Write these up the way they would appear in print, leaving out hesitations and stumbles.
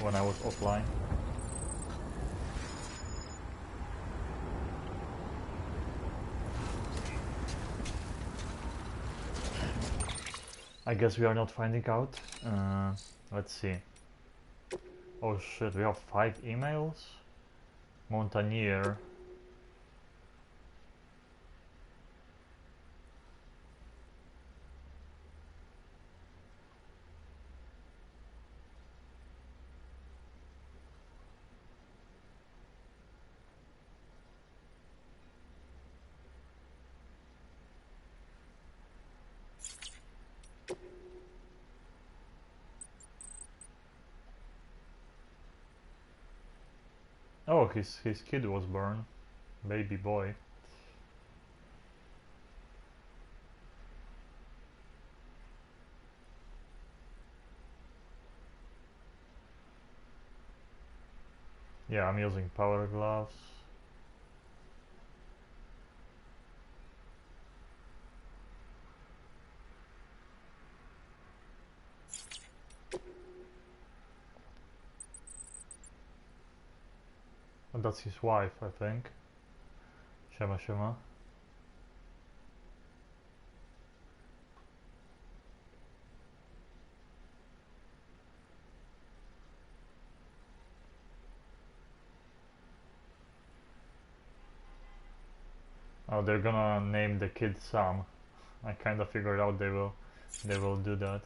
when I was offline. I guess we are not finding out. Let's see. Oh shit, we have 5 emails. Mountaineer. Oh, his kid was born. Baby boy. Yeah, I'm using power gloves. And that's his wife, I think. Shema Shema. Oh, they're gonna name the kid Sam. I kinda figured out they will do that.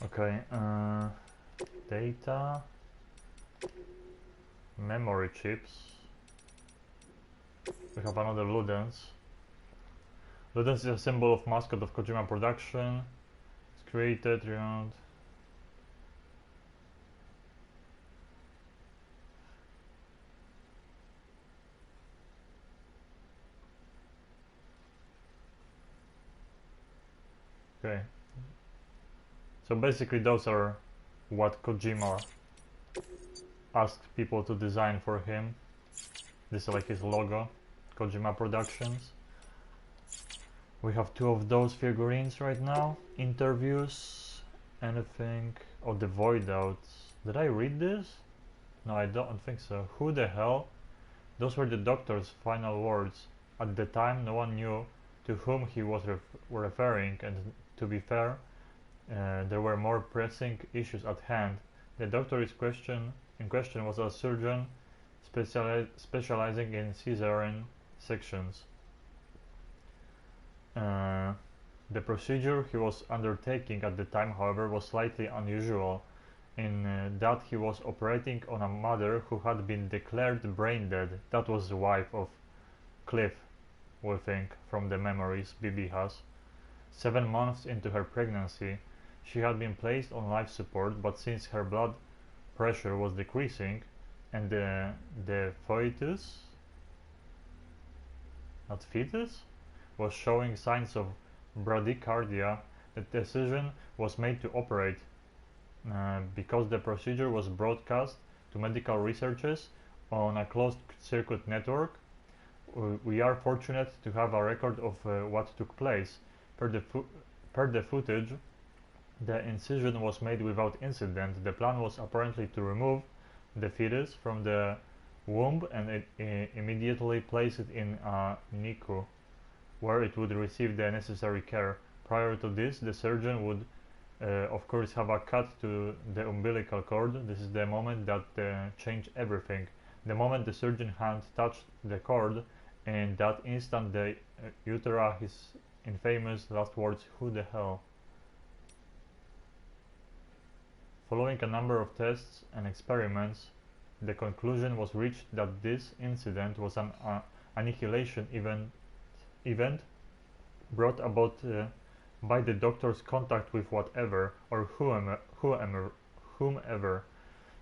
Okay, data, memory chips. We have another Ludens. Ludens is a symbol of mascot of Kojima Production. It's created around. Okay. So basically those are what Kojima asked people to design for him. This is like his logo, Kojima Productions. We have 2 of those figurines right now. Interviews, anything. Oh, the void outs. Did I read this? No, I don't think so. Who the hell? Those were the doctor's final words. At the time, no one knew to whom he was referring, and to be fair, there were more pressing issues at hand. The doctor in question was a surgeon specializing in cesarean sections. The procedure he was undertaking at the time, however, was slightly unusual in that he was operating on a mother who had been declared brain dead. That was the wife of Cliff, we think, from the memories Bibi has. 7 months into her pregnancy, she had been placed on life support, but since her blood pressure was decreasing and the fetus, not fetus, was showing signs of bradycardia, the decision was made to operate. Because the procedure was broadcast to medical researchers on a closed-circuit network, we are fortunate to have a record of what took place. Per the footage, the incision was made without incident. The plan was apparently to remove the fetus from the womb and immediately place it in a NICU, where it would receive the necessary care. Prior to this, the surgeon would of course have a cut to the umbilical cord. This is the moment that changed everything. The moment the surgeon hand touched the cord, in that instant the utera his infamous last words, "Who the hell?" Following a number of tests and experiments, the conclusion was reached that this incident was an annihilation event brought about by the doctor's contact with whatever or whomever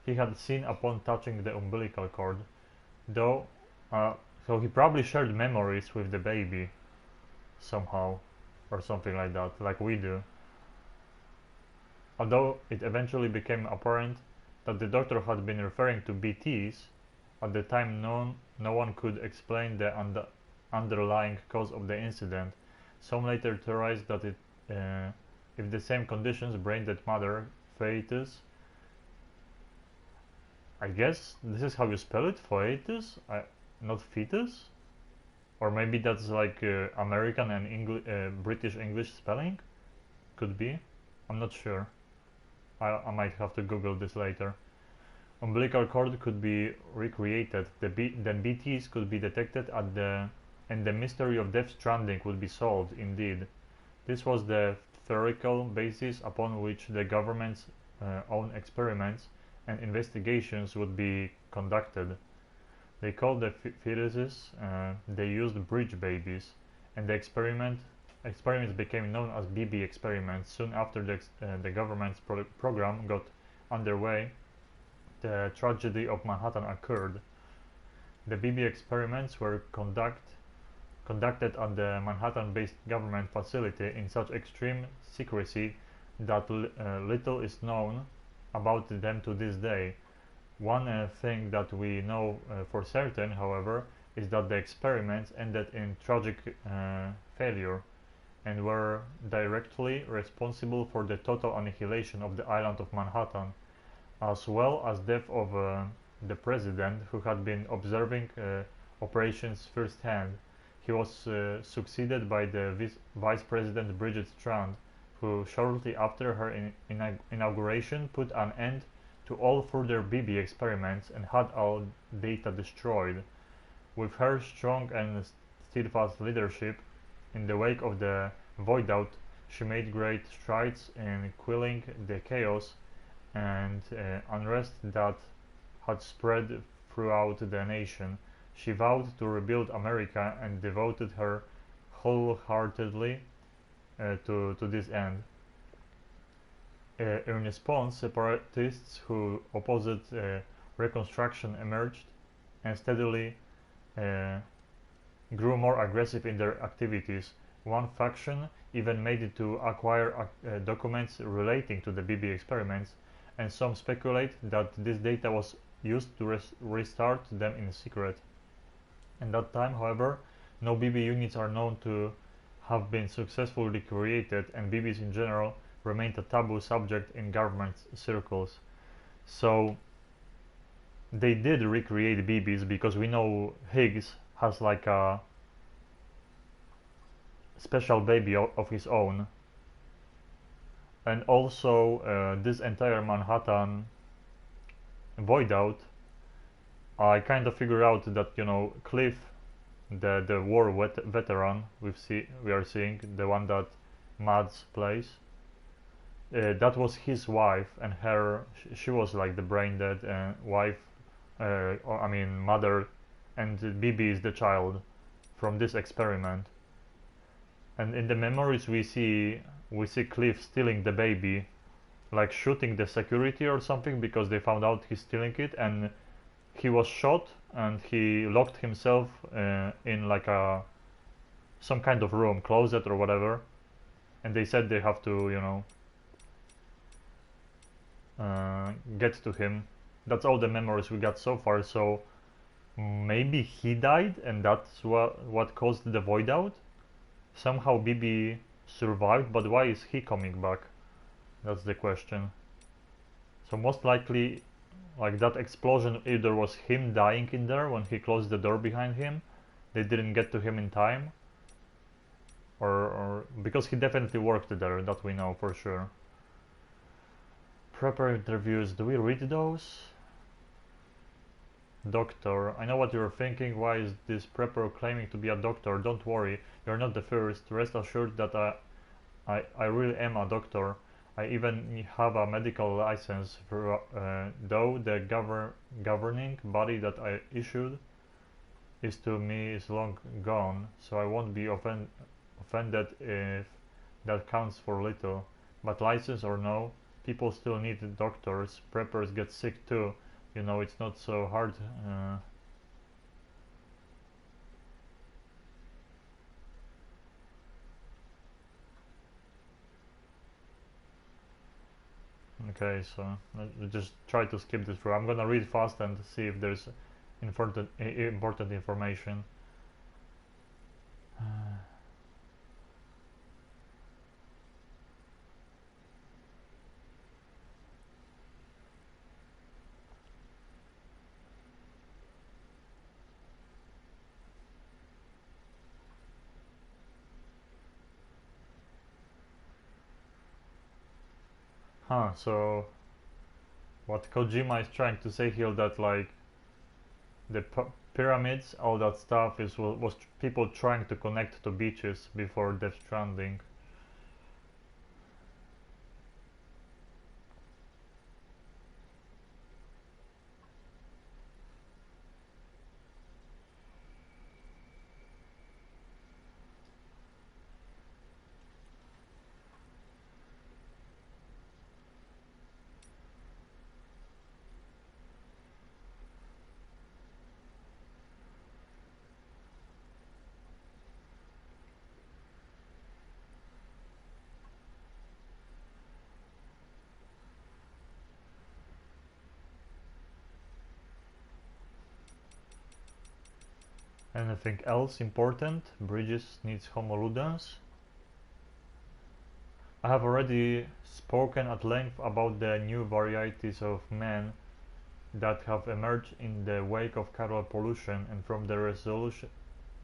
he had seen upon touching the umbilical cord. Though, so he probably shared memories with the baby somehow, or something like that, like we do. Although it eventually became apparent that the doctor had been referring to BTs, at the time no one could explain the underlying cause of the incident. Some later theorized that if the same conditions brain-dead mother, fetus, I guess this is how you spell it, fetus, not fetus? Or maybe that's like American and British English spelling? Could be. I'm not sure. I might have to Google this later. Umbilical cord could be recreated, then BTs could be detected and the mystery of Death Stranding would be solved indeed. This was the theoretical basis upon which the government's own experiments and investigations would be conducted. They called the fetuses, they used bridge babies, and the experiments became known as BB experiments. Soon after the government's program got underway, the tragedy of Manhattan occurred. The BB experiments were conducted at the Manhattan-based government facility in such extreme secrecy that little is known about them to this day. One thing that we know for certain, however, is that the experiments ended in tragic failure and were directly responsible for the total annihilation of the island of Manhattan, as well as death of the president, who had been observing operations firsthand. He was succeeded by the Vice President Bridget Strand, who shortly after her inauguration put an end to all further BB experiments and had all data destroyed. With her strong and steadfast leadership in the wake of the void out, she made great strides in quelling the chaos and unrest that had spread throughout the nation. She vowed to rebuild America and devoted her wholeheartedly to this end. In response, separatists who opposed Reconstruction emerged and steadily grew more aggressive in their activities. One faction even made it to acquire documents relating to the BB experiments, and some speculate that this data was used to restart them in secret. At that time, however, no BB units are known to have been successfully created, and BBs in general remained a taboo subject in government circles. So they did recreate BBs because we know Higgs has like a special baby of his own, and also this entire Manhattan void out, I kind of figure out that, you know, Cliff, the war veteran we are seeing, the one that Mads plays, that was his wife, and she was like the brain dead wife, or I mean mother, and BB is the child from this experiment. And in the memories we see Cliff stealing the baby, like shooting the security or something because they found out he's stealing it, and he was shot and he locked himself in like some kind of room, closet or whatever, and they said they have to, you know, get to him. That's all the memories we got so far. So maybe he died and that's what caused the void out. Somehow BB survived, but why is he coming back? That's the question. So most likely, like, that explosion either was him dying in there when he closed the door behind him, they didn't get to him in time, or because he definitely worked there, that we know for sure. Prepper interviews, do we read those? Doctor, I know what you're thinking. Why is this prepper claiming to be a doctor? Don't worry, you're not the first. Rest assured that I really am a doctor. I even have a medical license, though the governing body that I issued is to me is long gone, so I won't be offended if that counts for little. But license or no, people still need doctors. Preppers get sick too. You know, it's not so hard. Okay, so let's just try to skip this through. I'm gonna read fast and see if there's important information. So what Kojima is trying to say here, that like the pyramids, all that stuff was people trying to connect to beaches before Death Stranding. Anything else important? Bridges needs Homo ludens. I have already spoken at length about the new varieties of men that have emerged in the wake of cattle pollution and from the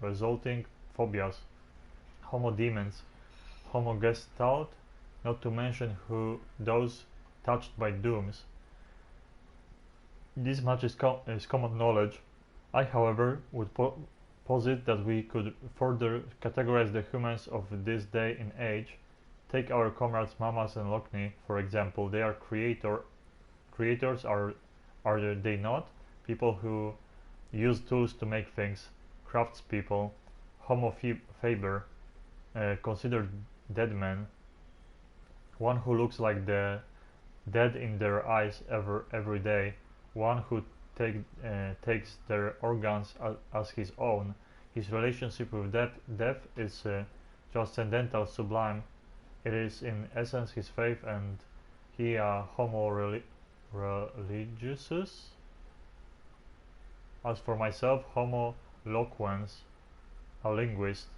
resulting phobias. Homo demens, Homo gestalt, not to mention those touched by dooms. This much is common knowledge. I, however, would posit that we could further categorize the humans of this day and age. Take our comrades Mamas and Lockney, for example. They are creators, are they not? People who use tools to make things. Craftspeople. Homo faber, considered dead men. One who looks like the dead in their eyes every day. One who takes their organs as his own. His relationship with death is transcendental, sublime. It is in essence his faith, and he homo religiosus. As for myself, homo loquens, a linguist,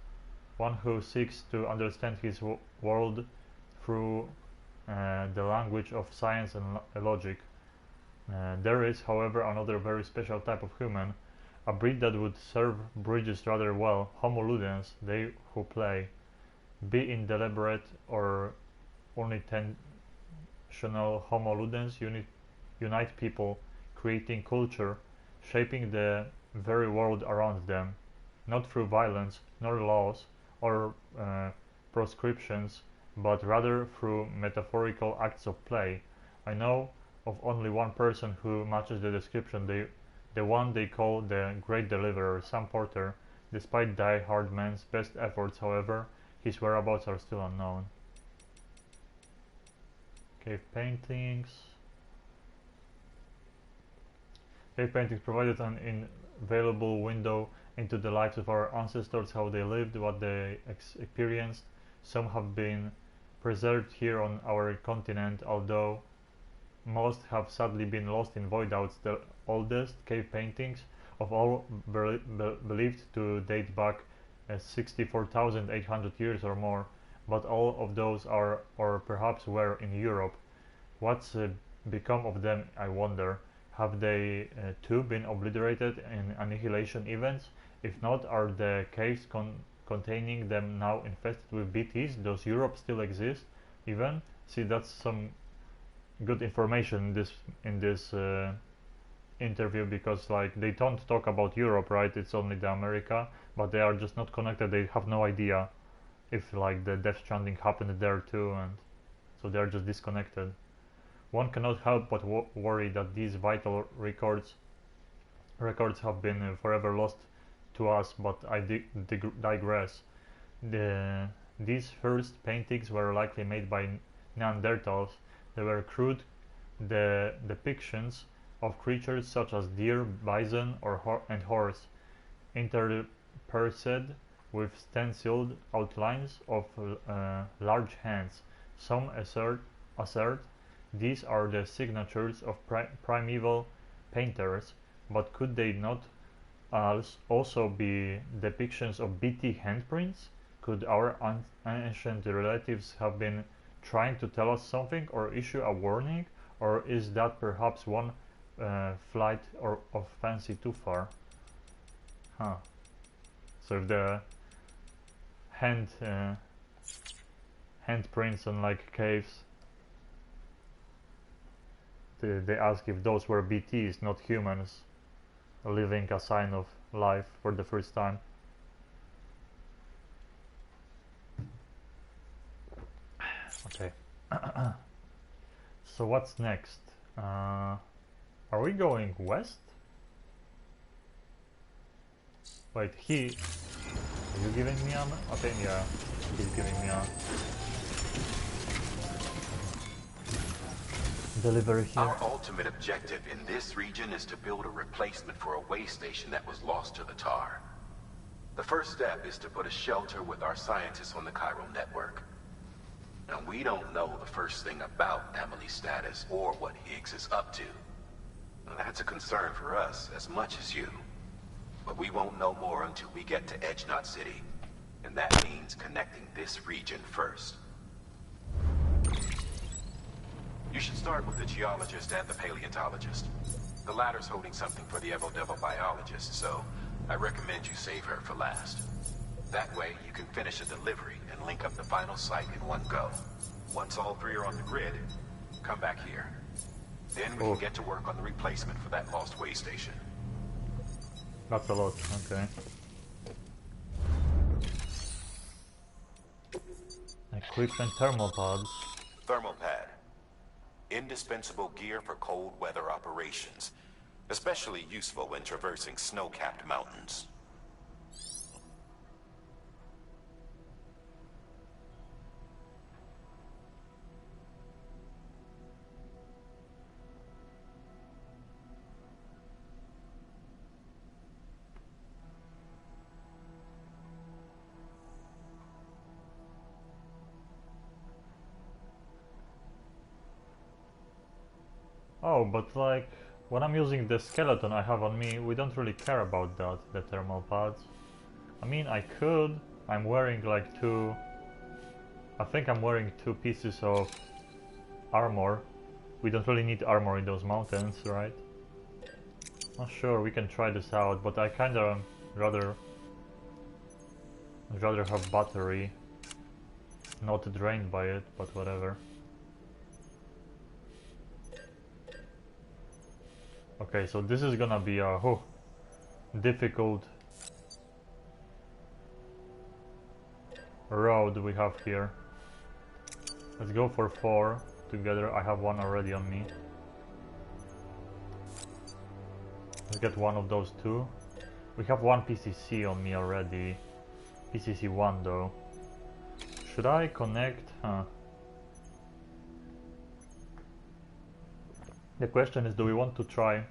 one who seeks to understand his world through the language of science and logic. There is, however, another very special type of human, a breed that would serve bridges rather well, Homo ludens, they who play, be in deliberate or unintentional. Homo ludens unite people, creating culture, shaping the very world around them, not through violence, nor laws, or proscriptions, but rather through metaphorical acts of play. I know of only one person who matches the description, the one they call the Great Deliverer, Sam Porter. Despite Die Hard Man's best efforts, however, his whereabouts are still unknown. Cave paintings. Cave paintings provided an invaluable window into the lives of our ancestors, how they lived, what they experienced. Some have been preserved here on our continent, although most have sadly been lost in voidouts. The oldest cave paintings of all believed to date back 64,800 years or more, but all of those are, or perhaps were, in Europe. What's become of them, I wonder? Have they too been obliterated in annihilation events? If not, are the caves containing them now infested with BTs? Does Europe still exist even? See, that's some good information in this interview, because like they don't talk about Europe, right? It's only the America, but they are just not connected. They have no idea if like the Death Stranding happened there too, and so they are just disconnected. One cannot help but worry that these vital records have been forever lost to us, but I digress. These first paintings were likely made by Neanderthals. They were crude depictions of creatures such as deer, bison, and horse, interspersed with stenciled outlines of large hands. Some assert these are the signatures of primeval painters, but could they not also be depictions of BT handprints? Could our ancient relatives have been trying to tell us something or issue a warning? Or is that perhaps one flight of fancy too far? Huh. So if the handprints on like caves, they ask if those were BTs, not humans, living a sign of life for the first time. Okay. So what's next? Are we going west? Wait, are you giving me a... Okay, yeah, he's giving me a... delivery here. Our ultimate objective in this region is to build a replacement for a way station that was lost to the tar. The first step is to put a shelter with our scientists on the Chiral network. Now, we don't know the first thing about Emily's status or what Higgs is up to. Now, that's a concern for us as much as you. But we won't know more until we get to Edge-Knot City. And that means connecting this region first. You should start with the geologist and the paleontologist. The latter's holding something for the Evo-Devo biologist, so I recommend you save her for last. That way, you can finish a delivery and link up the final site in one go. Once all three are on the grid, come back here. Then we can get to work on the replacement for that lost way station. That's a lot, okay. Equipment thermal pods. Thermal pad. Indispensable gear for cold weather operations. Especially useful when traversing snow-capped mountains. Oh, but like, when I'm using the skeleton I have on me, we don't really care about that, the thermal pads. I mean, I could. I'm wearing like two... I think I'm wearing 2 pieces of armor. We don't really need armor in those mountains, right? Not sure, we can try this out, but I kinda rather have battery. Not drained by it, but whatever. Okay, so this is gonna be a difficult road we have here. Let's go for 4 together. I have 1 already on me. Let's get one of those 2. We have 1 PCC on me already. PCC 1 though. Should I connect? The question is, do we want to try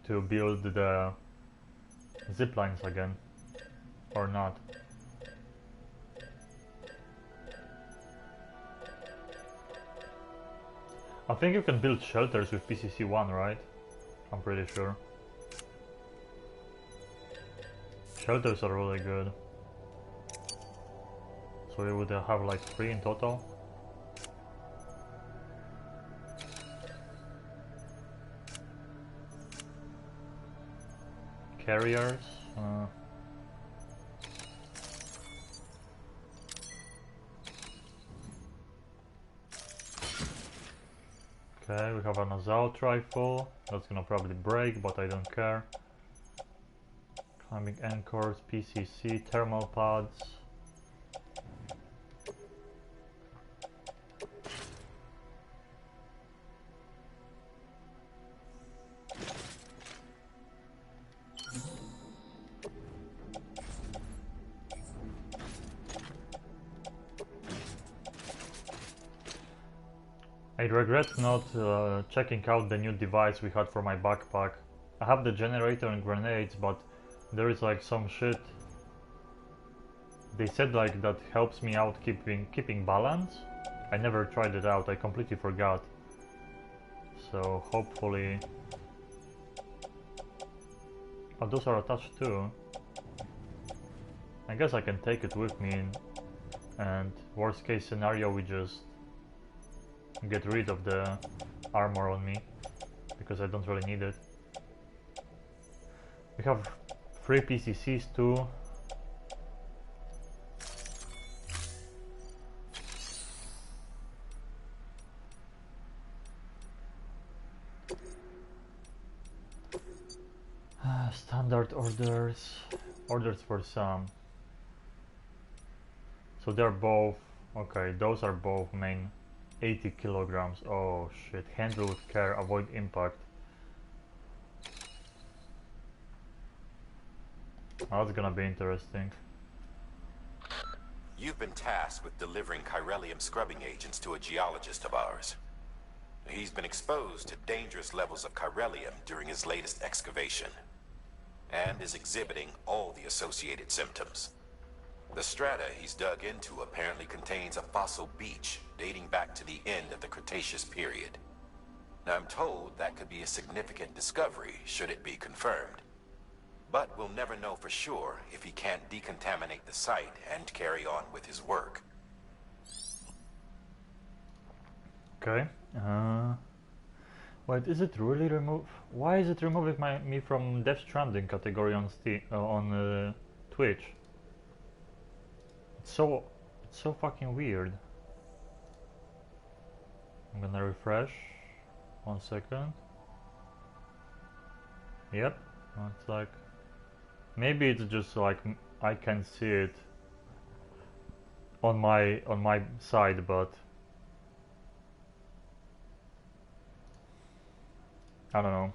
to build the zip lines again or not? I think you can build shelters with PCC-1, right? I'm pretty sure. Shelters are really good. So we would have like 3 in total. Carriers. Okay, we have an assault rifle. That's gonna probably break, but I don't care. Climbing anchors, PCC, thermal pods. I regret not checking out the new device we had for my backpack. I have the generator and grenades, but there is like some shit. They said like that helps me out keeping balance. I never tried it out, I completely forgot. So hopefully... Oh, those are attached too. I guess I can take it with me, and worst case scenario we just get rid of the armor on me, because I don't really need it. We have 3 PCCs too. Standard orders for some. So they're both, okay, those are both main 80 kilograms. Oh shit, handle with care, avoid impact. Oh, that's gonna be interesting. You've been tasked with delivering chiralium scrubbing agents to a geologist of ours. He's been exposed to dangerous levels of chiralium during his latest excavation, and is exhibiting all the associated symptoms. The strata he's dug into apparently contains a fossil beach dating back to the end of the Cretaceous period. Now, I'm told that could be a significant discovery should it be confirmed. But we'll never know for sure if he can't decontaminate the site and carry on with his work. Okay. Wait, is it really remove? Why is it removing me from Death Stranding category on Steam on Twitch? It's so fucking weird. I'm gonna refresh. 1 second. Yep. It's like maybe it's just like I can see it on my side, but I don't know.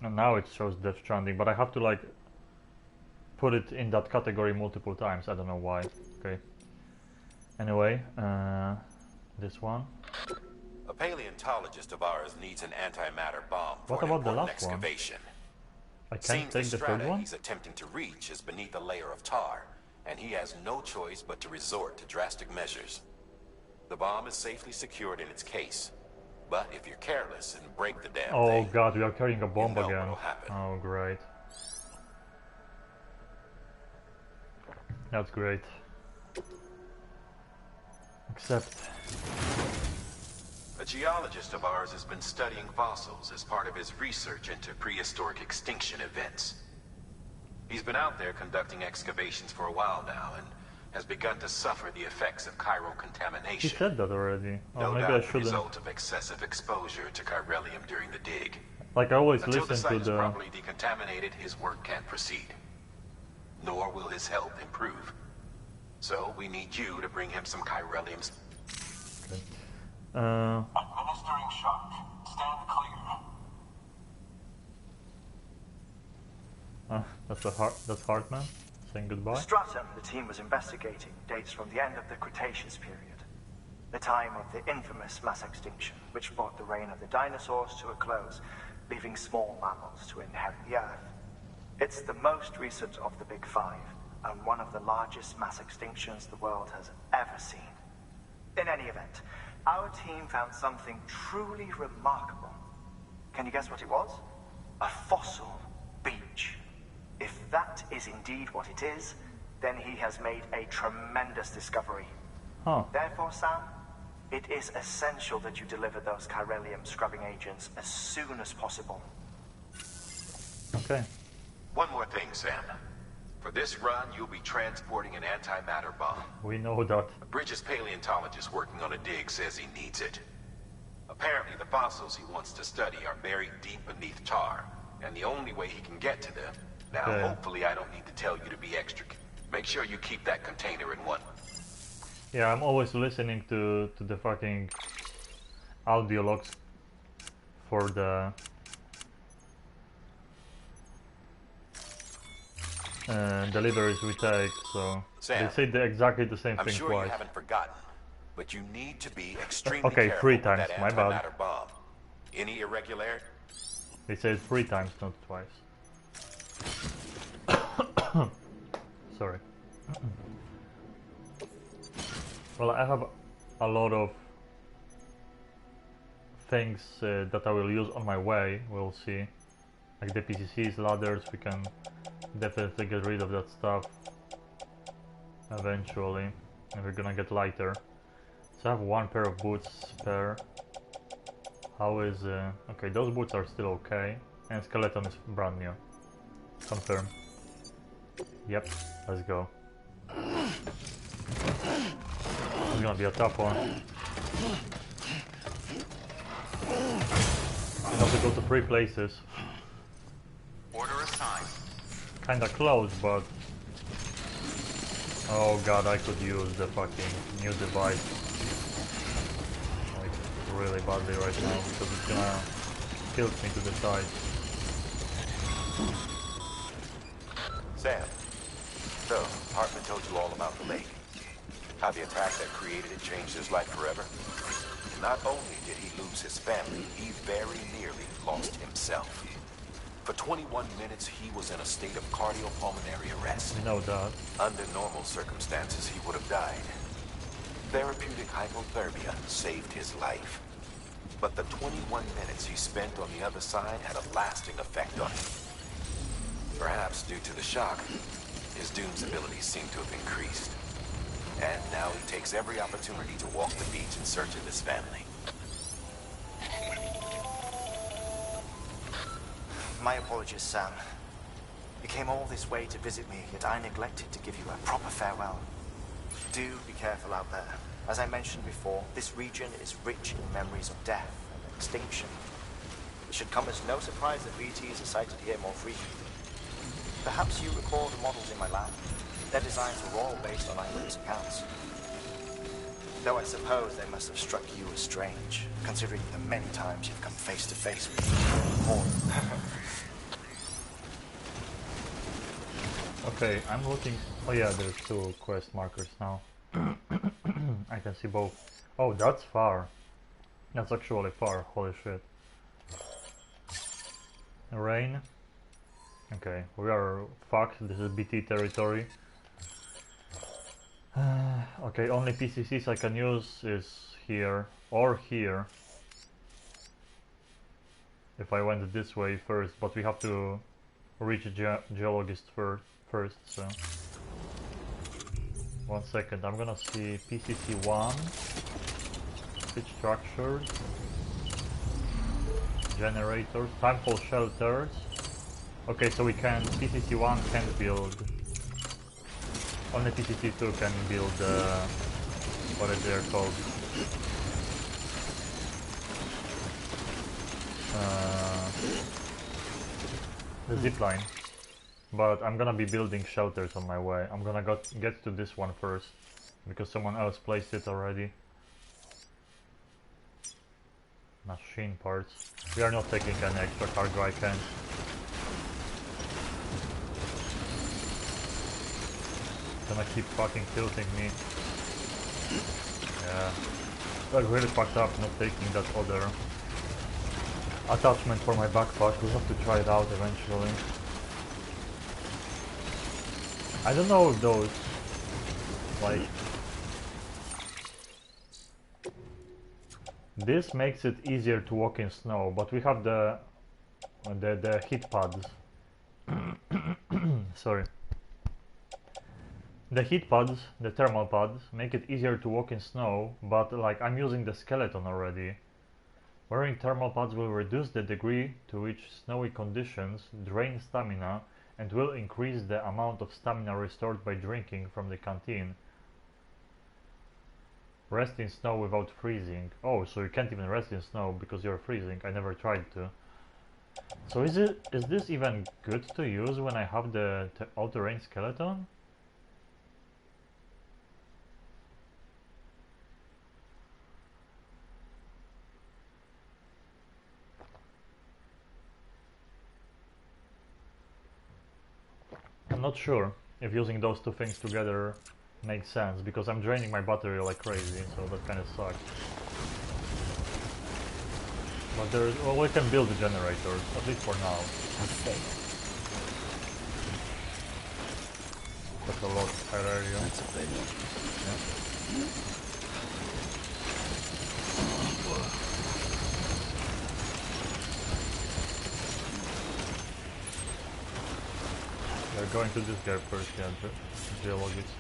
And now it shows Death Stranding, but I have to like put it in that category multiple times. I don't know why. Okay. Anyway, this one. A paleontologist of ours needs an antimatter bomb for What an about the important last one? excavation. I can't Seems take the the third strata one? he's attempting to reach is beneath a layer of tar, and he has no choice but to resort to drastic measures. The bomb is safely secured in its case, but if you're careless and break the damn Oh thing, god, we are carrying a bomb you know again. what'll happen. Oh great. That's great. Except... A geologist of ours has been studying fossils as part of his research into prehistoric extinction events. He's been out there conducting excavations for a while now and has begun to suffer the effects of chiral He contamination. said that already. Oh, No maybe I doubt the shouldn't. result of excessive exposure to chiralium during the dig. Like I always Until the listen site to is the... properly decontaminated, his work can't proceed. Nor will his health improve. So we need you to bring him some chiralium. Administering shock. Stand clear. that's Hartman saying The goodbye. stratum the team was investigating dates from the end of the Cretaceous period, the time of the infamous mass extinction, which brought the reign of the dinosaurs to a close, leaving small mammals to inherit the Earth. It's the most recent of the Big Five, and one of the largest mass extinctions the world has ever seen. In any event, our team found something truly remarkable. Can you guess what it was? A fossil beach. If that is indeed what it is, then he has made a tremendous discovery. Huh. Therefore, Sam, it is essential that you deliver those chiralium scrubbing agents as soon as possible. Okay. One more thing, Sam. For this run, you'll be transporting an antimatter bomb. We know that. A Bridges paleontologist working on a dig says he needs it. Apparently, the fossils he wants to study are buried deep beneath tar, and the only way he can get to them. Now, Okay. hopefully I don't need to tell you to be extra. Make sure you keep that container in one. Yeah, I'm always listening to the fucking audio logs for the deliveries we take, so Sam, they say exactly the same I'm thing sure twice. you haven't forgotten. but you need to be extremely Okay, careful 3 with times, that my bad. antimatter bomb. Any irregularity? They said 3 times, not twice. Sorry. Well, I have a lot of things that I will use on my way, we'll see. Like the PCCs, ladders, we can definitely get rid of that stuff eventually, and we're gonna get lighter. So I have 1 pair of boots spare. How is... okay, those boots are still okay, and skeleton is brand new. Confirm. Yep, let's go. It's gonna be a tough one. We have to go to 3 places. Order assigned. Kinda close, but... oh god, I could use the fucking new device. Like, really badly right now, because it's gonna tilt me to the side. Sam, so, Hartman told you all about the lake. How the attack that created it changed his life forever. Not only did he lose his family, he very nearly lost himself. For 21 minutes, he was in a state of cardiopulmonary arrest. You know that. Under normal circumstances, he would have died. Therapeutic hypothermia saved his life. But the 21 minutes he spent on the other side had a lasting effect on him. Perhaps due to the shock, his Doom's abilities seem to have increased. And now he takes every opportunity to walk the beach in search of his family. My apologies, Sam. You came all this way to visit me, yet I neglected to give you a proper farewell. Do be careful out there. As I mentioned before, this region is rich in memories of death and extinction. It should come as no surprise that VTs are sighted here more frequently. Perhaps you recall the models in my lab. Their designs were all based on eyewitness accounts. Though I suppose they must have struck you as strange, considering the many times you've come face to face with them. Okay, I'm looking... oh yeah, there's 2 quest markers now. I can see both. Oh, that's far. That's actually far, holy shit. Rain. Okay, we are fucked, this is BT territory. Okay, only PCCs I can use is here, or here. If I went this way first, but we have to reach a geologist first, so... 1 second, I'm gonna see PCC 1, switch structures, generators, timefall shelters. Okay, so we can, PCC 1 can build, only PCC 2 can build, what is they called? The zipline. But I'm gonna be building shelters on my way. I'm gonna get to this one first, because someone else placed it already. Machine parts. We are not taking any extra cargo, I can. Gonna keep fucking tilting me. Yeah. That's really fucked up not taking that other attachment for my backpack. We'll have to try it out eventually. I don't know if those, like, this makes it easier to walk in snow, but we have the heat pads. Sorry. The heat pads, the thermal pads, make it easier to walk in snow, but like I'm using the skeleton already. Wearing thermal pads will reduce the degree to which snowy conditions drain stamina and will increase the amount of stamina restored by drinking from the canteen. Rest in snow without freezing. Oh, so you can't even rest in snow because you're freezing. I never tried to. So is this even good to use when I have the all-terrain skeleton? I'm not sure if using those 2 things together Makes sense, because I'm draining my battery like crazy, so that kind of sucks. But there's, well, we can build the generators, at least for now. Have faith. That's a lot of area. That's a big one. Yeah. We're going to this guy first, yeah, geologist.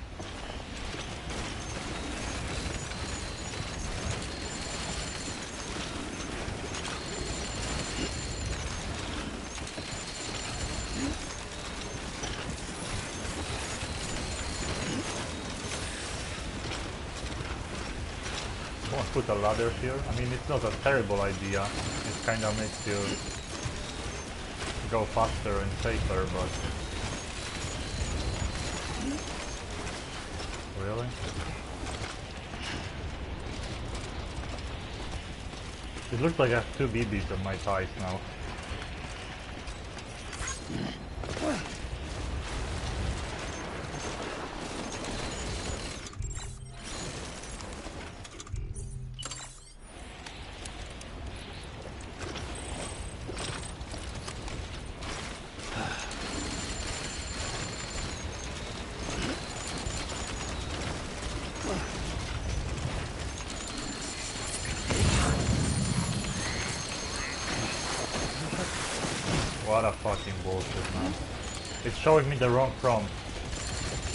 I won't put a ladder here. I mean, it's not a terrible idea. It kind of makes you go faster and safer, but... Really? It looks like I have 2 BBs on my thighs now. What a fucking bullshit, man. It's showing me the wrong prompt.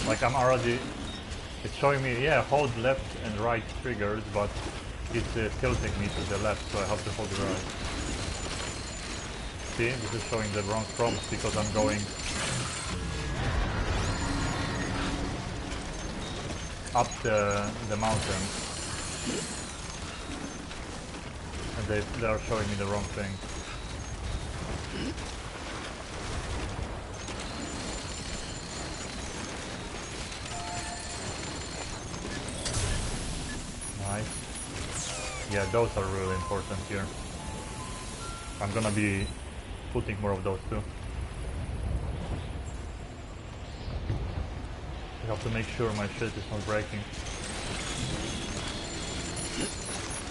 Like I'm already... It's showing me, yeah, hold left and right triggers, but it's tilting me to the left, so I have to hold the right. See, this is showing the wrong prompt because I'm going up the mountain. And they are showing me the wrong thing. Nice. Yeah, those are really important here. I'm gonna be putting more of those too. I have to make sure my shit is not breaking.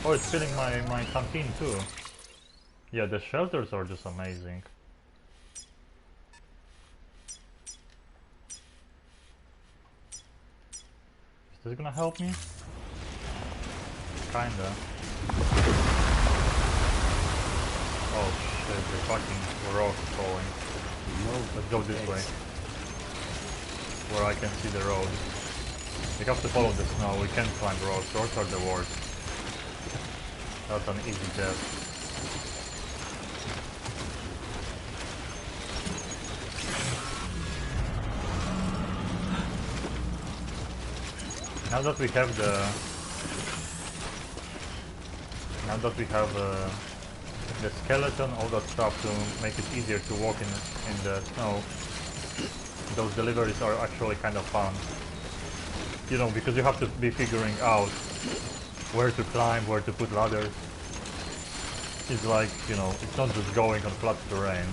Oh, it's filling my canteen too. Yeah, the shelters are just amazing. Is this gonna help me? Kinda. Oh shit, the fucking rock is falling. No, let's go this way. Where I can see the road. We have to follow the snow, we can't climb roads, roads are the worst. That's an easy death. Now that we have the skeleton, all that stuff to make it easier to walk in the snow, those deliveries are actually kind of fun. You know, because you have to be figuring out where to climb, where to put ladders. It's like, you know, it's not just going on flat terrain.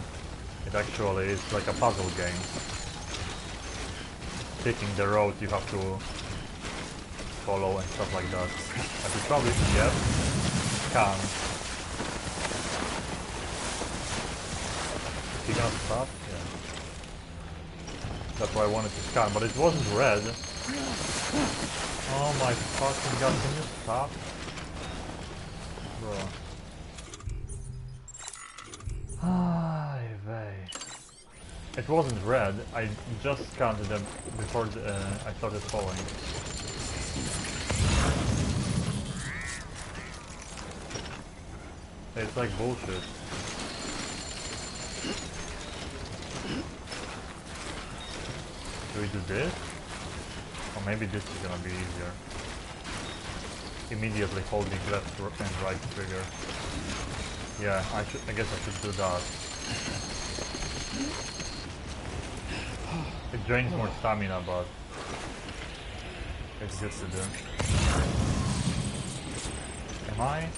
It actually is like a puzzle game. Picking the road you have to follow and stuff like that. I should probably, yeah, scan. Is he gonna stop? Yeah. That's why I wanted to scan, but it wasn't red. Oh my fucking god, can you stop? Bro. Ay vey. It wasn't red, I just scanned them before I started falling. It's like bullshit. Do we do this? Or maybe this is gonna be easier. Immediately holding left and right trigger. Yeah, I guess I should do that. It drains more stamina, but it's good to do. Am I?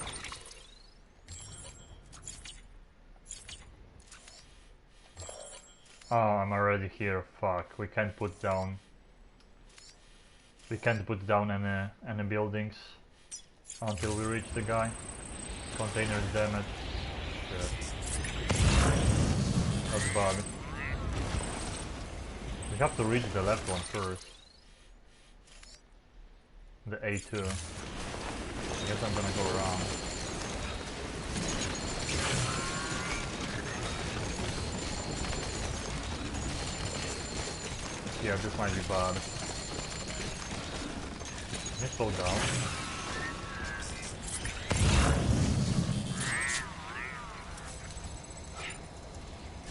Oh, I'm already here. Fuck, we can't put down. We can't put down any buildings until we reach the guy. Containers damaged. Shit. That's bad. We have to reach the left one first. The A2. I guess I'm gonna go around. Yeah, this might be bad. Can you slow down?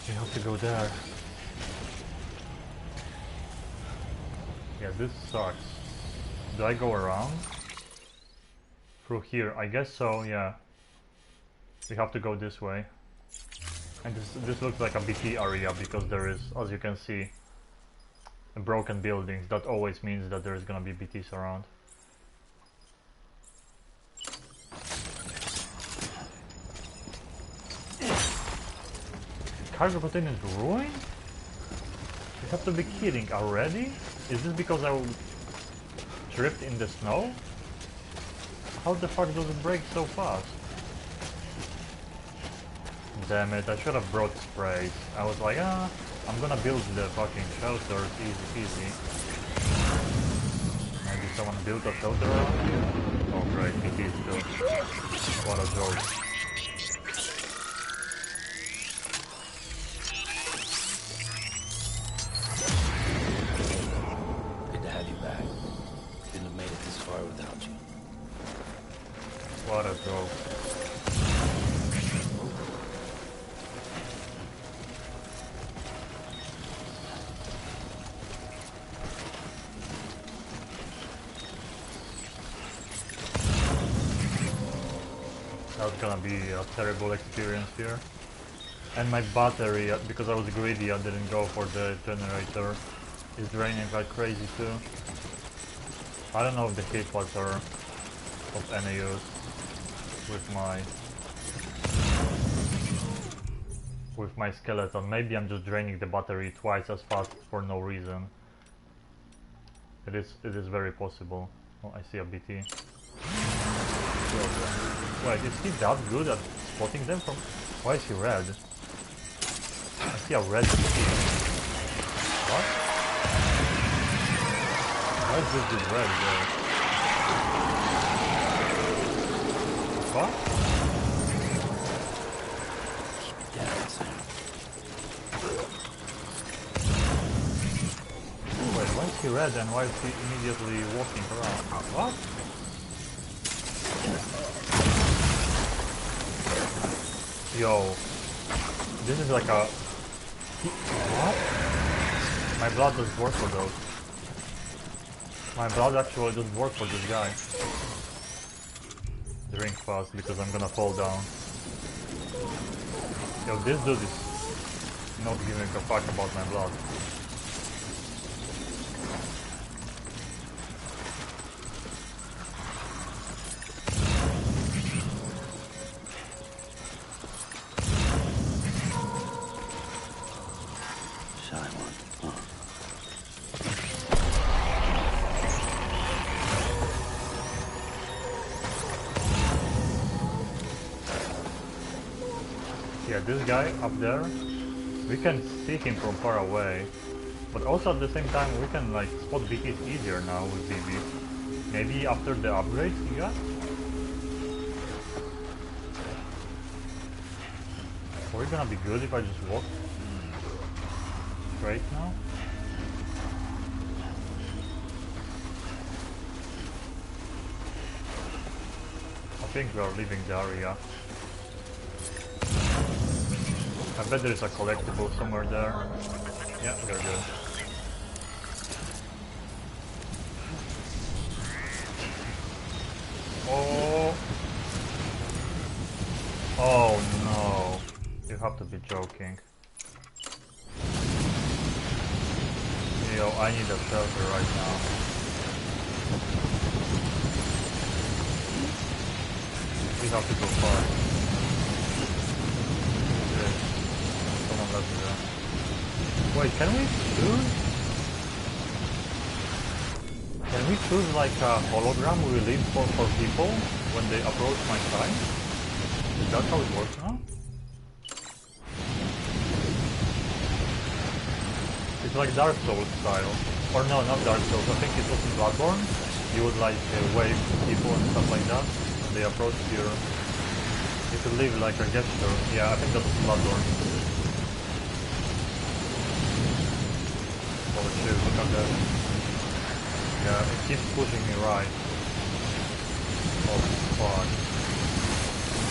We have to go there. Yeah, this sucks. Do I go around? Through here? I guess so, yeah. We have to go this way. And this looks like a BT area because there is, as you can see, broken buildings. That always means that there is gonna be BTs around. Cargo container is ruined? You have to be kidding already? Is this because I tripped in the snow? How the fuck does it break so fast? Damn it, I should have brought sprays. I was like, I'm gonna build the fucking shelters, easy peasy. Maybe someone built a shelter around here? Oh great, it is built. What a joke. Good to have you back. Couldn't have made it this far without you. What a joke. That's gonna be a terrible experience here. And my battery, because I was greedy, I didn't go for the generator, is draining like crazy too. I don't know if the heat pads are of any use with my skeleton. Maybe I'm just draining the battery twice as fast for no reason. It is very possible. Oh, I see a BT. Wait, is he that good at spotting them from? Why is he red? I see a red BT. What? Why is this dude red there? What? Yeah, Sam. Wait, why is he red and why is he immediately walking around? What? Yo, this is like a... What? My blood doesn't work for those. My blood actually doesn't work for this guy. Drink fast because I'm gonna fall down. Yo, this dude is not giving a fuck about my blood. Yeah, this guy up there, we can see him from far away, but also at the same time we can like spot BTs easier now with BB. Maybe after the upgrades he got? Are we gonna be good if I just walk straight now? I think we are leaving the area. I bet there's a collectible somewhere there. Yeah, we're good. Oh! Oh no! You have to be joking. Yo, I need a shelter right now. We have to go far. Wait, can we shoot? Can we choose like a hologram we leave for people when they approach my side? Is that how it works now? It's like Dark Souls style. Or no, not Dark Souls, I think it was in Bloodborne. You would like wave to people and stuff like that. When they approach you, you could leave like a gesture. Yeah, I think that was Bloodborne. Oh shit, look at that. Yeah, it keeps pushing me right. Oh fuck.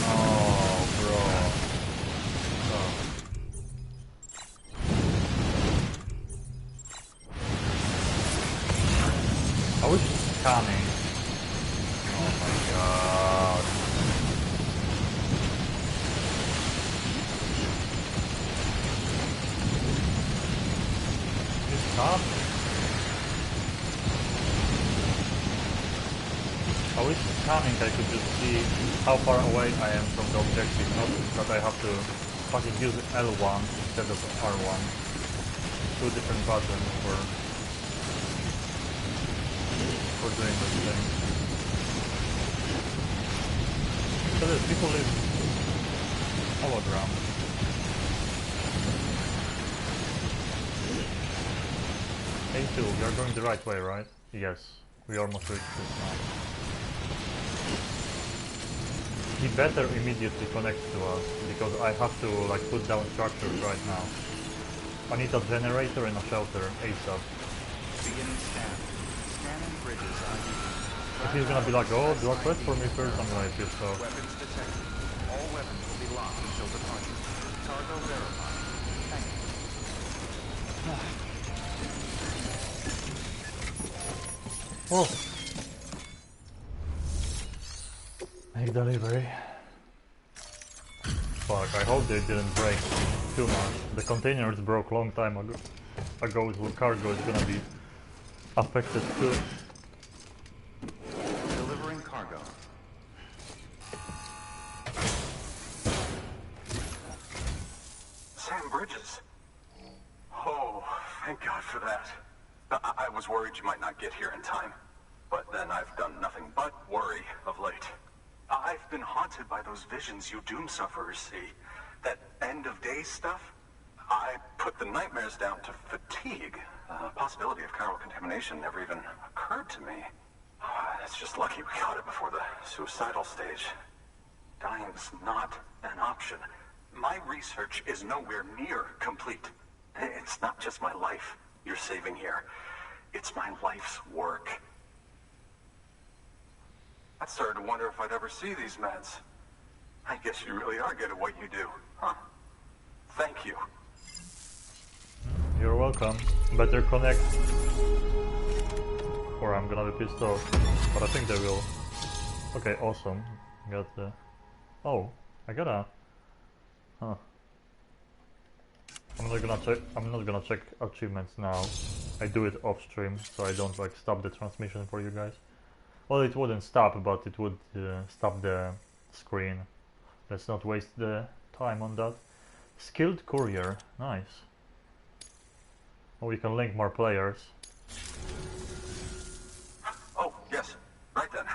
Oh bro. Oh. I wish it's coming. Oh my god. You stop? I wish it's coming, I could just see how far away I am from the objective, not that I have to fucking use L1 instead of R1. Two different buttons for doing this thing. So there's people live hologram. A2, we are going the right way, right? Yes, we almost reached this now. He better immediately connect to us, because I have to like put down structures right now. I need a generator and a shelter ASAP. Beginning scan. Scanning bridges ID. If he's gonna be like, oh, do a quest for me first, I'm gonna feel so. Weapons detected. All weapons will be locked until departure. Cargo verified. Thank you. Oh. Make delivery. Fuck, I hope they didn't break too much. The containers broke long time ago, so cargo is gonna be affected too. Delivering cargo. Sam Bridges. Oh, thank God for that. I was worried you might not get here in time. But then I've done nothing but worry of late. I've been haunted by those visions you doom sufferers see. That end-of-day stuff. I put the nightmares down to fatigue. The possibility of chiral contamination never even occurred to me. It's just lucky we caught it before the suicidal stage. Dying's not an option. My research is nowhere near complete. It's not just my life you're saving here. It's my life's work. I started to wonder if I'd ever see these meds. I guess you really are good at what you do, huh? Thank you. You're welcome. Better connect, or I'm gonna be pissed off. But I think they will. Okay, awesome. Got the. Oh, I got a. Huh. I'm not gonna check achievements now. I do it off stream, so I don't like stop the transmission for you guys. Well, it wouldn't stop, but it would stop the screen. Let's not waste the time on that. Skilled courier, nice. Oh, we can link more players. Oh, yes. Right then.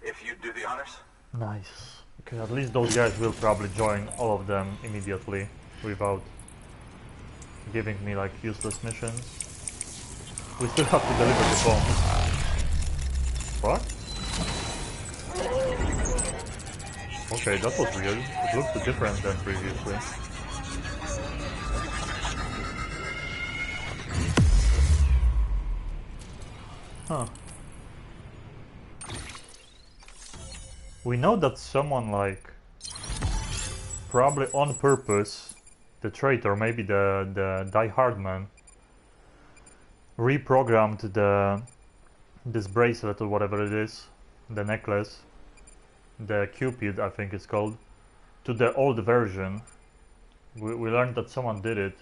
If you'd do the honors. Nice. Okay, at least those guys will probably join all of them immediately without giving me like useless missions. We still have to deliver the bomb. What? Okay, that was weird. It looked different than previously. Huh. We know that someone like probably on purpose, the traitor, maybe the die-hard man, reprogrammed this bracelet or whatever it is, the necklace, the Cupid I think it's called, to the old version. We learned that someone did it,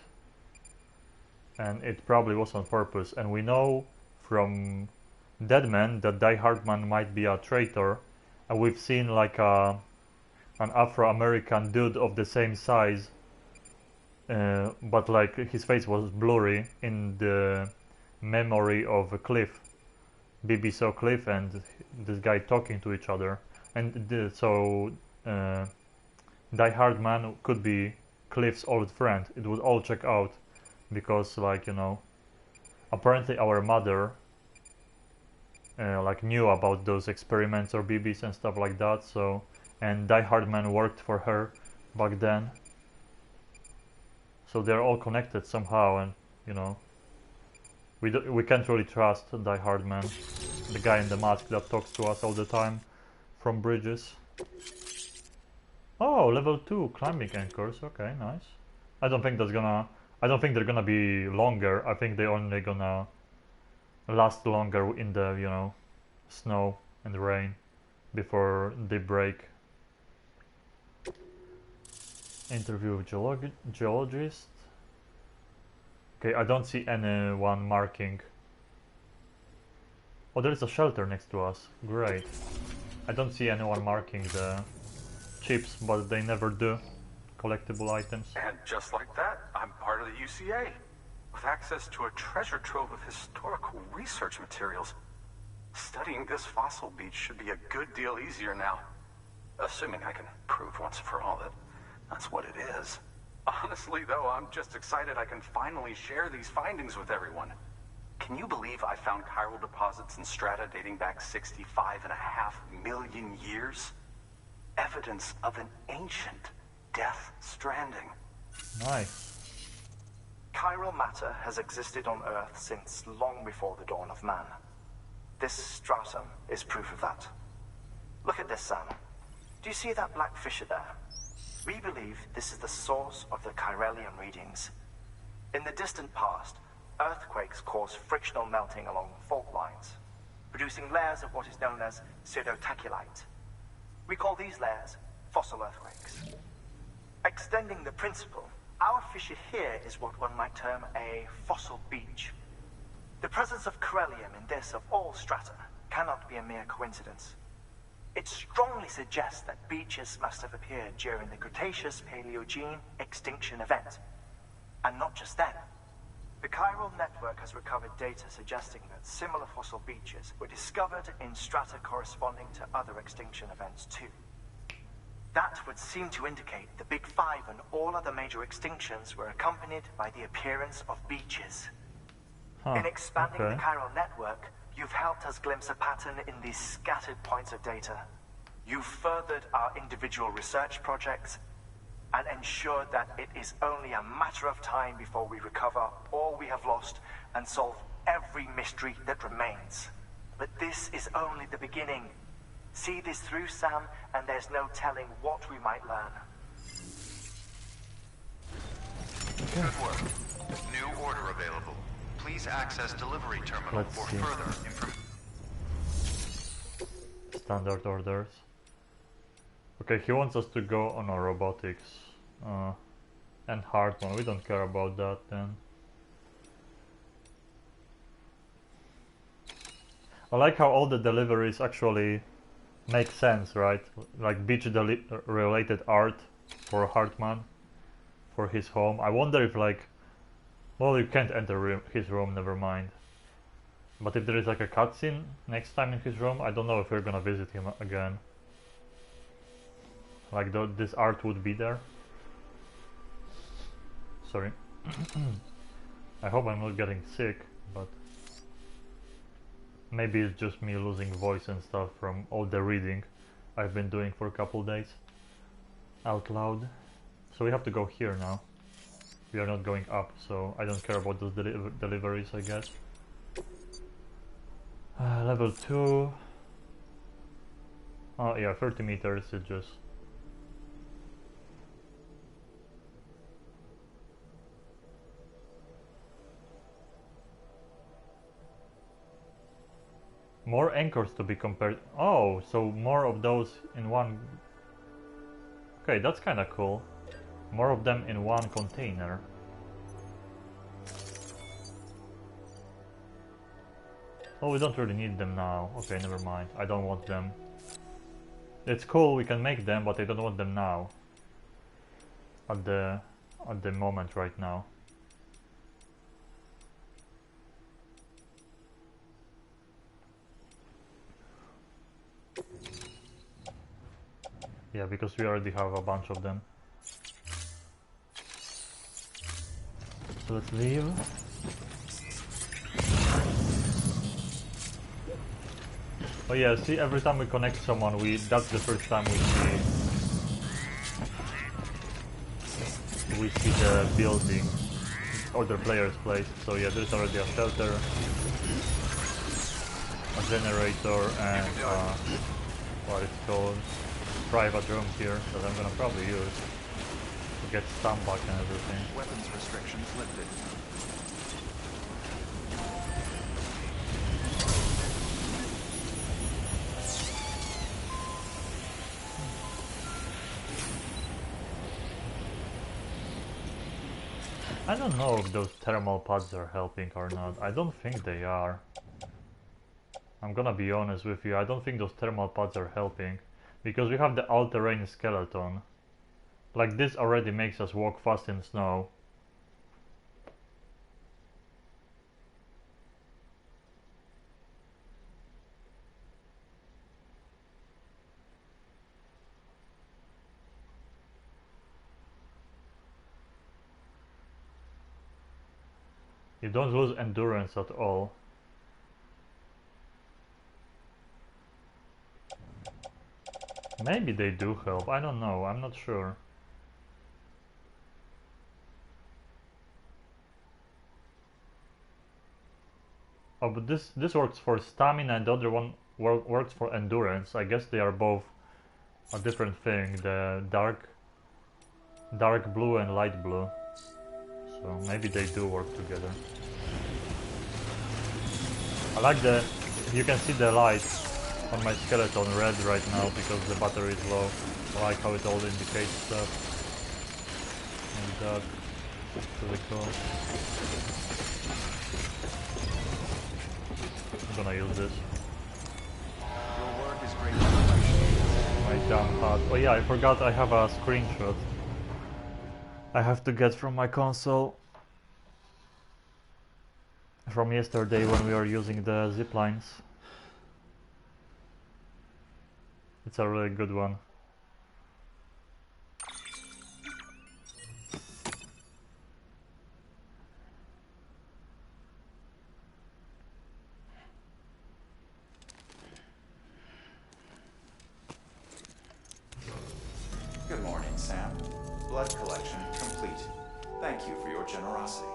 and it probably was on purpose. And we know from Deadman that Die Hard Man might be a traitor, and we've seen like an Afro-American dude of the same size, but like his face was blurry in the memory of Cliff, BB saw Cliff and this guy talking to each other, and so Die Hard Man could be Cliff's old friend. It would all check out because, like, you know, apparently our mother like knew about those experiments or BBs and stuff like that. So, and Die Hard Man worked for her back then. So they're all connected somehow, and you know, we can't really trust Die Hard Man, the guy in the mask that talks to us all the time from bridges. Oh, level 2 climbing anchors. Okay, nice. I don't think they're gonna be longer. I think they're only gonna last longer in the, you know, snow and rain before they break. Interview with geologist. Okay, I don't see anyone marking. Oh, there is a shelter next to us. Great. I don't see anyone marking the chips, but they never do. Collectible items. And just like that, I'm part of the UCA, with access to a treasure trove of historical research materials. Studying this fossil beach should be a good deal easier now. Assuming I can prove once for all that that's what it is. Honestly, though, I'm just excited I can finally share these findings with everyone. Can you believe I found chiral deposits in strata dating back 65.5 million years? Evidence of an ancient death stranding. Nice. Chiral matter has existed on Earth since long before the dawn of man. This stratum is proof of that. Look at this, Sam. Do you see that black fissure there? We believe this is the source of the Chiralian readings. In the distant past, earthquakes caused frictional melting along fault lines, producing layers of what is known as pseudotachylite. We call these layers fossil earthquakes. Extending the principle, our fissure here is what one might term a fossil beach. The presence of Chiralium in this of all strata cannot be a mere coincidence. It strongly suggests that beaches must have appeared during the Cretaceous-Paleogene extinction event. And not just then. The chiral network has recovered data suggesting that similar fossil beaches were discovered in strata corresponding to other extinction events too. That would seem to indicate the Big Five and all other major extinctions were accompanied by the appearance of beaches. In expanding the chiral network, you've helped us glimpse a pattern in these scattered points of data. You've furthered our individual research projects and ensured that it is only a matter of time before we recover all we have lost and solve every mystery that remains. But this is only the beginning. See this through, Sam, and there's no telling what we might learn. Good work. New order available. Please access delivery terminal Let's for see. further information. Standard orders. Okay, he wants us to go on our robotics and hard one. We don't care about that then. I like how all the deliveries actually make sense, right? Like beach related art for Hartman for his home. I wonder if, like, well, you can't enter his room, never mind. But if there is like a cutscene next time in his room, I don't know if we're gonna visit him again. Like this art would be there. Sorry. I hope I'm not getting sick, but maybe it's just me losing voice and stuff from all the reading I've been doing for a couple days out loud. So we have to go here now. We are not going up, so I don't care about those deliveries, I guess. Level 2. Oh yeah, 30 meters, it just... More anchors to be compared. Oh, so more of those in one... Okay, that's kinda cool. More of them in one container. Oh, we don't really need them now. Okay, never mind. I don't want them. It's cool, we can make them, but I don't want them now. At the moment right now. Yeah, because we already have a bunch of them. So let's leave. Oh yeah, see, every time we connect someone, that's the first time we see the building other players' place. So yeah, there's already a shelter, a generator, and what it's called, private room here that I'm gonna probably use to get stun back and everything. Weapons restrictions lifted. I don't know if those thermal pods are helping or not. I don't think they are. I'm gonna be honest with you, I don't think those thermal pods are helping. Because we have the all-terrain skeleton. Like, this already makes us walk fast in snow. You don't lose endurance at all. Maybe they do help, I don't know, I'm not sure. Oh, but this works for stamina and the other one works for endurance. I guess they are both a different thing, the dark blue and light blue. So maybe they do work together. I like you can see the light on my skeleton red right now because the battery is low. I like how it all indicates stuff. And that, it's really cool. I'm gonna use this. Your work is greatly appreciated. My damn hat. Oh yeah, I forgot I have a screenshot I have to get from my console from yesterday when we were using the zip lines. It's a really good one. Good morning, Sam. Blood collection complete. Thank you for your generosity.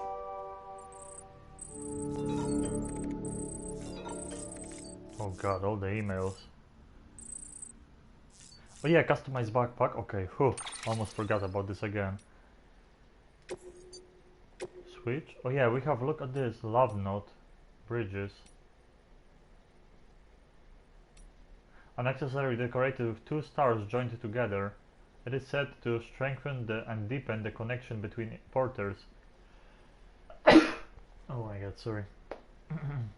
Oh god, all the emails. Oh yeah, customized backpack. Okay, whew, almost forgot about this again. Switch. Oh yeah, we have, look at this, love note, bridges. An accessory decorated with 2 stars joined together. It is said to strengthen and deepen the connection between porters. Oh my god, sorry.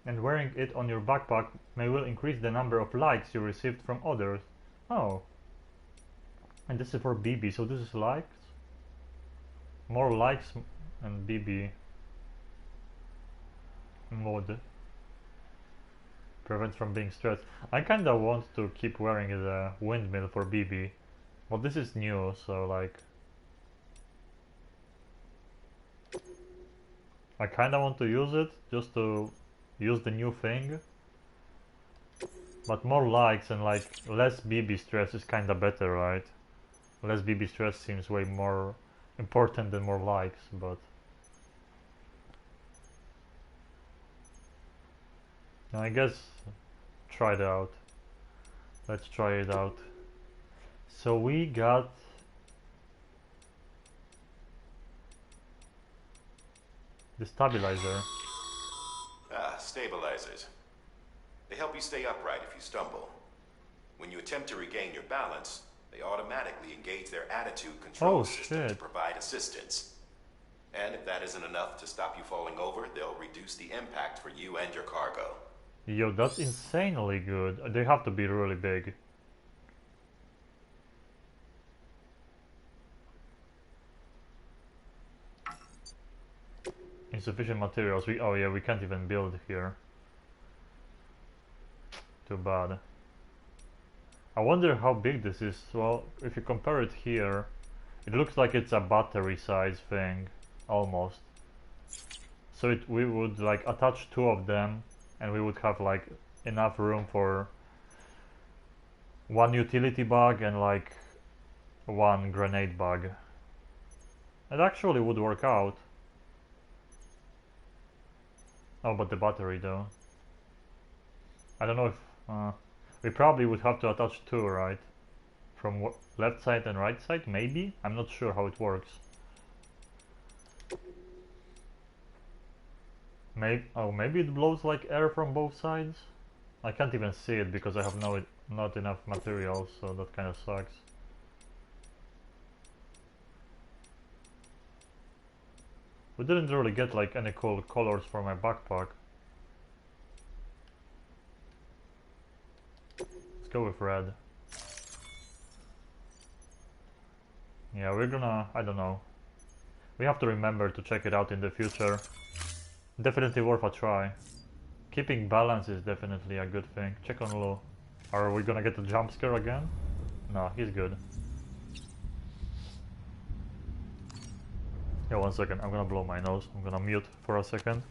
And wearing it on your backpack will increase the number of likes you received from others. Oh. And this is for BB, so this is likes? More likes and BB mode. Prevents from being stressed. I kinda want to keep wearing the windmill for BB. Well, this is new, so like... I kinda want to use it, just to use the new thing. But more likes and like less BB stress is kinda better, right? Less BB stress seems way more important than more likes, but... I guess try it out. Let's try it out. So we got the stabilizer. Stabilizers. They help you stay upright if you stumble. When you attempt to regain your balance, they automatically engage their attitude control system to provide assistance. And if that isn't enough to stop you falling over, they'll reduce the impact for you and your cargo. Yo, that's insanely good. They have to be really big. Insufficient materials. Oh yeah, we can't even build here. Too bad. I wonder how big this is. Well, if you compare it here, it looks like it's a battery size thing, almost. So we would like attach two of them, and we would have like enough room for one utility bag and like one grenade bag. It actually would work out. Oh, but the battery though. I don't know if we probably would have to attach two, right? From left side and right side, maybe? I'm not sure how it works. Maybe it blows like air from both sides? I can't even see it because I have not enough material, so that kind of sucks. We didn't really get like any cool colors for my backpack. Let's go with red. Yeah, we're gonna, I don't know. We have to remember to check it out in the future. Definitely worth a try. Keeping balance is definitely a good thing. Check on Lou. Are we gonna get a jump scare again? No, he's good. Yeah, 1 second. I'm gonna blow my nose. I'm gonna mute for a second.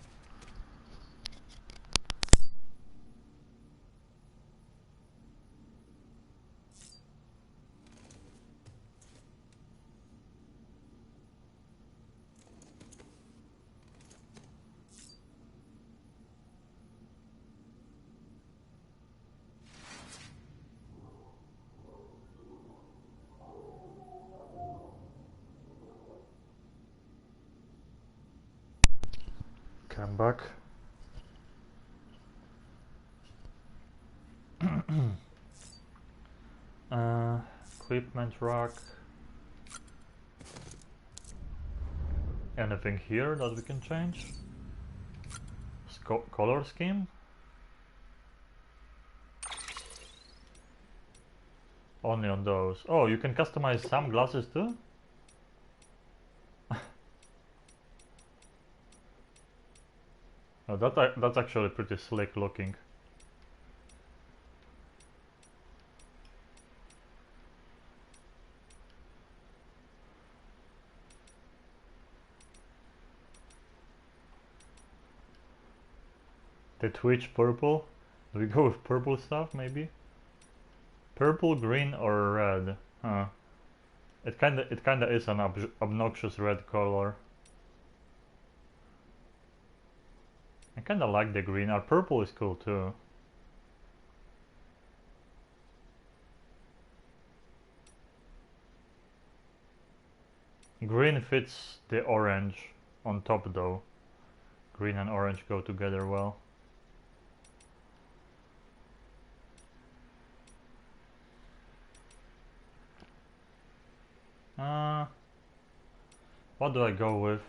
Okay, I'm back. Equipment rack. Anything here that we can change? Color scheme? Only on those. Oh, you can customize some glasses too? Oh, that's actually pretty slick looking. The Twitch purple? Do we go with purple stuff maybe? Purple, green or red? Huh. It kinda is an obnoxious red color. I kinda like the green. Our purple is cool too. Green fits the orange on top though. Green and orange go together well. What do I go with?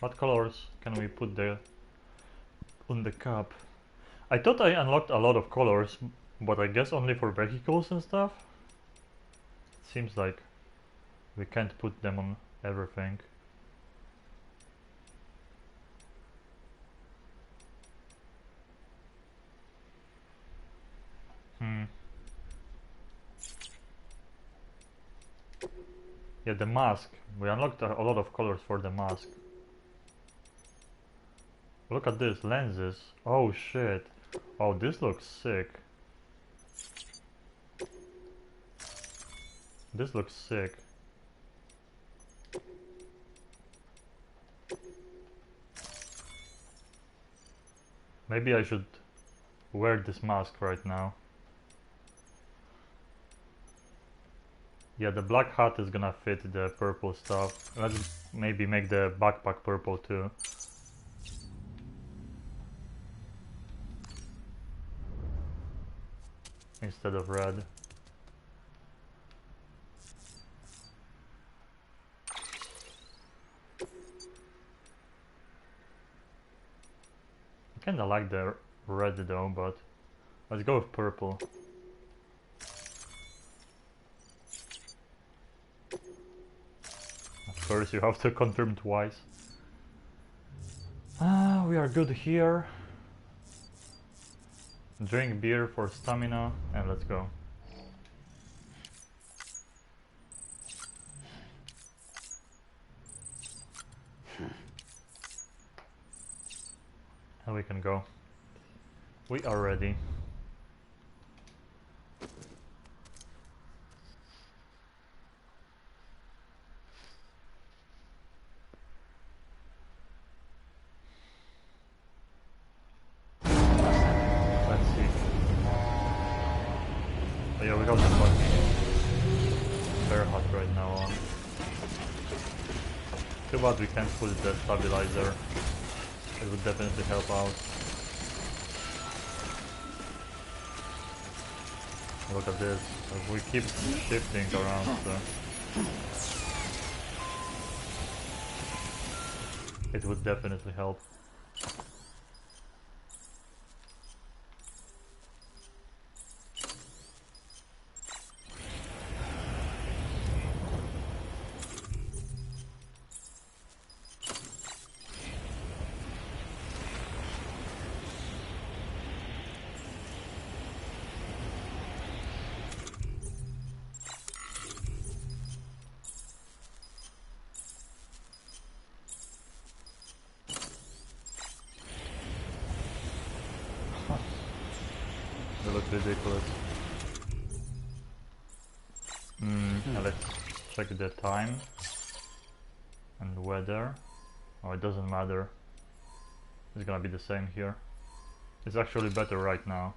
What colors can we put there on the cap? I thought I unlocked a lot of colors, but I guess only for vehicles and stuff. It seems like we can't put them on everything. Yeah, the mask. We unlocked a lot of colors for the mask. Look at this, lenses. Oh shit. Oh, this looks sick. This looks sick. Maybe I should wear this mask right now. Yeah, the black hat is gonna fit the purple stuff. Let's maybe make the backpack purple too. Instead of red. I kinda like the red though, but let's go with purple. First you have to confirm twice. We are good here. Drink beer for stamina and let's go. And we can go. We are ready. Let's see. Oh yeah, we got the fucking bear hut right now on. Too bad we can't put the stabilizer. It would definitely help out. Look at this. If we keep shifting around, it would definitely help. They look ridiculous. Now let's check the time and weather. Oh, it doesn't matter. It's gonna be the same here. It's actually better right now.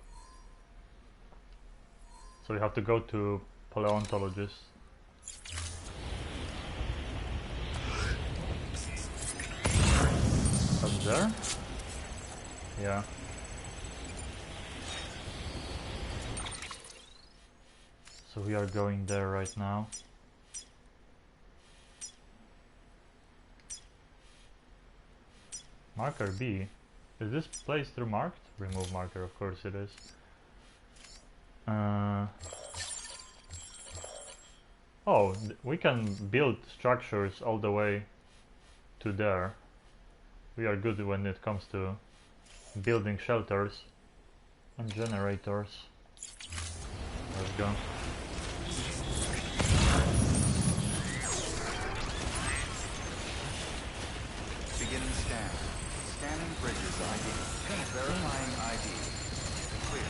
So we have to go to paleontologist. Up there? Yeah. So we are going there right now. Marker B. Is this place through marked? Remove marker, of course it is. Oh, we can build structures all the way to there. We are good when it comes to building shelters and generators. Let's go. Beginning scan. Scanning bridges ID. Verifying ID. Clear.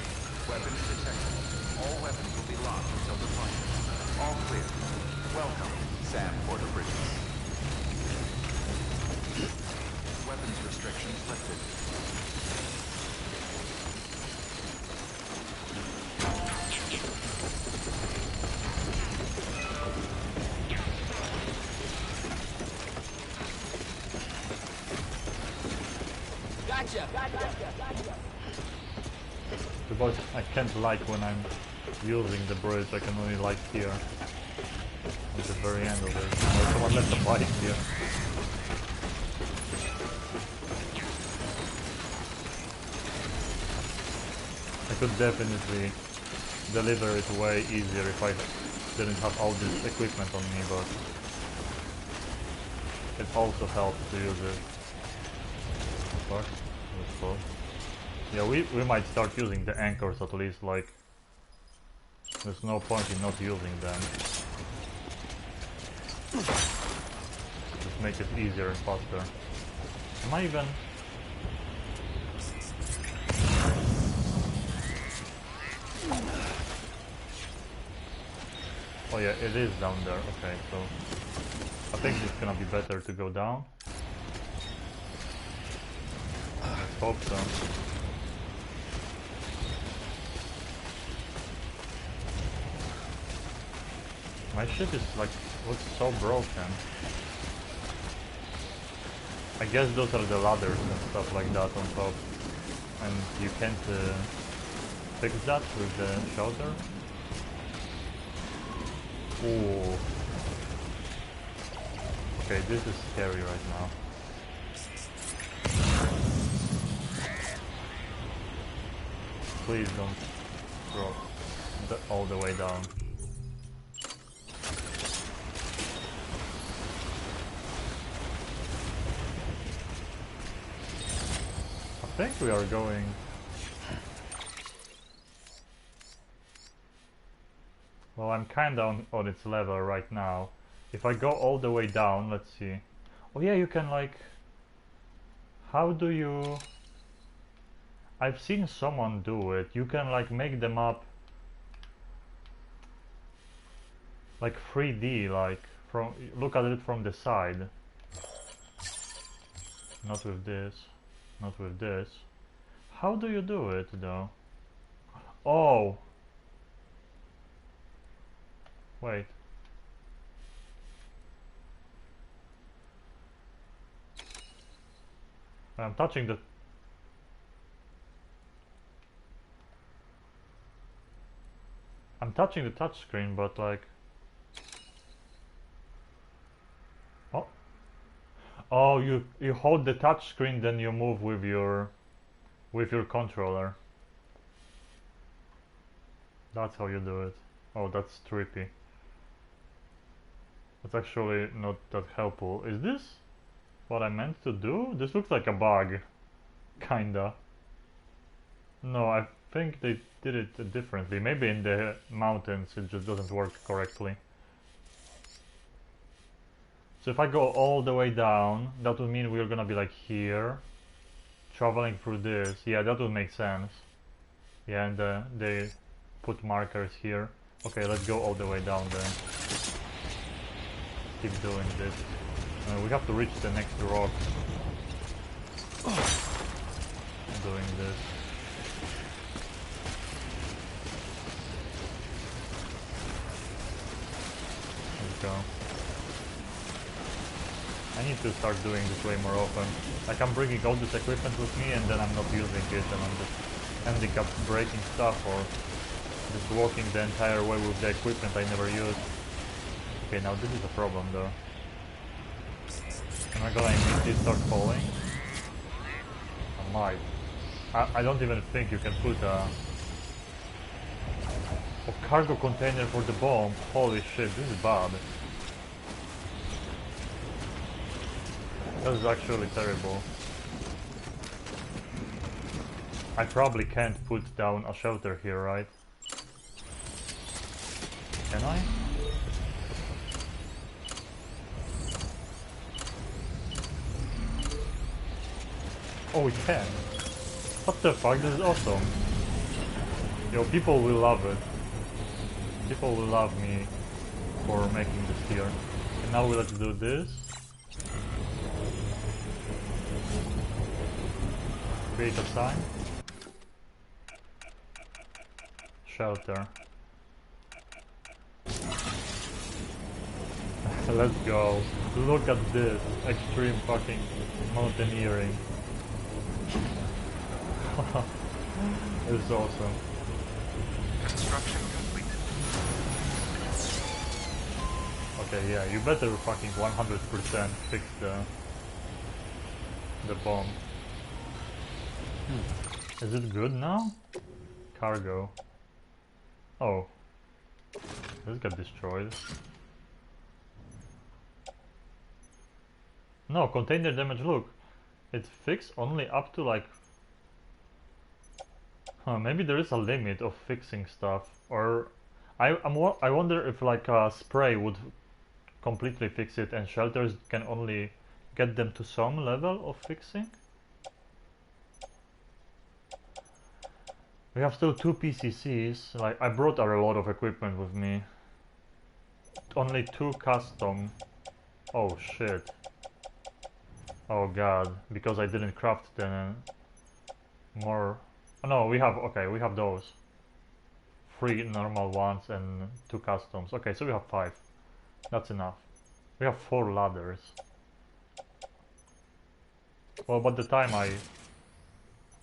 Weapons detected. All weapons will be locked until deployment. All clear. Welcome, Sam Porter Bridges. Weapons restrictions lifted. Gotcha. Because I can't like when I'm using the bridge, I can only like here. At the very end of it. Oh, someone left a bike here. I could definitely deliver it way easier if I didn't have all this equipment on me, but it also helps to use it. Fuck, that's cool. Yeah, we might start using the anchors at least, like, there's no point in not using them. Just make it easier and faster. Am I even... Oh yeah, it is down there, okay, so... I think it's gonna be better to go down. Let's hope so. My shit is like, looks so broken. I guess those are the ladders and stuff like that on top. And you can't fix that with the shelter? Ooh. Okay, this is scary right now. Please don't drop all the way down. I think we are going Well, I'm kinda on its level right now. If I go all the way down, let's see. Oh yeah, you can like... How do you... I've seen someone do it. You can like make them up like 3D, like from... Look at it from the side. Not with this. Not with this. How do you do it though? Oh! Wait. I'm touching the... I'm touching the touchscreen, but like... Oh! Oh, you hold the touchscreen, then you move with your controller. That's how you do it. Oh, that's trippy. That's actually not that helpful. Is this what I meant to do? This looks like a bug. Kinda. No, I think they did it differently. Maybe in the mountains it just doesn't work correctly. So if I go all the way down, that would mean we're gonna be like here, traveling through this. Yeah, that would make sense. Yeah, and they put markers here. Okay, let's go all the way down then. Keep doing this. We have to reach the next rock. Doing this. Let's go. I need to start doing this way more often. Like I'm bringing all this equipment with me and then I'm not using it and I'm just ending up breaking stuff or just walking the entire way with the equipment I never used. Okay, now this is a problem though. Am I gonna immediately start falling? I might. I don't even think you can put a cargo container for the bomb. Holy shit, this is bad. That is actually terrible. I probably can't put down a shelter here, right? Can I? Oh, we can. What the fuck? This is awesome. Yo, people will love it. People will love me for making this here. And now let's do this. Create a sign. Shelter. Let's go. Look at this. Extreme fucking mountaineering. This is awesome. Construction complete. Okay, yeah, you better fucking 100% fix the bomb. Is it good now? Cargo. Oh. This got destroyed. No, container damage, look. It fixed only up to like... Huh, maybe there is a limit of fixing stuff. Or... I wonder if like a spray would completely fix it and shelters can only get them to some level of fixing? We have still 2 PCCs. Like, I brought a lot of equipment with me. Only 2 custom. Oh shit. Oh god, because I didn't craft the more... Oh, no, we have, okay, we have those. 3 normal ones and 2 customs. Okay, so we have 5. That's enough. We have 4 ladders. Well, by the time I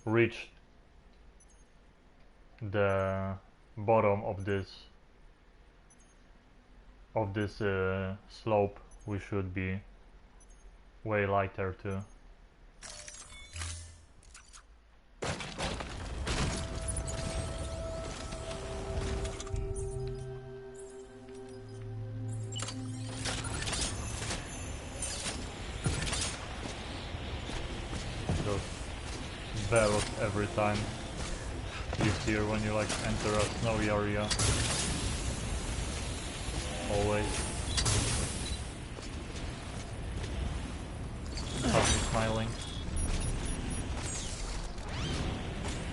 reach the bottom of this slope, we should be way lighter too. Those bells every time you hear when you like enter a snowy area. always. Have me smiling.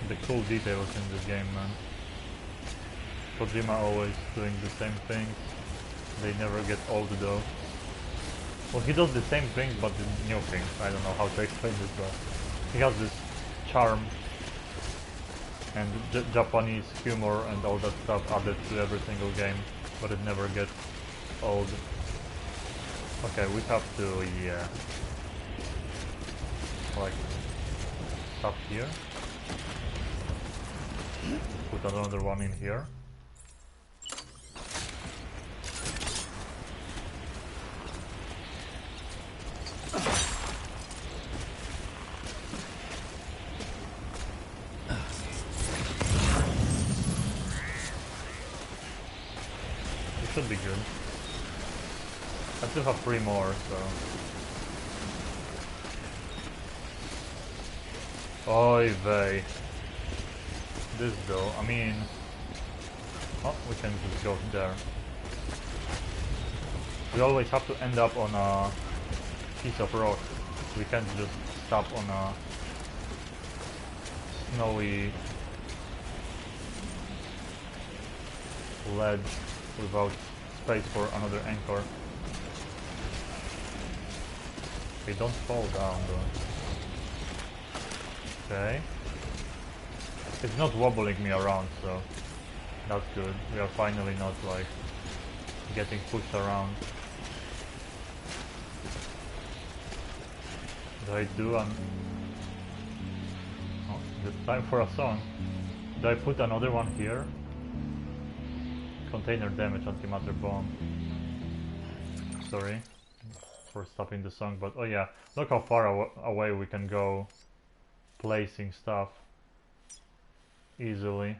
The cool details in this game, man. Kojima always doing the same things. They never get old though. Well, he does the same things but the new things. I don't know how to explain this, but he has this charm and Japanese humor and all that stuff added to every single game, but it never gets old. Okay, we have to, yeah, like, stop here. Put another one in here. It should be good. I still have 3 more, so... Oy vey. This though, I mean... Oh, we can just go there. We always have to end up on a piece of rock. We can't just stop on a snowy ledge without space for another anchor. Okay, don't fall down though. Okay. It's not wobbling me around, so that's good. We are finally not like getting pushed around. Do I do an... Oh, it's time for a song. Do I put another one here? Container damage, antimatter bomb. Sorry for stopping the song, but oh yeah, look how far away we can go placing stuff easily.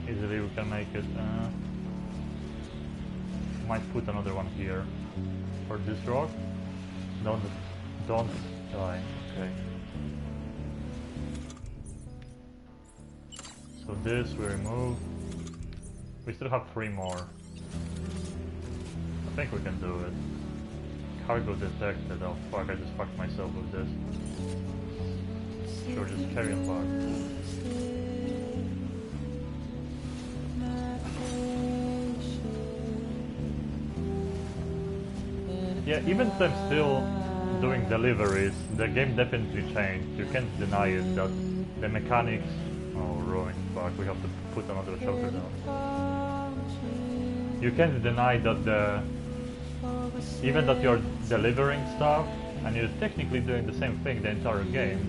Easily we can make it. Might put another one here for this rock. Don't die. Okay. So this we remove. We still have 3 more. I think we can do it. Cargo detected. Oh fuck! I just fucked myself with this. Sure, just carry on back. Yeah, even if I'm still doing deliveries, the game definitely changed. You can't deny it that the mechanics... Oh, ruined. Fuck, we have to put another shelter down. You can't deny that the... Even that you're delivering stuff, and you're technically doing the same thing the entire game,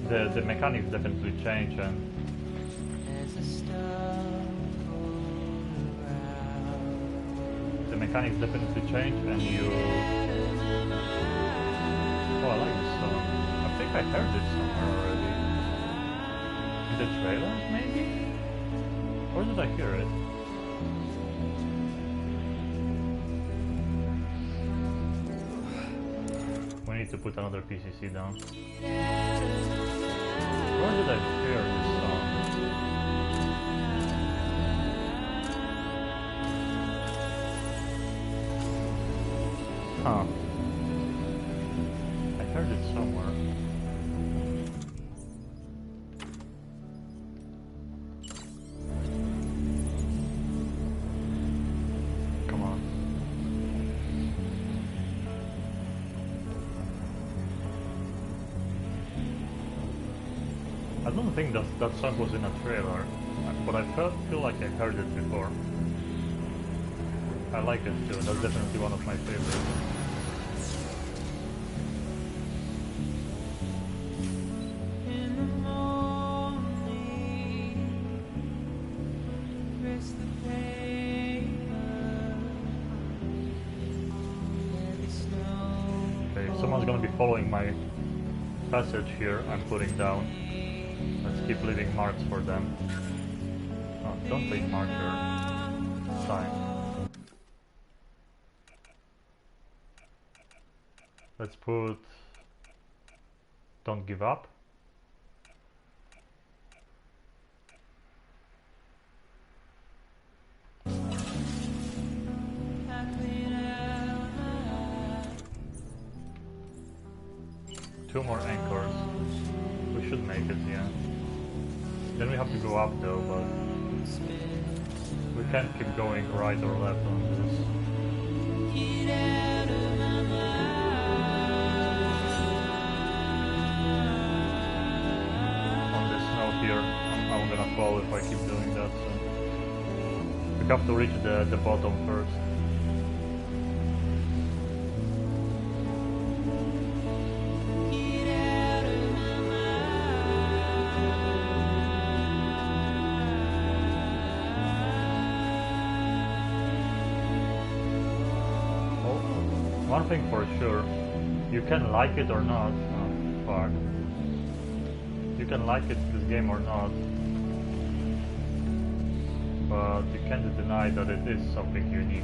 the mechanics definitely change, and... The mechanics definitely change, and you... Oh, I like this song. I think I heard this somewhere already. In the trailer, maybe? Or did I hear it? We need to put another PCC down. Where did I hear this song? Huh. I heard it somewhere. Come on. I don't think that song was in a trailer, but I feel like I heard it before. I like it too, that's definitely one of my favorites. Okay, if someone's gonna be following my passage here, I'm putting down. Let's keep leaving marks for them. Oh, don't leave marker. Sign. Let's put... Don't give up. 2 more anchors. We should make it, yeah. Then we have to go up though, but we can't keep going right or left on this. On this snow here, I'm gonna fall if I keep doing that, so we have to reach the bottom first. One thing for sure, you can like it or not. Oh, fuck. You can like it, this game or not, but you can't deny that it is something unique.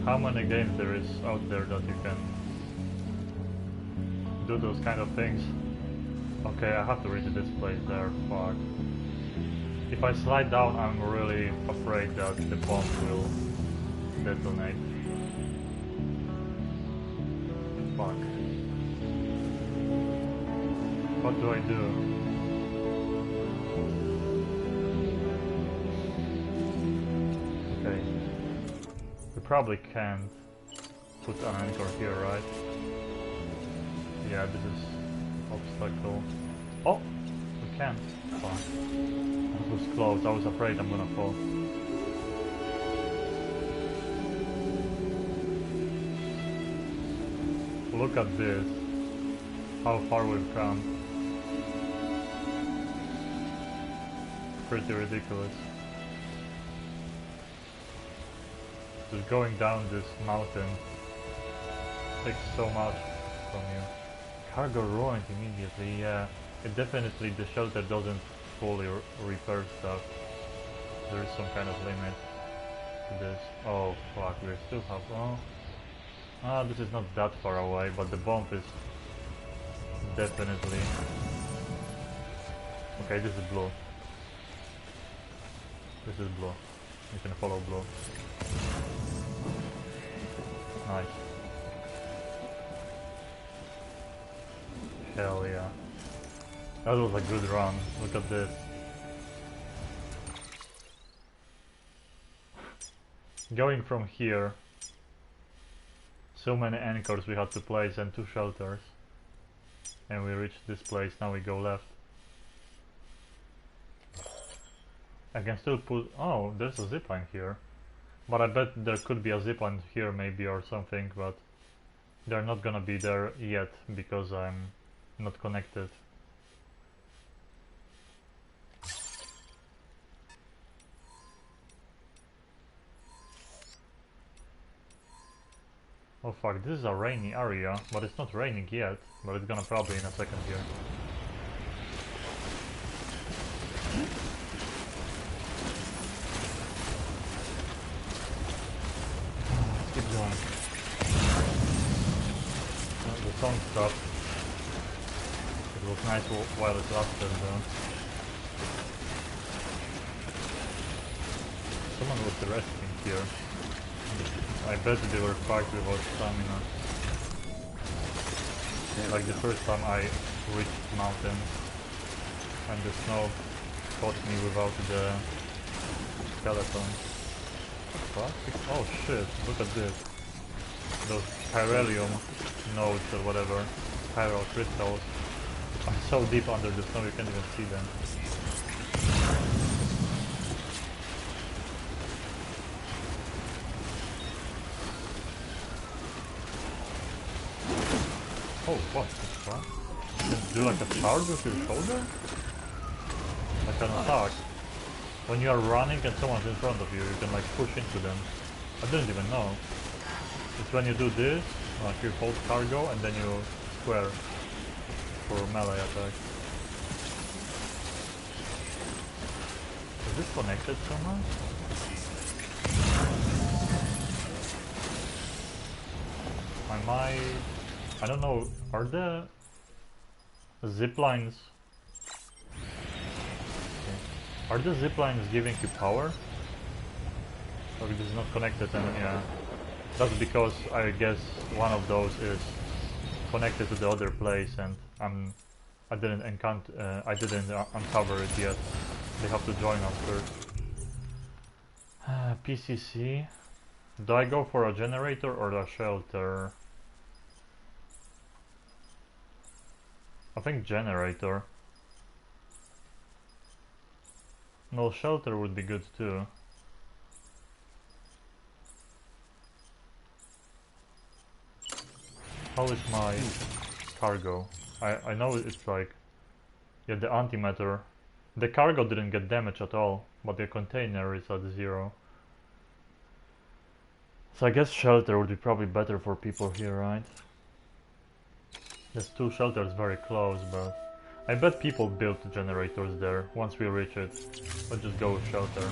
How many games there is out there that you can do those kind of things? Okay, I have to reach this place there, fuck. If I slide down, I'm really afraid that the bomb will detonate. Fuck. What do I do? Okay. We probably can't put an anchor here, right? Yeah, this is obstacle. Oh! We can. Fuck. This was close. I was afraid I'm gonna fall. Look at this. How far we've come. Pretty ridiculous. Just going down this mountain takes so much from you. Cargo ruined immediately, yeah. It definitely, the shelter doesn't fully repair stuff. There is some kind of limit to this. Oh fuck, we still have... Oh. Ah, this is not that far away, but the bomb is definitely... Okay, this is blue. This is blue. You can follow blue. Nice. Hell yeah. That was a good run. Look at this. Going from here, so many anchors we had to place and 2 shelters. And we reached this place, now we go left. I can still put... Oh, there's a zipline here. But I bet there could be a zipline here maybe or something, but they're not gonna be there yet because I'm not connected. Oh fuck, this is a rainy area, but it's not raining yet, but it's gonna probably in a second here. Let's keep going. Oh, the song stopped. It was nice while it lasted though. Someone was resting here. I bet they were fucked without stamina. Like the first time I reached mountain and the snow caught me without the skeleton. What? Oh shit, look at this. Those pyrelium nodes or whatever, pyro crystals, are so deep under the snow you can't even see them. Oh, what the fuck? You can do like a charge with your shoulder? Like an attack. When you are running and someone's in front of you, you can like push into them. I didn't even know. It's when you do this, like you hold cargo and then you square for melee attack. Is this connected somehow? I don't know, are the zip lines... Are the zip lines giving you power? Or this is not connected and yeah. That's because I guess one of those is connected to the other place, and I didn't uncover it yet. They have to join us first. PCC. Do I go for a generator or a shelter? I think generator. No, shelter would be good too. How is my cargo? I know it's like, yeah, the antimatter. The cargo didn't get damaged at all, but the container is at 0. So I guess shelter would be probably better for people here, right? There's 2 shelters very close, but I bet people built generators there once we reach it. Let's just go with shelter.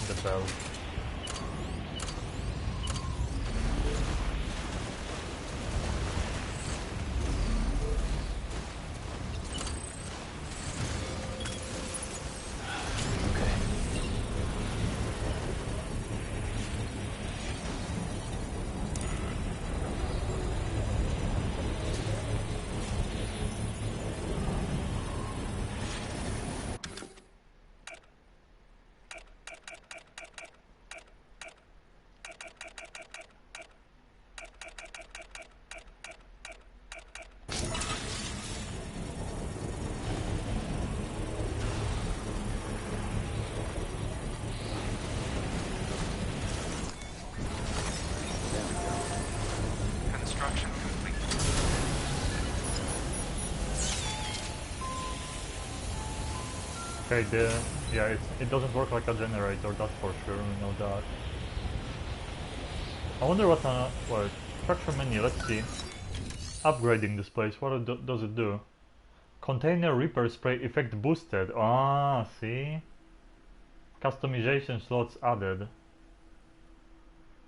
The bell. Construction complete. Okay, yeah, it doesn't work like a generator, that's for sure, we know that. I wonder what structure menu, let's see. Upgrading this place, what does it do? Container repair spray effect boosted. Ah, see? Customization slots added.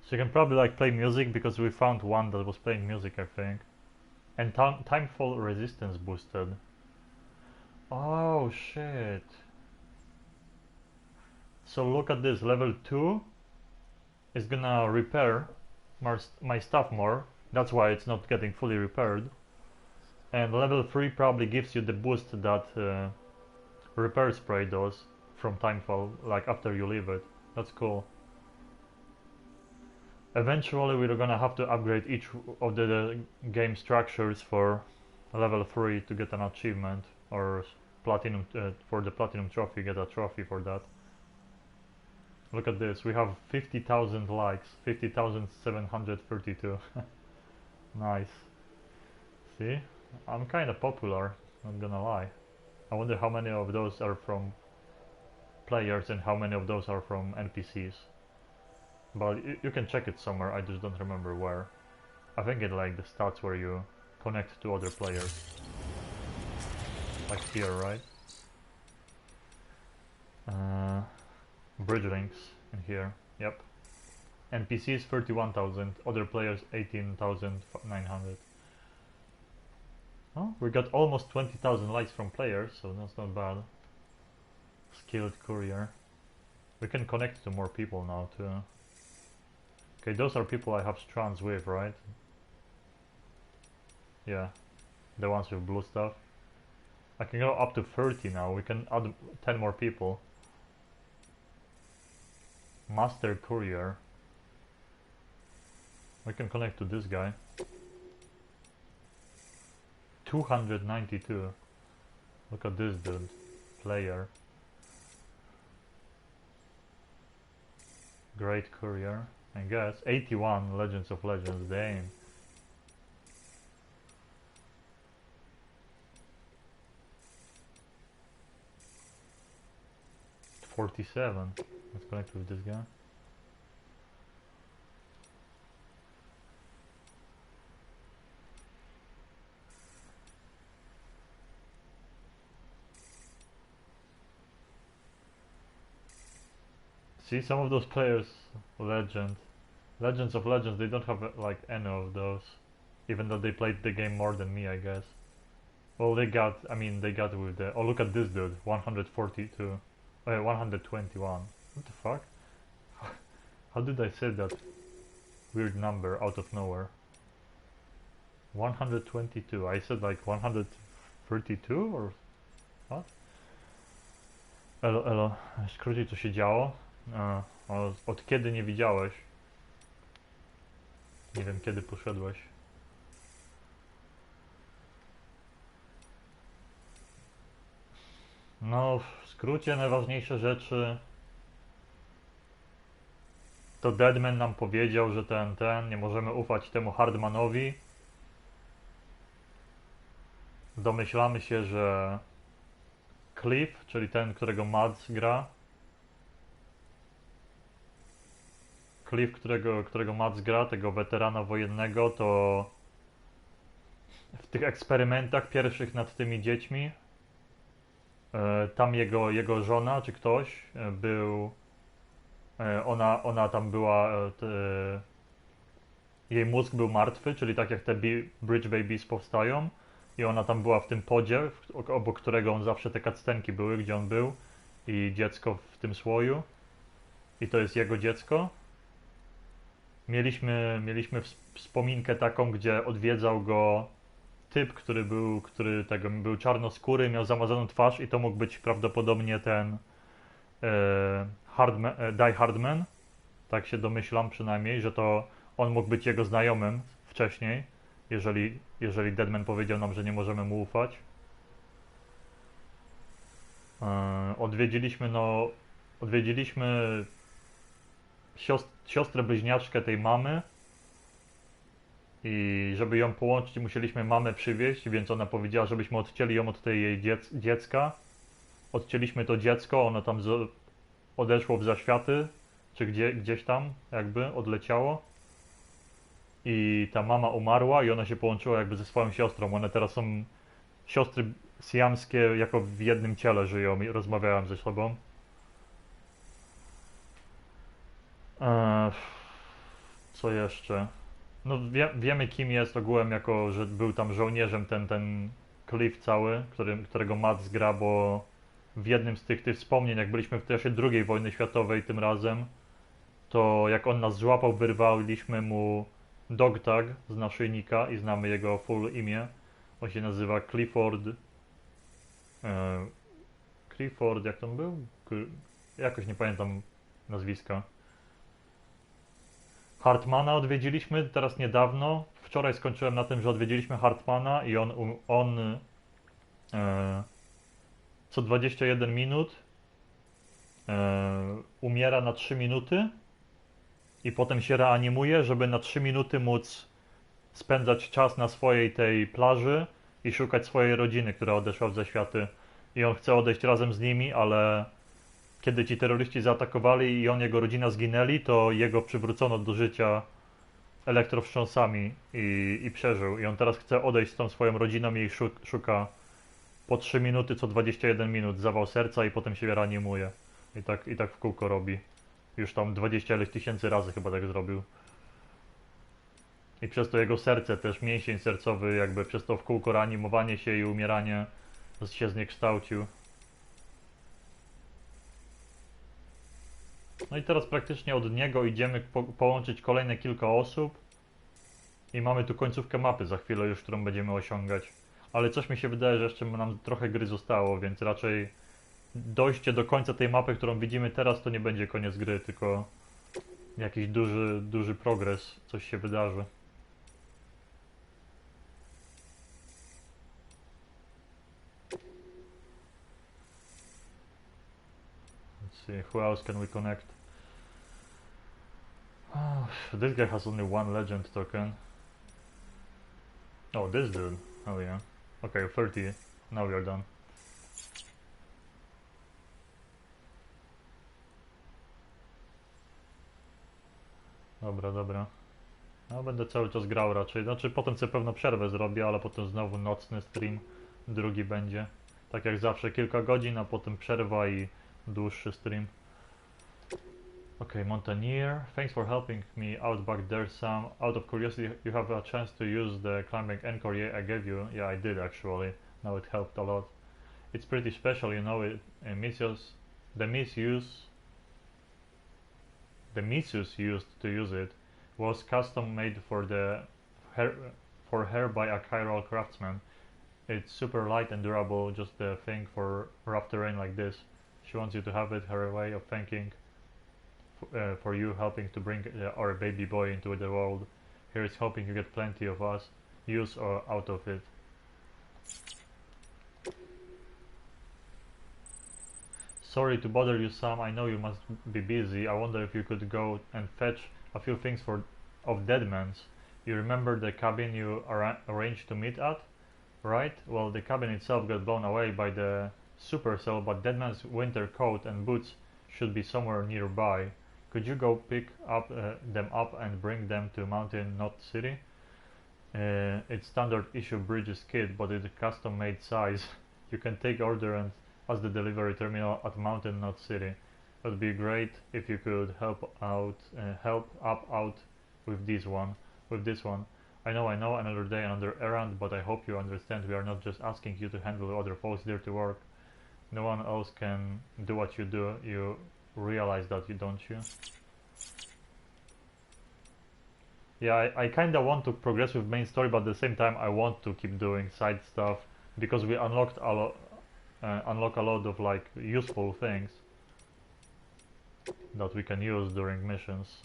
So you can probably like play music, because we found one that was playing music, I think. And timefall resistance boosted. Oh shit. So look at this, level 2 is gonna repair my stuff more. That's why it's not getting fully repaired. And level 3 probably gives you the boost that repair spray does from timefall, like after you leave it. That's cool. Eventually we're gonna have to upgrade each of the game structures for level 3 to get an achievement, or platinum for the platinum trophy, get a trophy for that. Look at this, we have 50,000 likes, 50,732. Nice. See? I'm kinda popular, not gonna lie. I wonder how many of those are from players and how many of those are from NPCs. But you can check it somewhere, I just don't remember where. I think it like the stats where you connect to other players. Like here, right? Bridge links in here, yep. NPCs 31,000, other players 18,900. Oh, we got almost 20,000 likes from players, so that's not bad. Skilled courier. We can connect to more people now too. Okay, those are people I have strands with, right? Yeah, the ones with blue stuff. I can go up to 30 now, we can add 10 more people. Master courier. We can connect to this guy. 292. Look at this dude. Player. Great courier. I guess. 81 Legends of Legends. Damn. $47. Let's connect with this guy. See, some of those players, Legends of Legends, they don't have like any of those, even though they played the game more than me, I guess. Well, they got with the, oh look at this dude, 142, 121. What the fuck? How did I say that? weird number out of nowhere. 122. I said like 132 or what? Elo, elo. W skrócie co się działo? Od kiedy nie widziałeś? Nie wiem kiedy poszedłeś. No, w skrócie najważniejsze rzeczy to Deadman nam powiedział, że nie możemy ufać temu Hardmanowi. Domyślamy się, że Cliff, czyli ten, którego Mads gra, którego Mads gra, tego weterana wojennego, to w tych eksperymentach pierwszych nad tymi dziećmi tam jego żona czy ktoś był, ona tam była, jej mózg był martwy, czyli tak jak te Bridge Babies powstają i ona tam była w tym podzie, obok którego on zawsze te cutscenki były, gdzie on był i dziecko w tym słoju i to jest jego dziecko. Mieliśmy wspominkę taką, gdzie odwiedzał go typ, który był czarnoskóry, miał zamazaną twarz i to mógł być prawdopodobnie ten Die Hardman. Tak się domyślam przynajmniej, że to on mógł być jego znajomym wcześniej, jeżeli Deadman powiedział nam, że nie możemy mu ufać. Odwiedziliśmy siostrę bliźniaczkę tej mamy i żeby ją połączyć musieliśmy mamę przywieźć, więc ona powiedziała, żebyśmy odcięli ją od tej jej dziecka. Odcięliśmy to dziecko, ono tam odeszło w zaświaty, czy gdzieś tam jakby odleciało i ta mama umarła i ona się połączyła jakby ze swoją siostrą. One teraz są siostry siamskie, jako w jednym ciele żyją i rozmawiałem ze sobą. Co jeszcze? No wiemy kim jest ogółem, jako że był tam żołnierzem ten Cliff cały, którego Mads gra, bo w jednym z tych wspomnień, jak byliśmy w czasie II wojny światowej tym razem, to jak on nas złapał, wyrwaliśmy mu dog tag z naszyjnika i znamy jego full imię. On się nazywa Clifford. Clifford, jak to był? Jakoś nie pamiętam nazwiska. Hartmana odwiedziliśmy teraz niedawno. Wczoraj skończyłem na tym, że odwiedziliśmy Hartmana i on co 21 minut umiera na 3 minuty i potem się reanimuje, żeby na 3 minuty móc spędzać czas na swojej tej plaży i szukać swojej rodziny, która odeszła w zaświaty. I on chce odejść razem z nimi, ale kiedy ci terroryści zaatakowali i jego rodzina zginęli, to jego przywrócono do życia elektrowstrząsami i przeżył. I on teraz chce odejść z tą swoją rodziną i szuka po 3 minuty co 21 minut, zawał serca i potem się reanimuje. I tak w kółko robi. Już tam 20 ileś tysięcy razy chyba tak zrobił. I przez to jego serce też, mięsień sercowy, jakby przez to w kółko reanimowanie się i umieranie się zniekształcił. No i teraz praktycznie od niego idziemy połączyć kolejne kilka osób i mamy tu końcówkę mapy za chwilę już, którą będziemy osiągać. Ale coś mi się wydaje, że jeszcze nam trochę gry zostało, więc raczej dojście do końca tej mapy, którą widzimy teraz, to nie będzie koniec gry, tylko jakiś duży progres, coś się wydarzy. Let's see, who else can we connect? Oh, this guy has only one legend token. Oh, this dude. Oh yeah. Okay, 30. Now we are done. Dobra. No będę cały czas grał raczej. Znaczy potem sobie pewno przerwę zrobię, ale potem znowu nocny stream. Drugi będzie. Tak jak zawsze kilka godzin, a potem przerwa i dłuższy stream. Okay, Mountaineer, thanks for helping me out back there, Sam. Out of curiosity, you have a chance to use the climbing anchor I gave you. Yeah, I did actually. Now it helped a lot. It's pretty special, you know. The misuse used to use it was custom made for her by a chiral craftsman. It's super light and durable, just the thing for rough terrain like this. She wants you to have it, her way of thanking for you helping to bring our baby boy into the world. Here is hoping you get plenty of us use out of it. Sorry to bother you, Sam. I know you must be busy. I wonder if you could go and fetch a few things of Deadman's. You remember the cabin you arranged to meet at? Right? Well, the cabin itself got blown away by the supercell, but Deadman's winter coat and boots should be somewhere nearby. Could you go pick them up and bring them to Mountain Knot City? It's standard issue Bridges kit, but it's a custom made size. You can take order and ask the delivery terminal at Mountain Knot City. It would be great if you could help out with this one. I know, another day, another errand, but I hope you understand we are not just asking you to handle other folks' dirty work. No one else can do what you do. You realize that, don't you? Yeah, I kinda want to progress with main story, but at the same time I want to keep doing side stuff because we unlock a lot of like useful things that we can use during missions.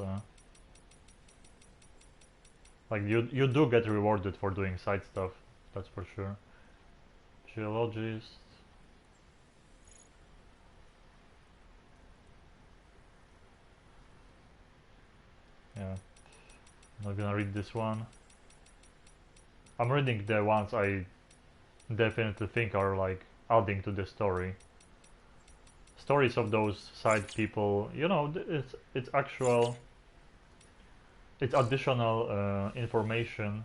Like you do get rewarded for doing side stuff, that's for sure. Geologist. Yeah, I'm not gonna read this one. I'm reading the ones I definitely think are like adding to the story. Stories of those side people, you know, it's additional information,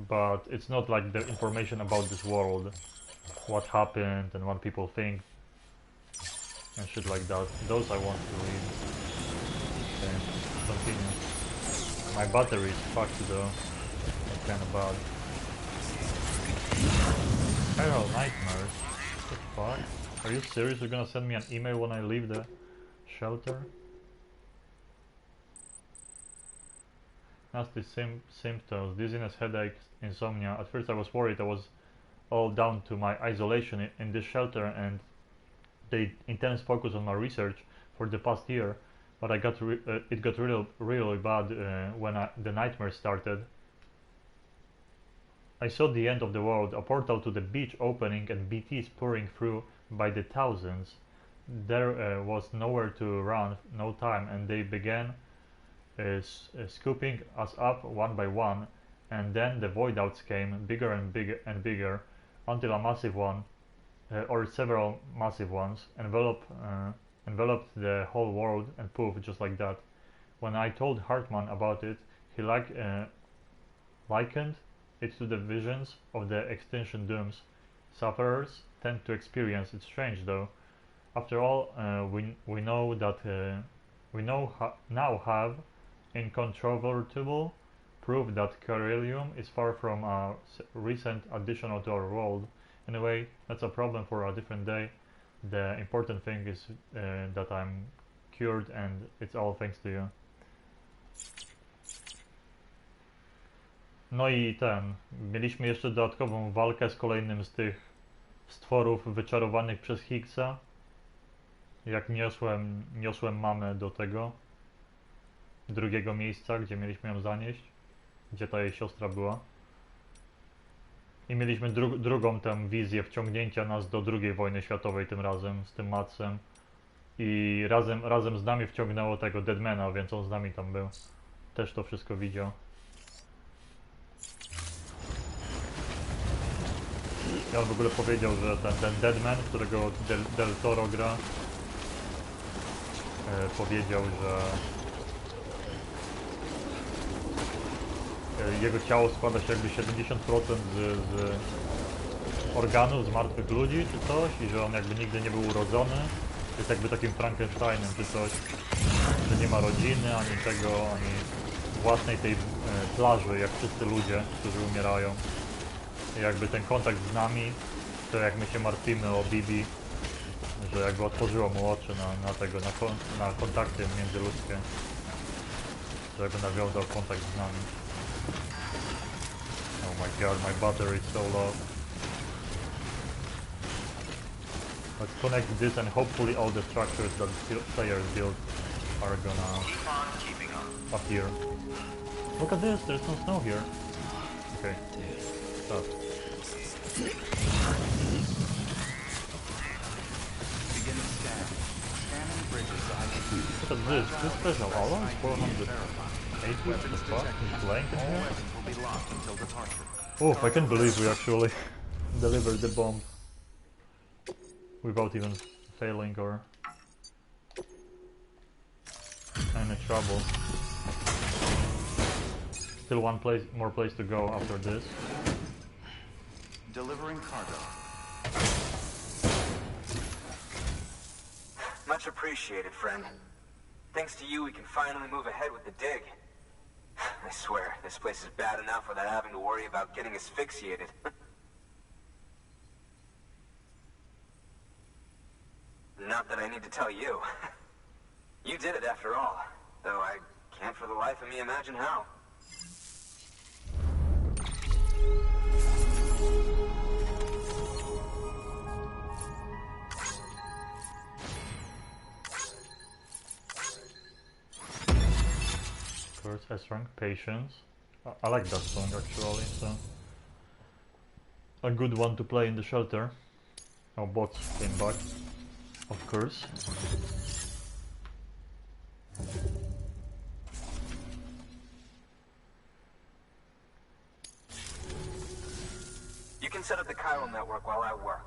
but it's not like the information about this world, what happened and what people think and shit like that. Those I want to read. Okay, continue. My battery is fucked though. It's kinda bad. Spiral nightmares? What the fuck? Are you serious? You're gonna send me an email when I leave the shelter? Nasty symptoms, dizziness, headaches, insomnia. At first I was worried I was all down to my isolation in this shelter and the intense focus on my research for the past year, but it got really bad when the nightmare started. I saw the end of the world, a portal to the beach opening and BTs pouring through by the thousands. There was nowhere to run, no time, and they began scooping us up one by one, and then the voidouts came, bigger and bigger, until a massive one, or several massive ones, enveloped the whole world, and poof, just like that. When I told Hartman about it, he likened it to the visions of the extinction dooms sufferers tend to experience. It's strange though. After all, we know that now have incontrovertible proof that Carelium is far from a recent addition to our world. Anyway, that's a problem for a different day. The important thing is that I'm cured, and it's all thanks to you. No i mieliśmy jeszcze dodatkową walkę z kolejnym z tych stworów wyczarowanych przez Higgsa. Jak niosłem mamę do tego drugiego miejsca, gdzie mieliśmy ją zanieść, gdzie ta jej siostra była. I mieliśmy drugą tę wizję wciągnięcia nas do II wojny światowej tym razem, z tym Matsem. I razem z nami wciągnęło tego Deadmana, więc on z nami tam był. Też to wszystko widział. Ja w ogóle powiedział, że ten Deadman, którego Del Toro gra, powiedział, że jego ciało składa się jakby 70% z organów z martwych ludzi czy coś i że on jakby nigdy nie był urodzony. Jest jakby takim Frankensteinem czy coś, że nie ma rodziny, ani tego, ani własnej tej plaży, jak wszyscy ludzie, którzy umierają. I jakby ten kontakt z nami, to jak my się martwimy o Bibi, że jakby otworzyło mu oczy na kontakty międzyludzkie. żeby nawiązał kontakt z nami. Oh my god, my battery is so low. Let's connect this and hopefully all the structures that the players build are gonna appear. Look at this, there's no snow here. Okay, stop. Begin scan. Scanning bridges ID. Look at this special Aldar is 480. What the fuck? He's playing in All here? weapons will be locked until departure. Oh, I can't believe we actually delivered the bomb without even failing or any trouble. Still more place to go after this. Delivering cargo. Much appreciated, friend. Thanks to you, we can finally move ahead with the dig. I swear, this place is bad enough without having to worry about getting asphyxiated. Not that I need to tell you. You did it after all, though I can't for the life of me imagine how. First S-rank, Patience. I like that song actually, so a good one to play in the shelter. Our bots came back, of course. You can set up the chiral network while I work.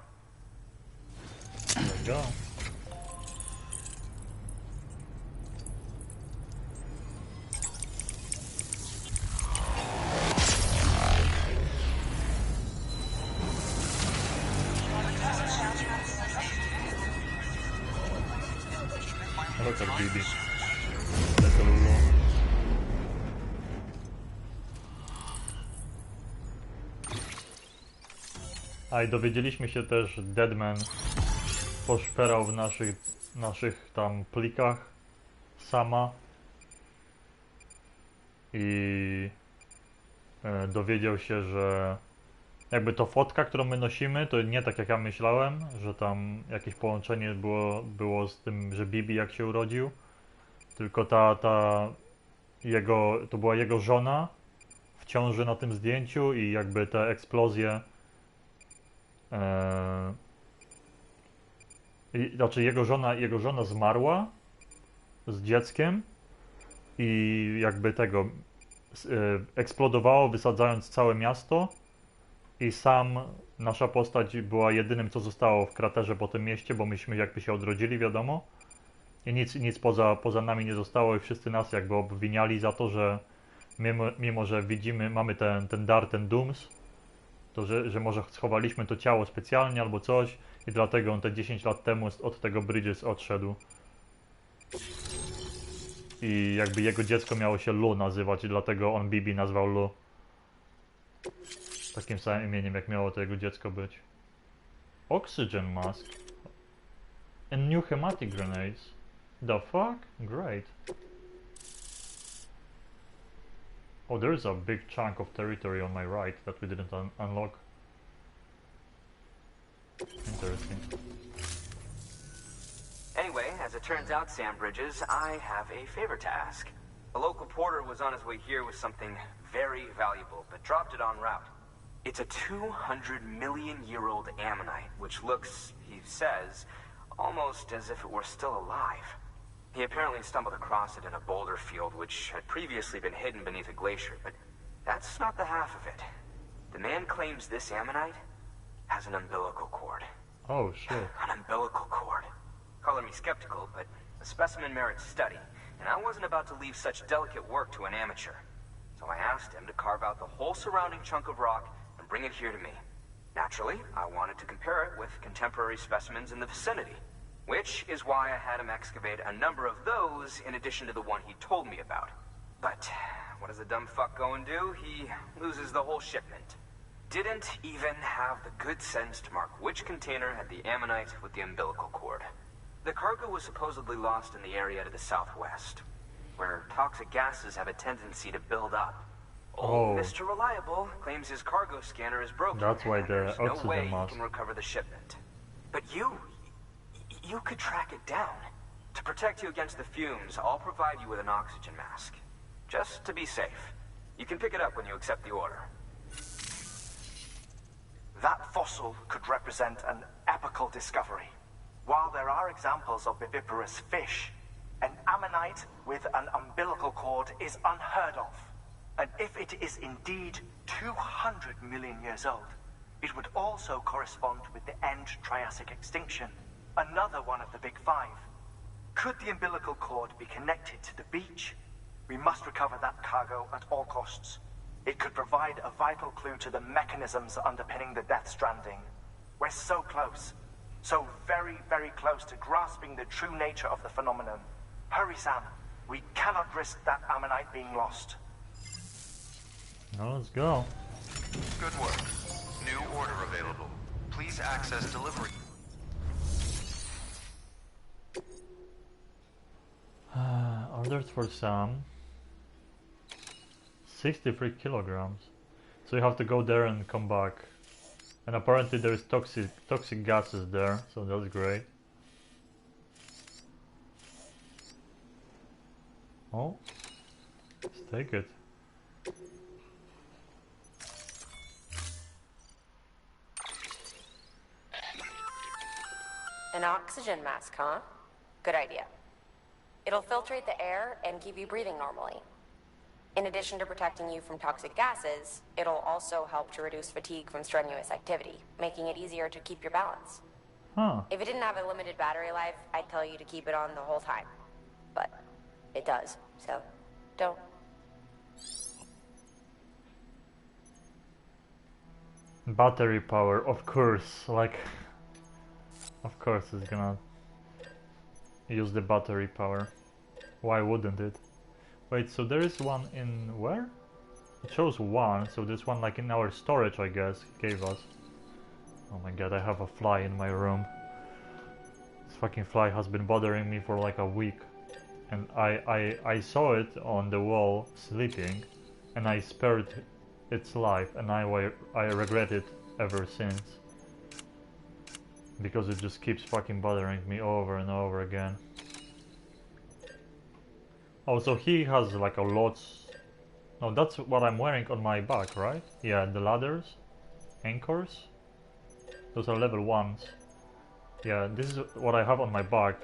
There we go. Look at BB. That's a little long. A i dowiedzieliśmy się też, że Deadman poszperał w naszych tam plikach sama i dowiedział się, że jakby to fotka, którą my nosimy, to nie tak jak ja myślałem, że tam jakieś połączenie było z tym, że Bibi jak się urodził, tylko to była jego żona w ciąży na tym zdjęciu i jakby te eksplozje znaczy jego żona zmarła z dzieckiem i jakby eksplodowało, wysadzając całe miasto i nasza postać była jedynym, co zostało w kraterze po tym mieście, bo myśmy jakby się odrodzili, wiadomo, i nic poza nami nie zostało i wszyscy nas jakby obwiniali za to, że mimo że mamy ten dar, ten Dooms, to że może schowaliśmy to ciało specjalnie albo coś i dlatego on te 10 lat temu od tego Bridges odszedł. I jakby jego dziecko miało się Lu nazywać i dlatego on Bibi nazwał Lu. Takim samym imieniem jak miało to jego dziecko być. Oxygen mask. And new hematic grenades. The fuck? Great. Oh, there's a big chunk of territory on my right that we didn't unlock. Interesting. Anyway, as it turns out, Sam Bridges, I have a favor to ask. A local porter was on his way here with something very valuable, but dropped it en route. It's a 200-million-year-old ammonite, which looks, he says, almost as if it were still alive. He apparently stumbled across it in a boulder field which had previously been hidden beneath a glacier, but that's not the half of it. The man claims this ammonite has an umbilical cord. Oh, shit. An umbilical cord. Color me skeptical, but the specimen merits study, and I wasn't about to leave such delicate work to an amateur. So I asked him to carve out the whole surrounding chunk of rock and bring it here to me. Naturally, I wanted to compare it with contemporary specimens in the vicinity, which is why I had him excavate a number of those in addition to the one he told me about. But what does the dumb fuck go and do? He loses the whole shipment. Didn't even have the good sense to mark which container had the ammonite with the umbilical cord. The cargo was supposedly lost in the area to the southwest. where toxic gases have a tendency to build up. Oh. Mr. Reliable claims his cargo scanner is broken. That's why and the there's no oxygen way he mask. can recover the shipment. But you could track it down. To protect you against the fumes, I'll provide you with an oxygen mask. Just to be safe. You can pick it up when you accept the order. That fossil could represent an epical discovery. While there are examples of viviparous fish, an ammonite with an umbilical cord is unheard of. And if it is indeed 200 million years old, it would also correspond with the end Triassic extinction, another one of the big five. Could the umbilical cord be connected to the beach? We must recover that cargo at all costs. It could provide a vital clue to the mechanisms underpinning the Death Stranding. We're so close. So very, very close to grasping the true nature of the phenomenon. Hurry, Sam. We cannot risk that ammonite being lost. Now let's go. Good work. New order available. Please access delivery. Orders for Sam. 63 kilograms. So you have to go there and come back. And apparently there is toxic gases there, so that's great. Oh, let's take it. An oxygen mask, huh? Good idea. It'll filtrate the air and keep you breathing normally. In addition to protecting you from toxic gases, it'll also help to reduce fatigue from strenuous activity, making it easier to keep your balance. Huh. If it didn't have a limited battery life, I'd tell you to keep it on the whole time. But it does, so don't. Battery power, of course, like... Of course it's gonna use the battery power. Why wouldn't it? Wait, so there is one in where? It shows one, so this one like in our storage, I guess, gave us. Oh my god, I have a fly in my room. This fucking fly has been bothering me for like a week. And I saw it on the wall sleeping, and I spared its life, and I regret it ever since. Because it just keeps fucking bothering me over and over again. Oh, so he has like a lots... No, that's what I'm wearing on my back, right? Yeah, the ladders, anchors. Those are level 1s. Yeah, this is what I have on my back.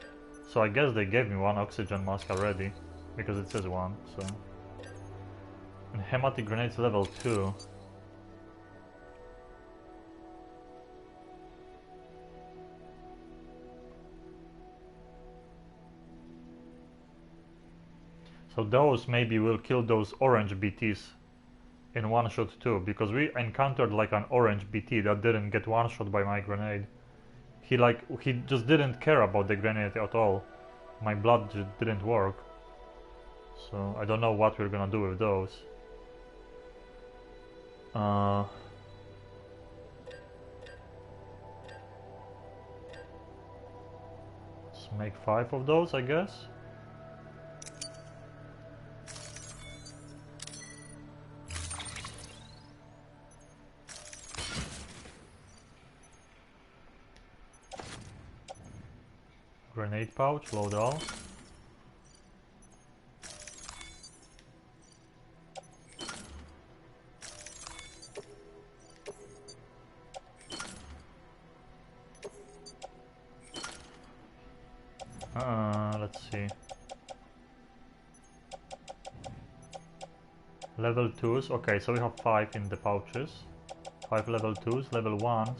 So I guess they gave me one oxygen mask already, because it says one, so... And hematic grenades level 2. So those maybe will kill those orange BTs in one shot too, because we encountered like an orange BT that didn't get one shot by my grenade. He just didn't care about the grenade at all. My blood just didn't work. So I don't know what we're gonna do with those. Let's make 5 of those, I guess. Grenade pouch, load all. Let's see. Level 2s, okay, so we have 5 in the pouches. 5 level 2s, level 1s.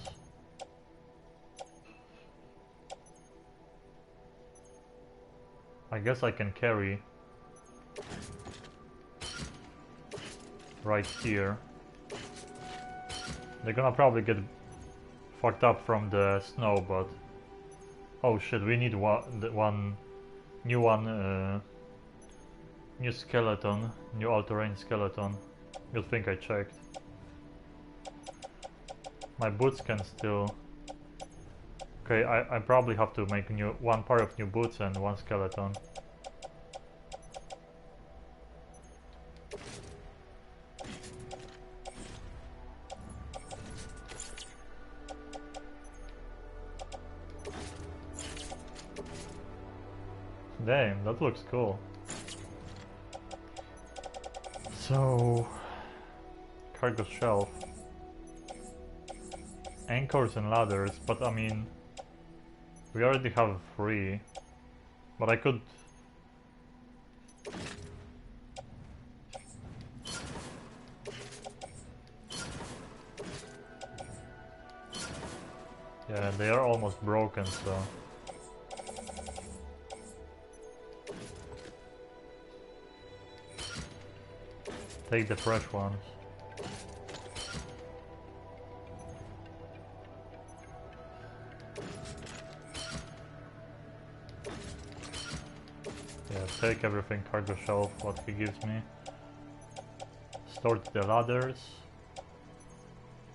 I guess I can carry right here. They're gonna probably get fucked up from the snow, but oh shit, we need one new skeleton, new all-terrain skeleton. You'd think I checked. My boots can still... Okay, I probably have to make one pair of new boots and one skeleton. Damn, that looks cool. So, cargo shelf, anchors and ladders, but I mean, we already have 3, but I could... Yeah, they are almost broken, so... Take the fresh ones. Yeah, take everything cargo shelf, what he gives me. Store the ladders.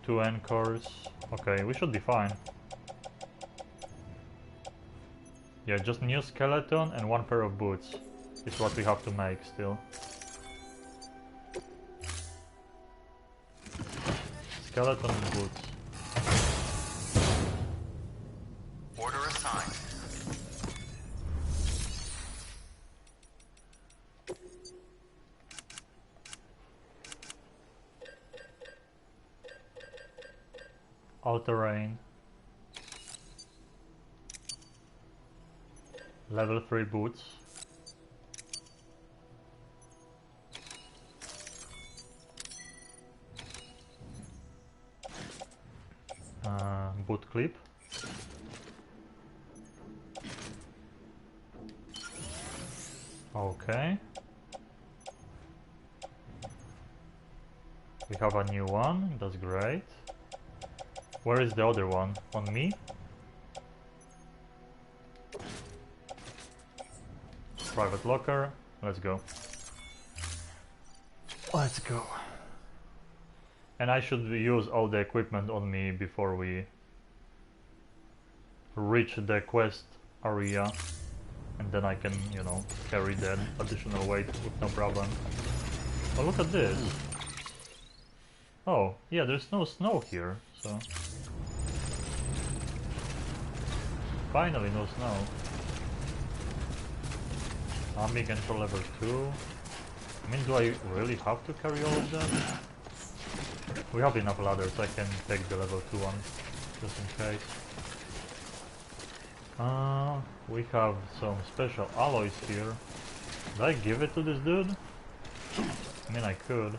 2 anchors. Okay, we should be fine. Yeah, just new skeleton and 1 pair of boots is what we have to make still. Skeleton and boots. Order assigned. All-terrain. Level 3 boots. Boot clip. Okay. We have a new one, that's great. Where is the other one? On me? Private locker, let's go. Let's go. And I should use all the equipment on me before we reach the quest area, and then I can, you know, carry the additional weight with no problem. Oh, look at this. Oh, yeah, there's no snow here, so... Finally, no snow. Army control level 2. I mean, do I really have to carry all of them? We have enough ladders, I can take the level 2 one, just in case. We have some special alloys here. Did I give it to this dude? I mean, I could.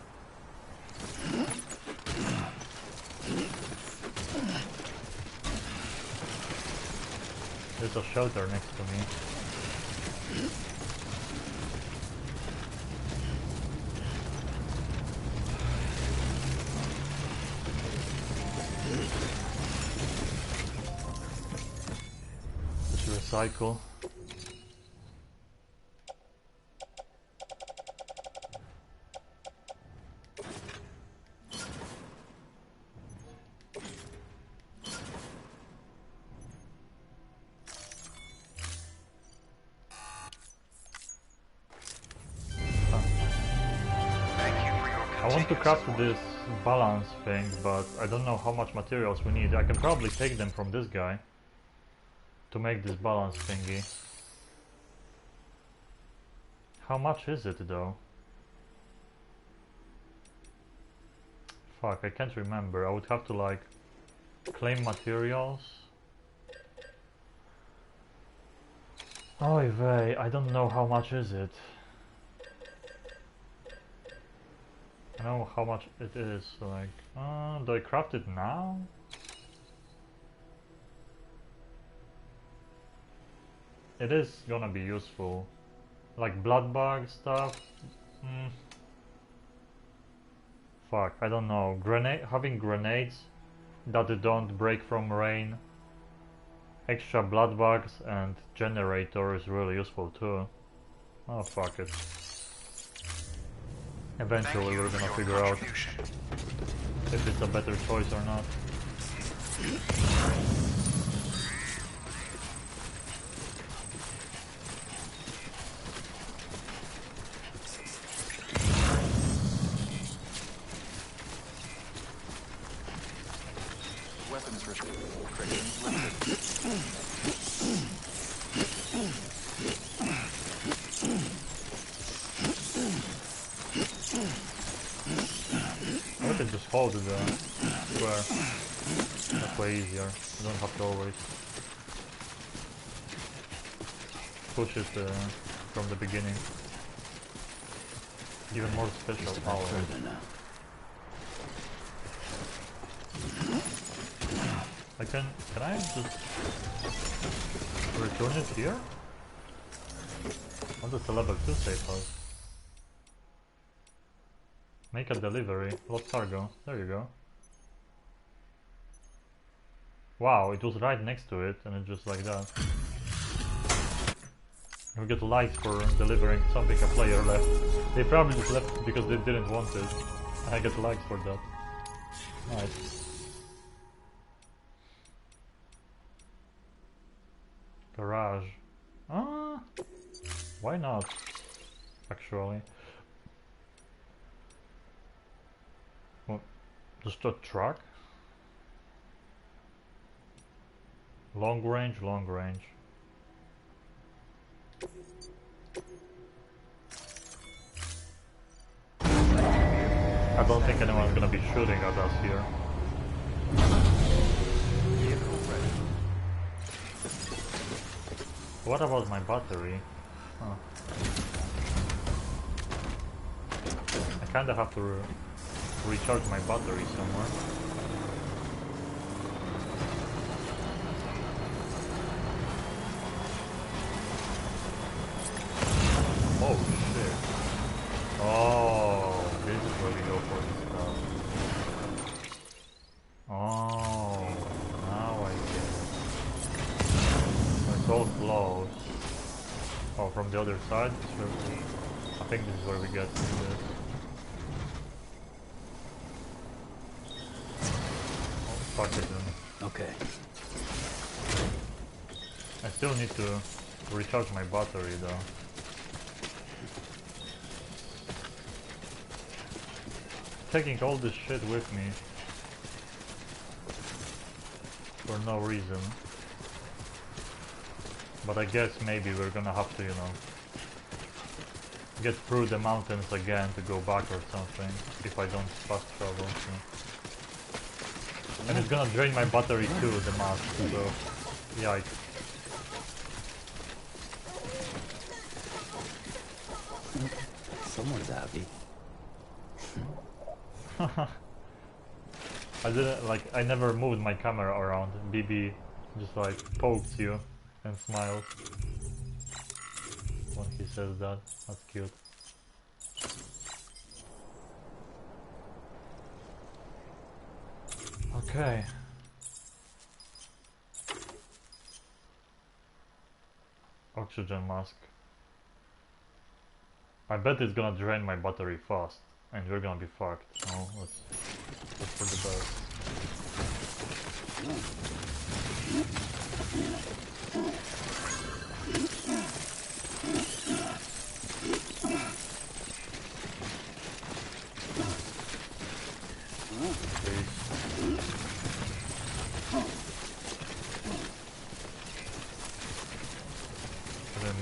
There's a shelter next to me. Recycle. I want to craft this balance thing, but I don't know how much materials we need. I can probably take them from this guy to make this balance thingy. How much is it though? Fuck, I can't remember. I would have to like claim materials. Oy vey, I don't know how much is it. I know how much it is, so like, do I craft it now? It is gonna be useful. Like blood bug stuff. Fuck, I don't know. Having grenades that don't break from rain, extra blood bugs and generator is really useful too. Oh fuck it. Eventually we're gonna figure out if it's a better choice or not. Weapons restrictions lifted. hold the square. That's way easier. You don't have to always push it from the beginning. Even more special power. Further now. Can I just return it here? What does the level 2 safe house? Make a delivery. Lost cargo. There you go. Wow, it was right next to it and it's just like that. We get likes for delivering something a player left. They probably just left because they didn't want it. And I get likes for that. Nice. Garage. Why not? Actually. Well, just a truck? Long range, long range. I don't think anyone's gonna be shooting at us here. What about my battery? Huh. I kinda have to recharge my battery somewhere. Oh shit. Oh, this is where we go for this stuff. Oh, now I get it. It's all close. Oh, from the other side? Sure. I think this is where we get to this. Oh, fuck it then. Okay. I still need to recharge my battery though. Taking all this shit with me for no reason. But I guess maybe we're gonna have to, you know, get through the mountains again to go back or something if I don't fast travel. So. And it's gonna drain my battery too, the mask, so yikes. Someone's happy. I didn't, like, I never moved my camera around. BB just like pokes you and smiles when he says that. That's cute. Okay. Oxygen mask. I bet it's gonna drain my battery fast and we're gonna be fucked. No, let's for the best.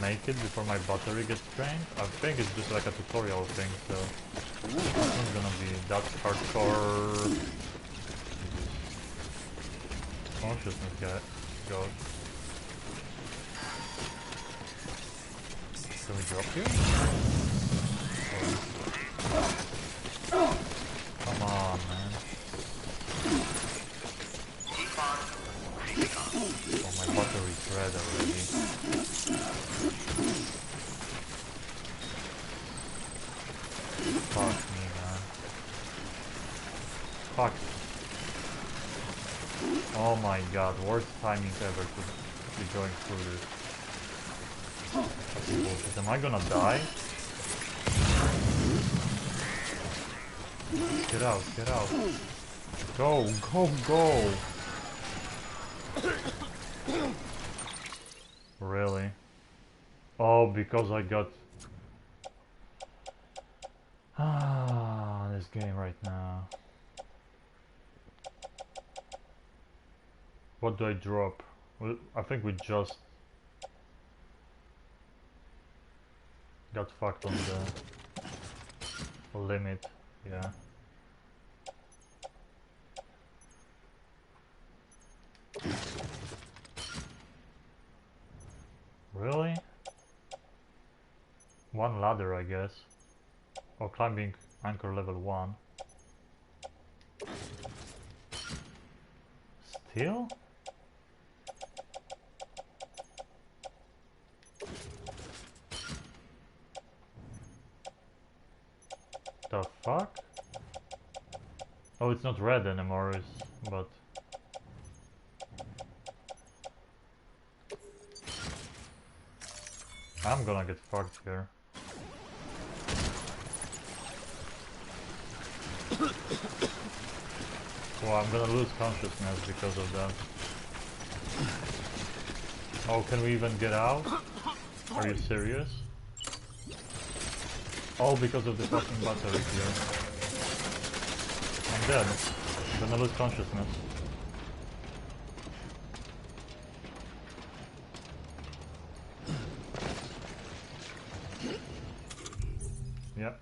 Make it before my battery gets drained? I think it's just like a tutorial thing, so it's not gonna be that hardcore. Consciousness goes. Can we drop here? Oh. Come on, man. Oh, my battery's red already. Fuck me, man. Fuck. Oh my god, worst timing ever to be going through this. That's bullshit. Am I gonna die? Get out, get out. Go, go, go! Really? Oh, because I got... this game right now. What do I drop? Well, I think we just got fucked on the limit, yeah. one ladder, I guess. Or climbing anchor level 1. Still? The fuck? Oh, it's not red anymore, but... I'm gonna get fucked here. Well, I'm gonna lose consciousness because of that. Oh, can we even get out? Are you serious? All because of the fucking battery here. I'm dead. I'm gonna lose consciousness. Yep.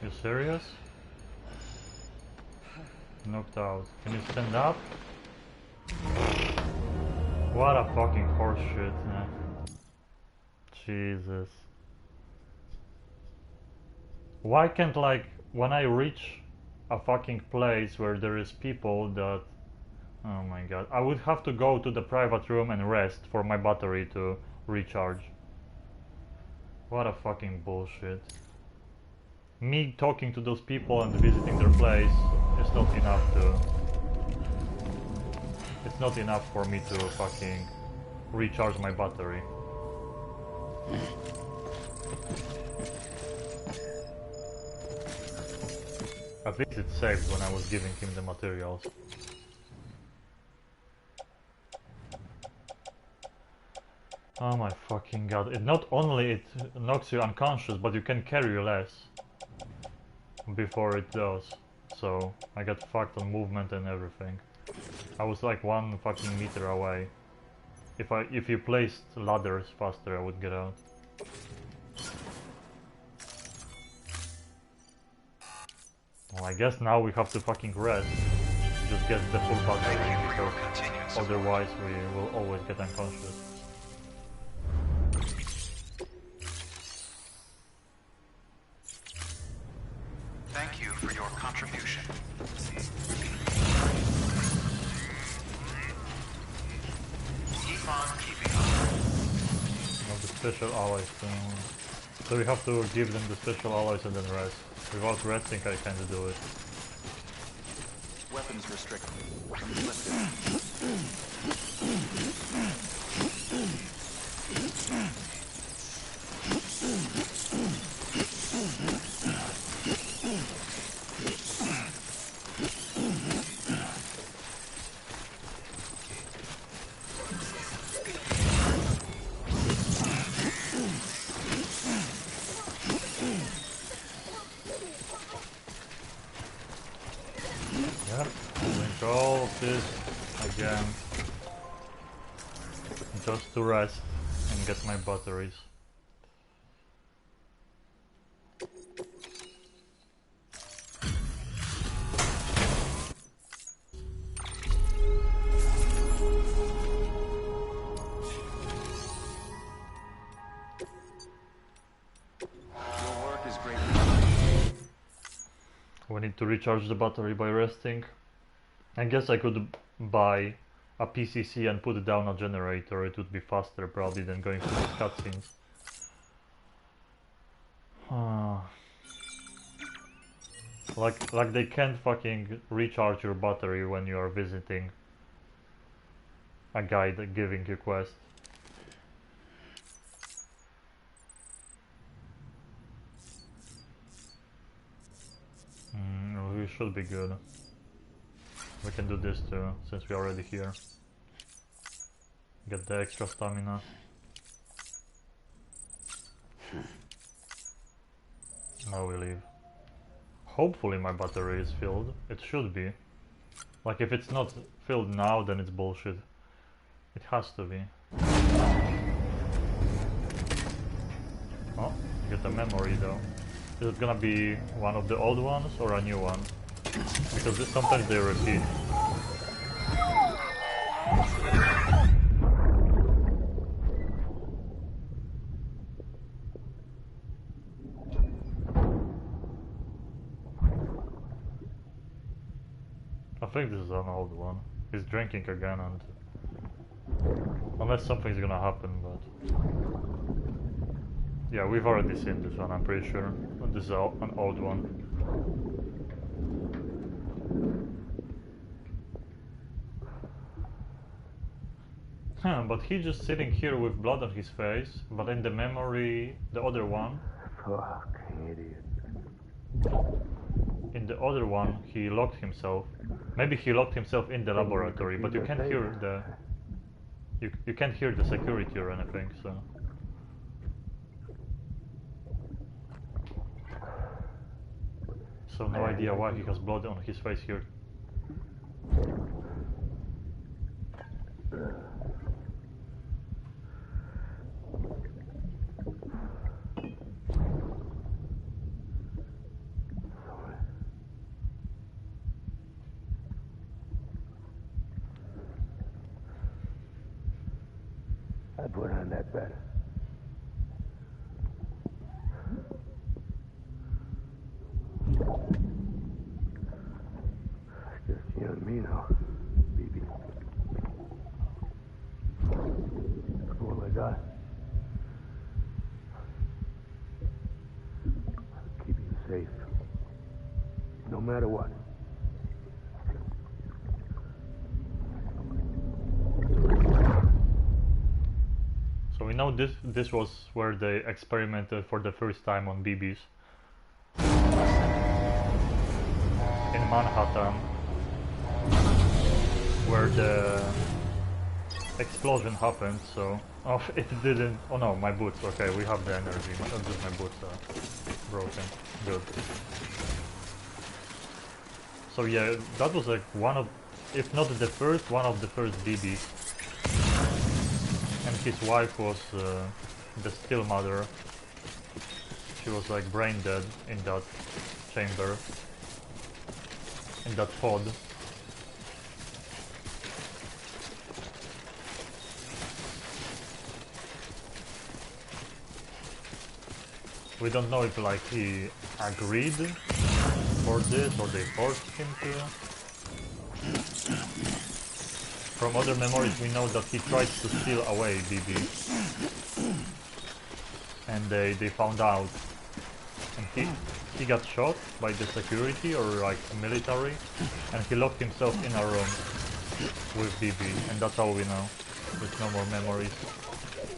You serious? Knocked out. Can you stand up? What a fucking horseshit, man. Jesus. Why can't, like, when I reach a fucking place where there is people that... Oh my god. I would have to go to the private room and rest for my battery to recharge. What a fucking bullshit. Me talking to those people and visiting their place is not enough to... It's not enough for me to fucking recharge my battery. At least it saved when I was giving him the materials. Oh my fucking god. It not only it knocks you unconscious, but you can carry less before it does. So I got fucked on movement and everything. I was like 1 fucking meter away. If you placed ladders faster, I would get out. Well, I guess now we have to fucking rest. Just get the full battery, because otherwise we will always get unconscious. Thank you for your contribution. Keep on keeping on. Of the special alloys. So we have to give them the special alloys and then rest. Without resting, I can't do it. Weapons restricted. Lifted. Yep, doing all of this again. Just to rest and get my batteries. Your work is great. We need to recharge the battery by resting. I guess I could buy a PCC and put down a generator. It would be faster probably than going through these cutscenes. Like they can't fucking recharge your battery when you are visiting a guide giving you quest. We should be good. We can do this too, since we're already here. Get the extra stamina. Now we leave. Hopefully my battery is filled. It should be. Like if it's not filled now, then it's bullshit. It has to be. Oh, get a memory though. Is it gonna be one of the old ones or a new one? Because sometimes they repeat. I think this is an old one. He's drinking again, and unless something's gonna happen, but yeah, we've already seen this one, I'm pretty sure. This is an old one. But he's just sitting here with blood on his face, but in the memory, the other one... Fuck, idiot. In the other one, he locked himself. Maybe he locked himself in the laboratory, but you can't hear the... You can't hear the security or anything, so... So no idea why he has blood on his face here. I put on that bed. Just you and me now, baby. That's all I got. Keep you safe. No matter what. So we know this was where they experimented for the first time on BBs. In Manhattan, where the explosion happened, so... Oh, it didn't... Oh no, my boots, okay, we have the energy, just my boots are broken. Good. So yeah, that was like one of, if not the first, one of the first BBs. And his wife was the still mother. She was like brain dead in that chamber, in that pod. We don't know if like he agreed for this or they forced him to. From other memories we know that he tried to steal away BB. And they found out. And he got shot by the security or like military. And he locked himself in a room with BB. And that's all we know. There's no more memories.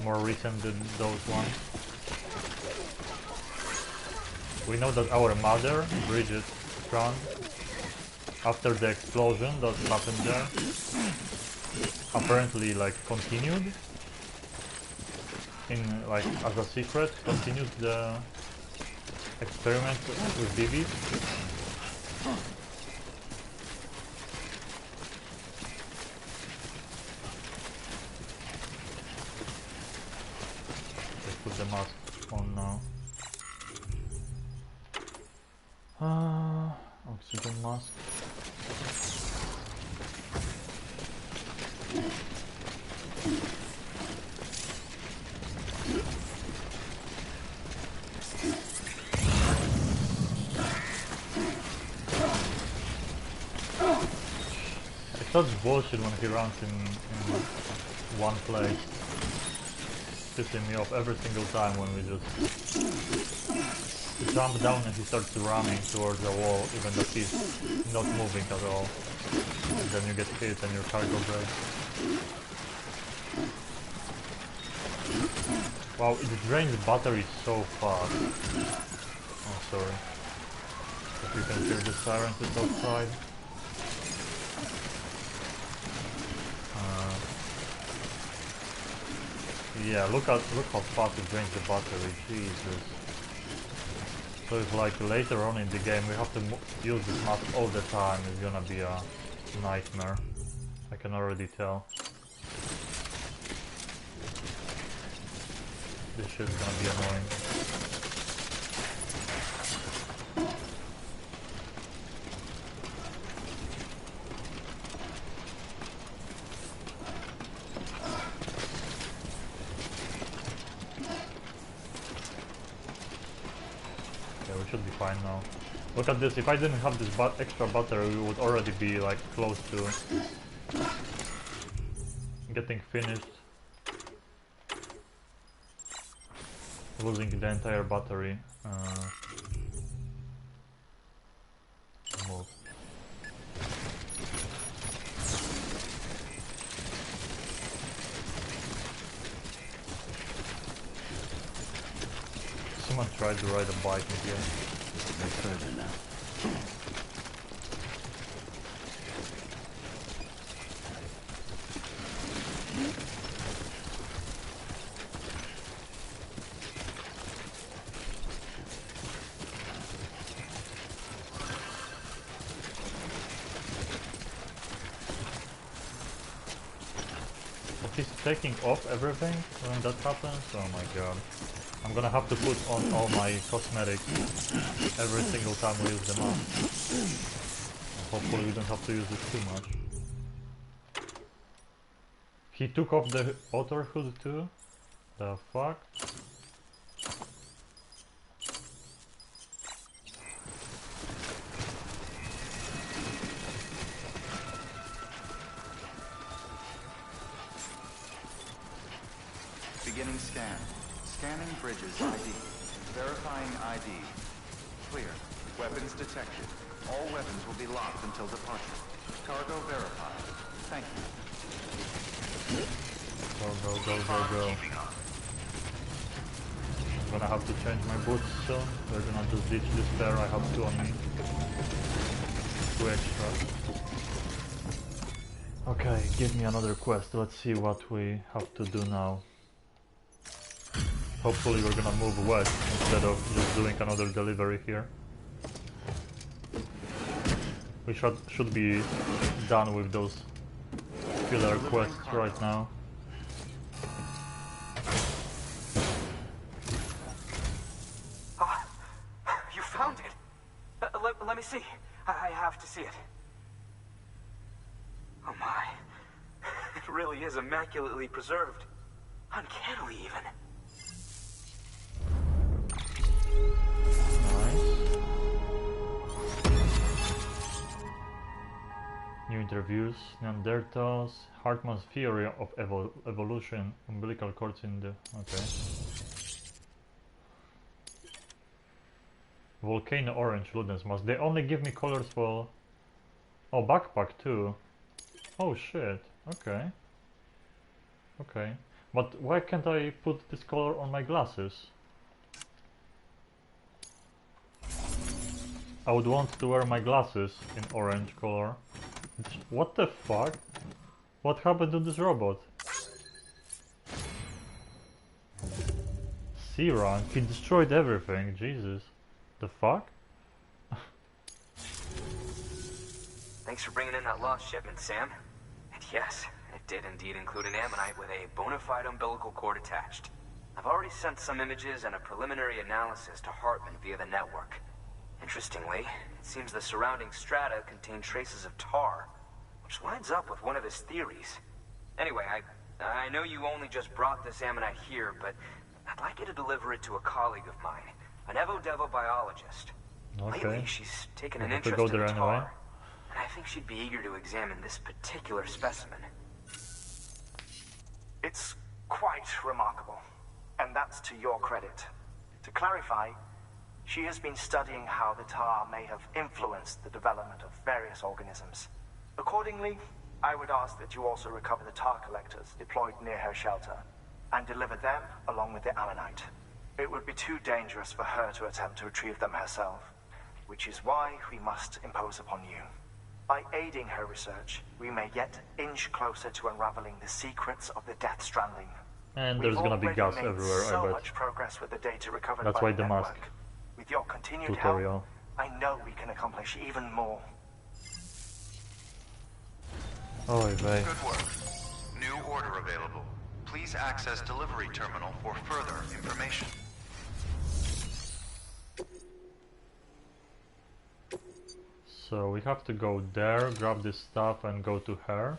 More recent than those ones. We know that our mother, Bridget Strand, after the explosion that happened there, apparently like continued in like as a secret, continued the experiment with BBs. Let's put the mask on now. Oxygen mask. It's such bullshit when he runs in one place. Pissing me off every single time when we just jump down and he starts running towards the wall, even though he's not moving at all. And then you get hit and your cargo breaks. Wow, it drains batteries so fast. Oh, sorry. If you can hear the sirens it's outside. Yeah, look how fast it drains the battery, Jesus. So if like later on in the game we have to use this map all the time, it's gonna be a nightmare. I can already tell. This shit's gonna be annoying. should be fine now. Look at this, if I didn't have this extra battery, we would already be like close to getting finished. Losing the entire battery. Move. Someone tried to ride a bike in here. They're further now. If he's taking off everything when that happens, oh my god. I'm gonna have to put on all my cosmetics every single time we use them up. Hopefully we don't have to use it too much. He took off the outer hood too? The fuck? Beginning scan. Scanning bridges ID. Verifying ID. Clear. Weapons detected. All weapons will be locked until departure. Cargo verified. Thank you. Go, go, go, go, go. I'm gonna have to change my boots soon. They're gonna just ditch this pair. I have 2 on me. 2 extra. Okay, give me another quest. Let's see what we have to do now. Hopefully we're gonna move west instead of just doing another delivery here. We should be done with those filler quests right now. You found it! Let me see. I have to see it. Oh my. It really is immaculately preserved. Uncannily even. New interviews, Neanderthals, Hartmann's theory of evolution, umbilical cords in the... okay. Volcano orange, Ludens mask. They only give me colors for... oh, backpack too. Oh shit, okay. Okay. But why can't I put this color on my glasses? I would want to wear my glasses in orange color. What the fuck? What happened to this robot? C-rank? He destroyed everything, Jesus. The fuck? Thanks for bringing in that lost shipment, Sam. And yes, it did indeed include an ammonite with a bona fide umbilical cord attached. I've already sent some images and a preliminary analysis to Hartman via the network. Interestingly, it seems the surrounding strata contain traces of tar, which lines up with one of his theories. Anyway, I know you only just brought this ammonite here, but I'd like you to deliver it to a colleague of mine, an Evo-Devo biologist. Okay. Lately, she's taken an I have to interest go in there tar, anyway. and I think she'd be eager to examine this particular specimen. It's quite remarkable, and that's to your credit. To clarify, she has been studying how the tar may have influenced the development of various organisms. Accordingly, I would ask that you also recover the tar collectors deployed near her shelter and deliver them along with the ammonite. It would be too dangerous for her to attempt to retrieve them herself, which is why we must impose upon you. By aiding her research, we may yet inch closer to unraveling the secrets of the Death Stranding. And there's gonna be gas everywhere, so I bet. much progress with the data recovered That's by why the the mask network. With your continued tutorial. help, I know we can accomplish even more. Oy vey. Good work. New order available. Please access delivery terminal for further information. So we have to go there, grab this stuff and go to her.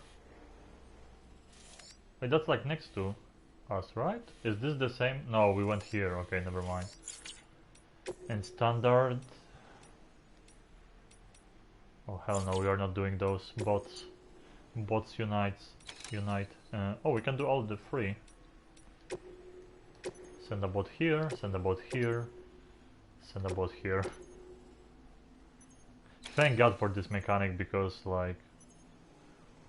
Wait, that's like next to us, right? Is this the same? No, we went here. Okay, never mind. And standard. Oh hell no, we are not doing those bots. Bots unite. Oh, we can do all the three. Send a bot here, send a bot here, send a bot here. Thank God for this mechanic, because like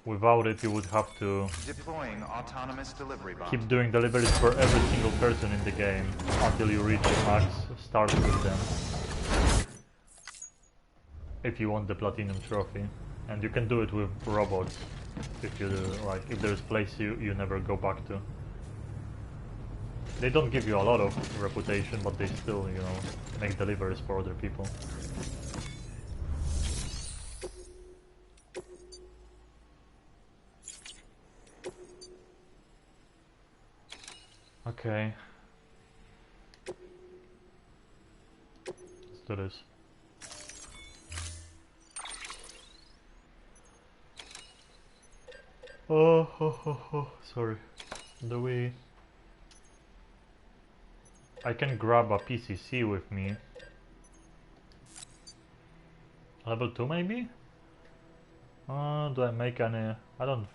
without it you would have to Deploying autonomous delivery bot. keep doing deliveries for every single person in the game until you reach max start with them. If you want the platinum trophy. And you can do it with robots if you like, if there's place you never go back to. They don't give you a lot of reputation, but they still, you know, make deliveries for other people. Okay. Let's do this. Oh, sorry. Do we... I can grab a PCC with me. Level 2 maybe? Do I make any... I don't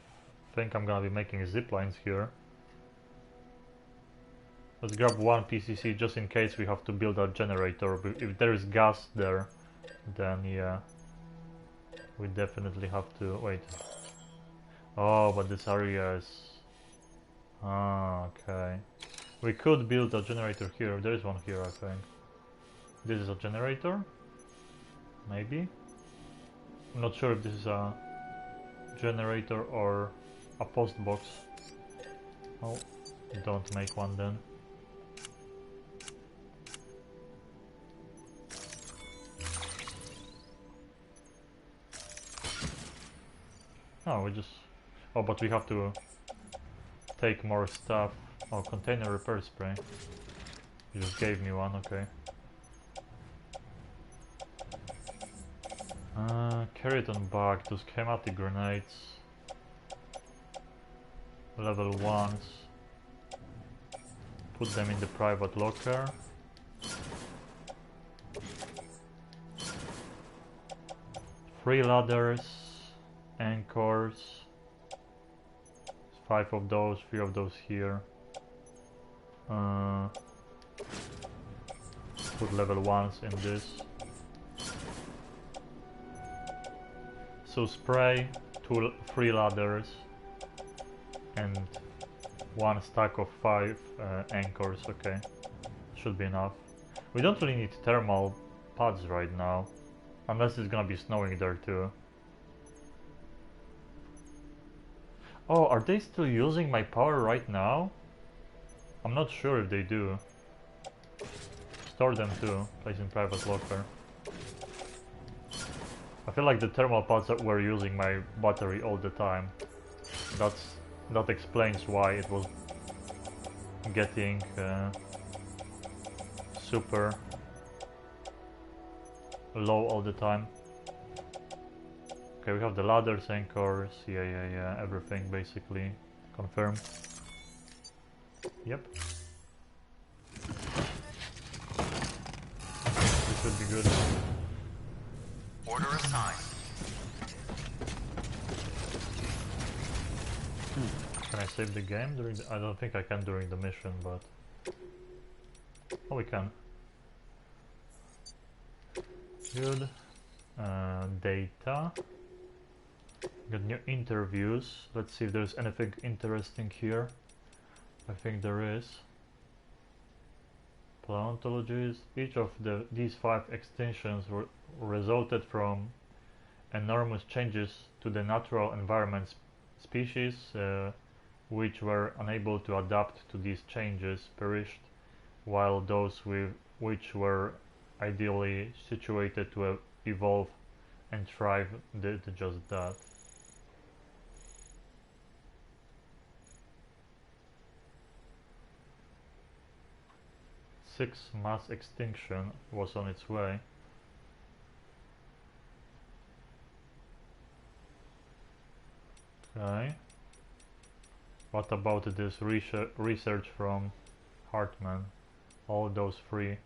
think I'm gonna be making zip lines here. Let's grab one PCC just in case we have to build a generator. If there is gas there, then yeah. We definitely have to... wait. Oh, but this area is... ah, okay. We could build a generator here. There is one here, I think. This is a generator? Maybe? I'm not sure if this is a generator or a post box. Oh, don't make one then. Oh, we just... oh, but we have to take more stuff. Oh, container repair spray. You just gave me one, okay. Carry it on back to schematic grenades. Level 1s. Put them in the private locker. Three ladders, anchors. 5 of those, 3 of those here. Put level 1s in this. So spray, 3 ladders, and 1 stack of 5 anchors, okay. Should be enough. We don't really need thermal pods right now, unless it's gonna be snowing there too. Oh, are they still using my power right now? I'm not sure if they do. Store them too, place in private locker. I feel like the thermal pods were using my battery all the time. That explains why it was getting super low all the time. Okay, we have the ladders, anchors, yeah, everything basically confirmed. Yep. This should be good. Order assigned. Can I save the game during the... I don't think I can during the mission, but... oh, we can. Good. Data. Got new interviews. Let's see if there's anything interesting here. I think there is. Paleontologies. Each of these 5 extinctions resulted from enormous changes to the natural environment. Species which were unable to adapt to these changes perished, while those which were ideally situated to evolve and thrive did just that. Sixth mass extinction was on its way. Okay. What about this research from Hartman? All those 3.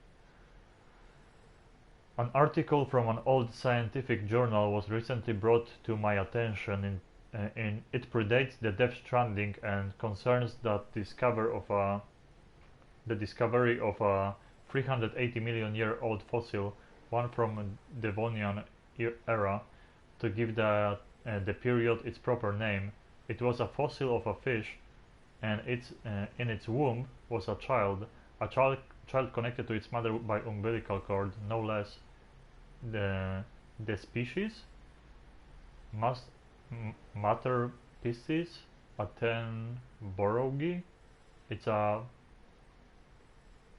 An article from an old scientific journal was recently brought to my attention. It predates the Death Stranding and concerns the discovery of a 380 million year old fossil, one from Devonian era. To give the period its proper name, it was a fossil of a fish, and in its womb was a child connected to its mother by umbilical cord, no less. The species Mater piscis attenboroughi. It's a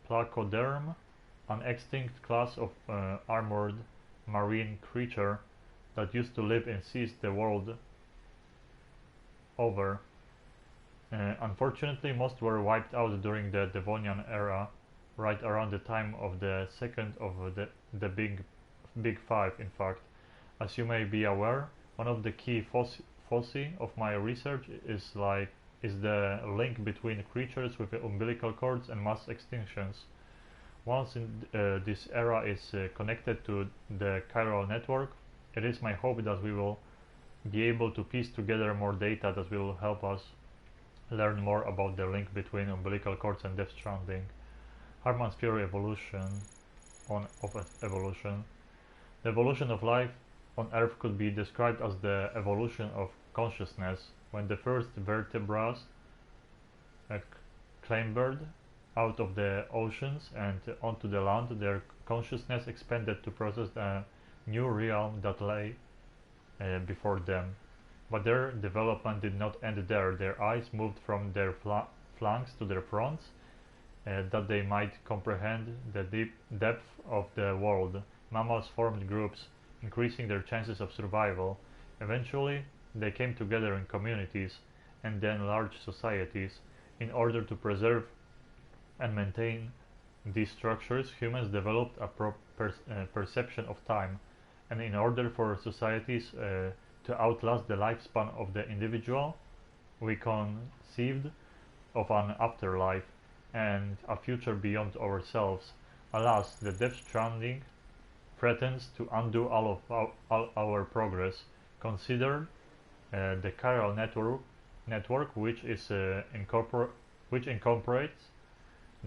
placoderm, an extinct class of armored marine creature that used to live in seas the world over. Unfortunately, most were wiped out during the Devonian era, right around the time of the second of the Big Five, in fact. As you may be aware, one of the key foci of my research is the link between creatures with umbilical cords and mass extinctions. Once this era is connected to the chiral network, it is my hope that we will be able to piece together more data that will help us learn more about the link between umbilical cords and Death Stranding. Hartman's theory of evolution. The evolution of life on Earth could be described as the evolution of consciousness. When the first vertebrates clambered out of the oceans and onto the land, their consciousness expanded to process a new realm that lay before them. But their development did not end there. Their eyes moved from their flanks to their fronts, that they might comprehend the deep depth of the world. Mammals formed groups, increasing their chances of survival. Eventually, they came together in communities, and then large societies. In order to preserve and maintain these structures, humans developed a perception of time, and in order for societies to outlast the lifespan of the individual, we conceived of an afterlife and a future beyond ourselves. Alas, the Death Stranding threatens to undo all our progress. Consider the chiral network which incorporates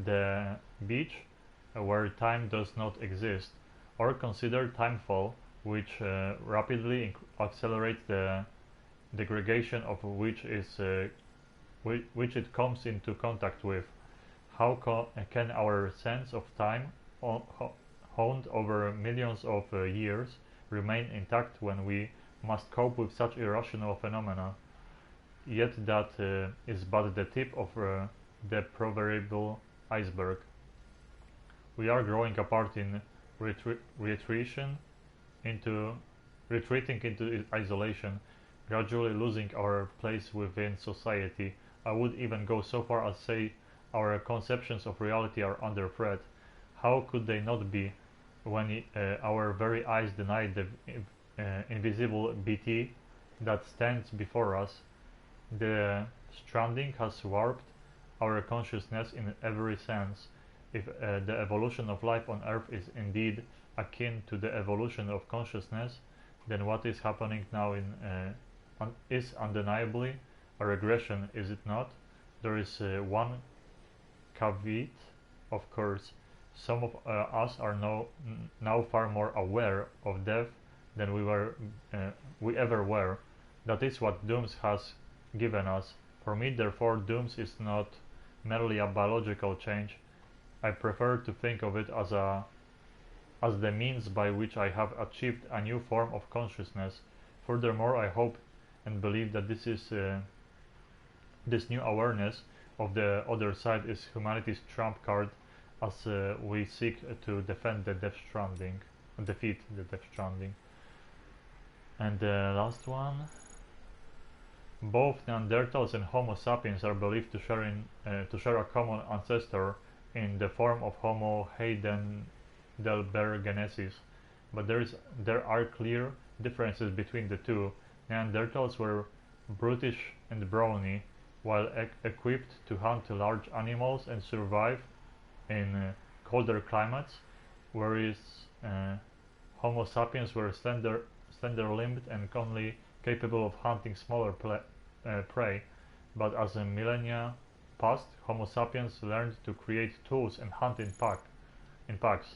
the beach where time does not exist, or consider timefall, which rapidly accelerates the degradation of which it comes into contact with. How can our sense of time, honed over millions of years, remain intact when we must cope with such irrational phenomena? Yet that is but the tip of the proverbial iceberg. We are growing apart in retreating into isolation, gradually losing our place within society. I would even go so far as say our conceptions of reality are under threat. How could they not be when our very eyes deny the invisible BT that stands before us? The stranding has warped our consciousness in every sense. If the evolution of life on Earth is indeed akin to the evolution of consciousness, then what is happening now is undeniably a regression, is it not? There is one caveat, of course. Some of us are now far more aware of death than we ever were. That is what Dooms has given us. For me, therefore, Dooms is not merely a biological change. I prefer to think of it as the means by which I have achieved a new form of consciousness. Furthermore, I hope and believe that this new awareness of the other side is humanity's trump card as we seek to defeat the Death Stranding. And the last one. Both Neanderthals and Homo sapiens are believed to share a common ancestor in the form of Homo heidelbergensis, but there are clear differences between the two. Neanderthals were brutish and brawny, while equipped to hunt large animals and survive in colder climates, whereas Homo sapiens were slender-limbed and only capable of hunting smaller prey, but as the millennia passed, Homo sapiens learned to create tools and hunt in packs.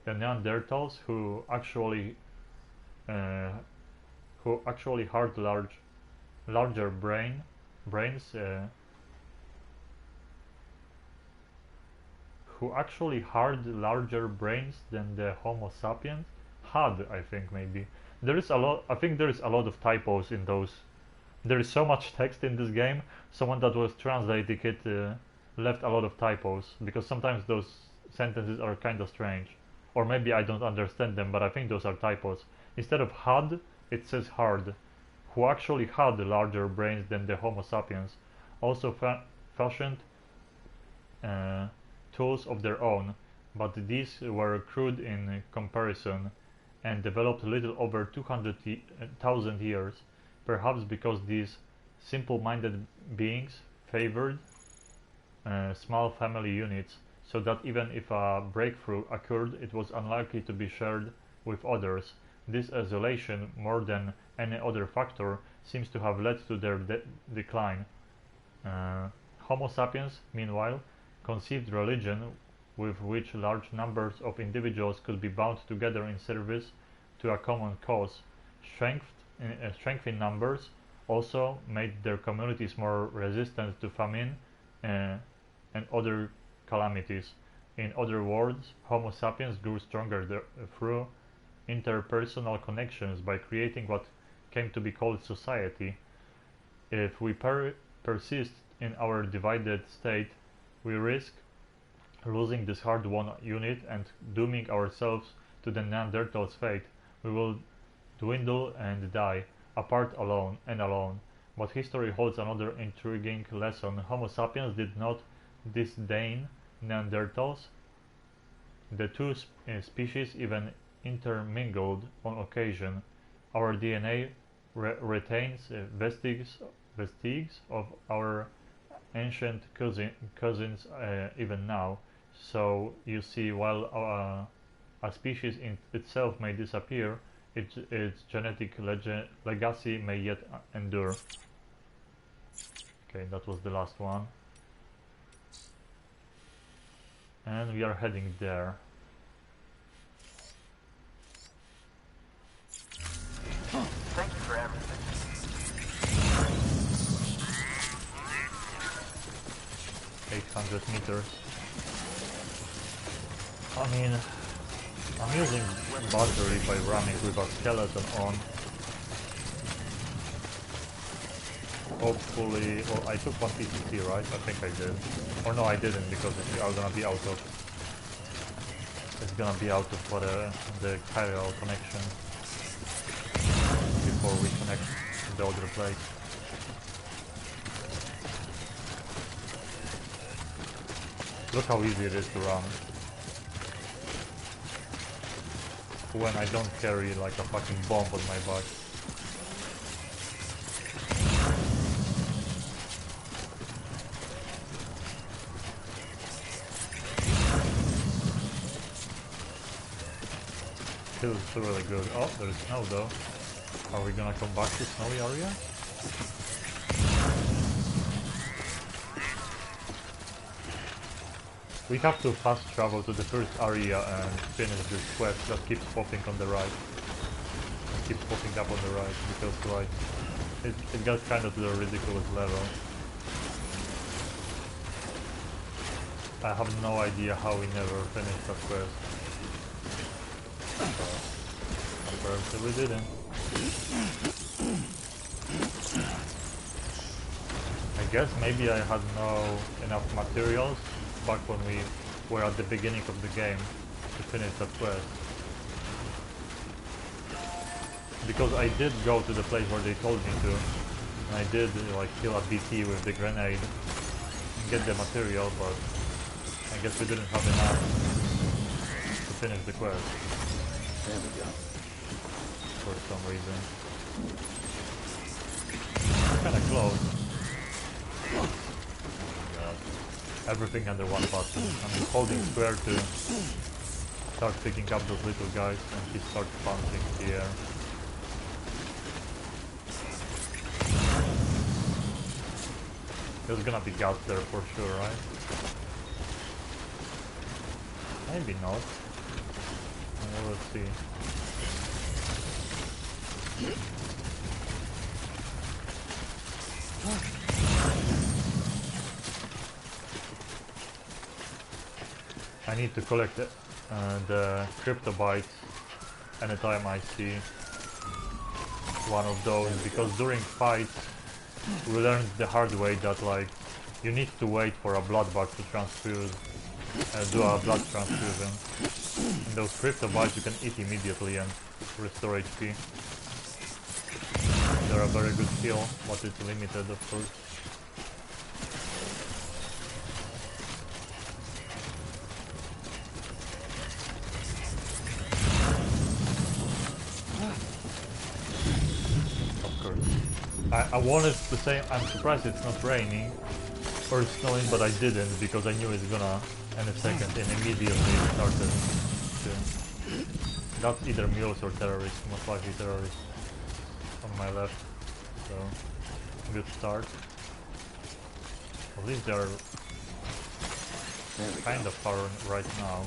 The Neanderthals, who actually had larger brains, who actually had larger brains than the Homo sapiens had, I think maybe. There is a lot. I think there is a lot of typos in those. There is so much text in this game. Someone that was translating it left a lot of typos because sometimes those sentences are kind of strange, or maybe I don't understand them. But I think those are typos. Instead of had, it says hard. Who actually had larger brains than the Homo sapiens, also fashioned tools of their own, but these were crude in comparison and developed little over 200,000 years, perhaps because these simple-minded beings favored small family units, so that even if a breakthrough occurred, it was unlikely to be shared with others. This isolation, more than any other factor, seems to have led to their decline. Homo sapiens, meanwhile, conceived religion with which large numbers of individuals could be bound together in service to a common cause. Strength in numbers also made their communities more resistant to famine and other calamities. In other words, Homo sapiens grew stronger through interpersonal connections by creating what came to be called society. If we persist in our divided state, we risk losing this hard-won unit and dooming ourselves to the Neanderthals' fate. We will dwindle and die, apart alone. But history holds another intriguing lesson. Homo sapiens did not disdain Neanderthals. The two species even intermingled on occasion. Our DNA retains vestiges of our ancient cousins even now. So you see, while a species in itself may disappear, its genetic legacy may yet endure. Okay, that was the last one. And we are heading there. Thank you for everything. 800 meters. I mean, I'm using battery by running with a skeleton on. Hopefully, well, I took one PCC, right? I think I did. Or no, I didn't, because it's gonna be out of for the chiral connection before we connect to the other plate. Look how easy it is to run when I don't carry like a fucking bomb on my back. Feels really good. Oh, there is snow though. Are we gonna come back to snowy area? We have to fast travel to the first area and finish this quest that keeps popping on the right. It keeps popping up on the right because like it got kind of to a ridiculous level. I have no idea how we never finished that quest. So, apparently we didn't. I guess maybe I had no enough materials back when we were at the beginning of the game to finish that quest. Because I did go to the place where they told me to, and I did like kill a BT with the grenade and get the material, but I guess we didn't have enough to finish the quest. There we go. For some reason. It's kinda close. Everything under one button. I'm just holding square to start picking up those little guys and he starts punching the air. There's gonna be gas there for sure, right? Maybe not. Well, let's see. I need to collect the crypto bytes anytime I see one of those, because during fights we learned the hard way that like you need to wait for a blood bag to transfuse, do a blood transfusion. And those crypto bytes you can eat immediately and restore HP. They're a very good heal, but it's limited of course. I wanted to say I'm surprised it's not raining or snowing, but I didn't because I knew it's gonna any second and immediately it started to... That's either mules or terrorists, most likely terrorists on my left, so good start. At least they're kind of far right now.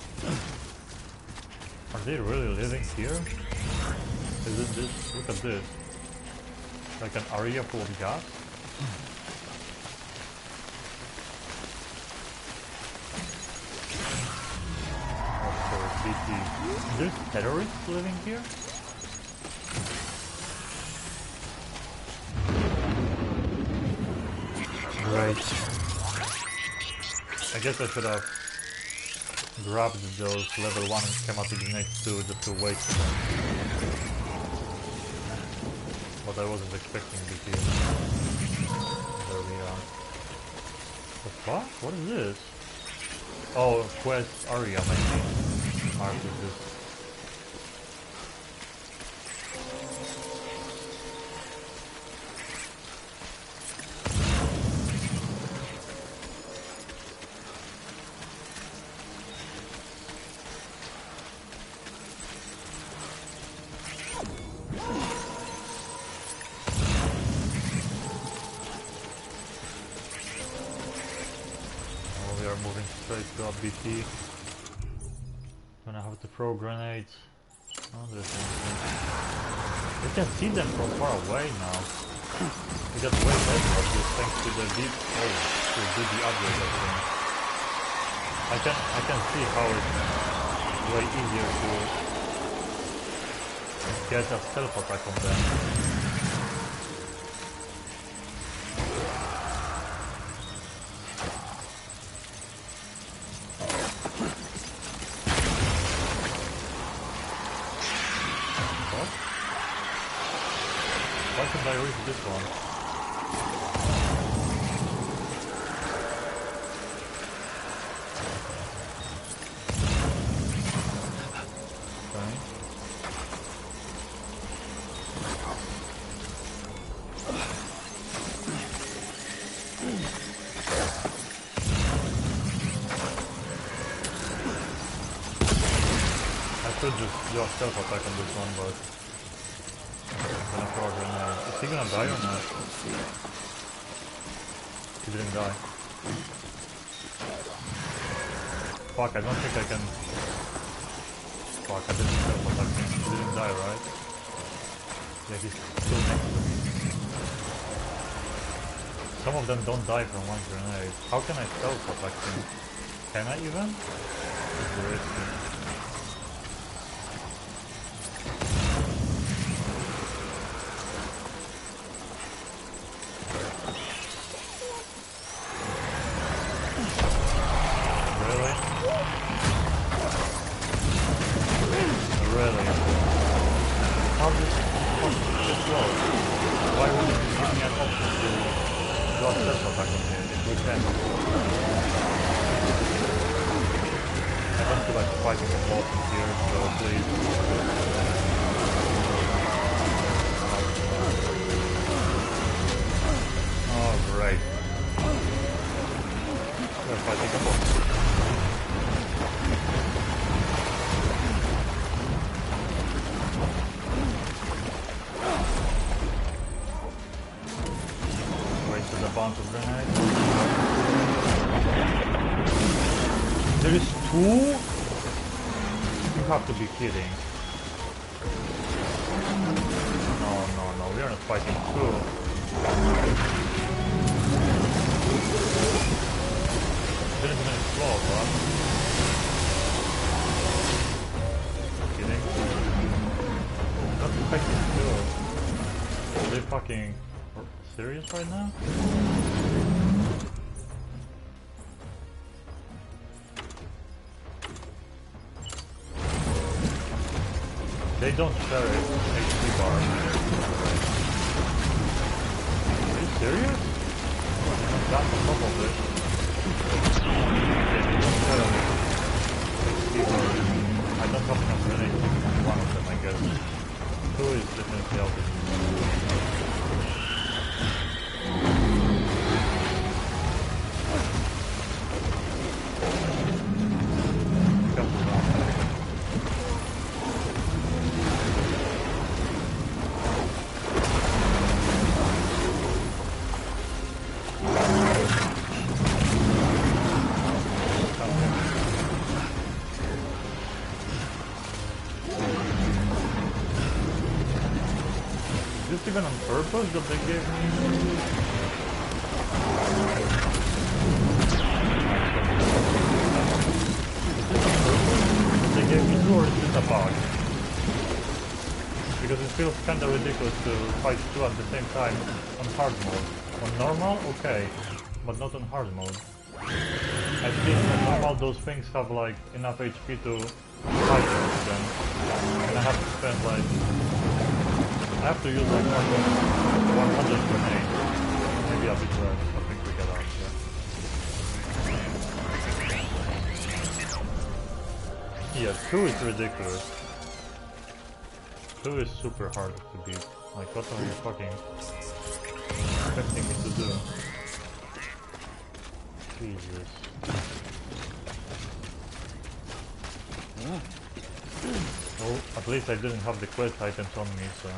Are they really living here? Is it this? Look at this. Like an area full of gas? There's terrorists living here? Right. I guess I should have grabbed those level 1 schematic grenades too, just to waste them. But I wasn't expecting to see it. There we are. The fuck? What is this? Oh, quest area maybe. Mark with this. Moving straight to a BT. Gonna have to throw grenades. Oh, there's one. We can see them from far away now. We got way better at this thanks to the deep. Oh, to do the upgrade of things. I can see how it's way easier to get a stealth attack on them. Why couldn't I reach this one? Okay. I could just do a stealth attack on this one, but I'm gonna throw a grenade. Is he gonna die or not? He didn't die. Fuck, I don't think I can... Fuck, I didn't stealth attack him. He didn't die, right? Yeah, he's still next to me. Some of them don't die from one grenade. How can I stealth attack him? Can I even? It's risky. You have to be kidding. No, we are not fighting two. Didn't even explode, what? Kidding? Not expecting two. Are they fucking serious right now? They don't share a HP bar. Are you serious? Oh, they don't got on top of it. Okay, they don't share a HP bar. I don't have enough grenades to use one of them, I guess. Two is definitely out of it. Even on purpose that they gave me? Is this on purpose that they gave me two, or is this a bug? Because it feels kinda ridiculous to fight two at the same time on hard mode. On normal, okay, but not on hard mode. I think on normal those things have like enough HP to fight them, and I have to spend like I have to use like 100 grenades, maybe a bit less. I think we get out, yeah. Yeah, 2 is ridiculous. 2 is super hard to beat. Like, what are you fucking expecting me to do? Jesus. Well, at least I didn't have the quest items on me, so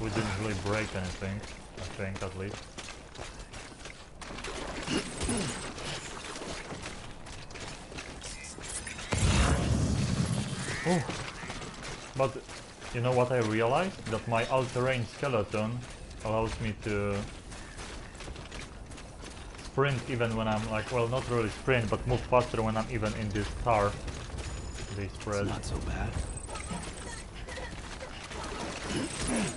we didn't really break anything, I think, at least. Oh. But you know what I realized? That my all-terrain skeleton allows me to sprint even when I'm like, well, not really sprint, but move faster when I'm even in this tar. They spread. Not so bad.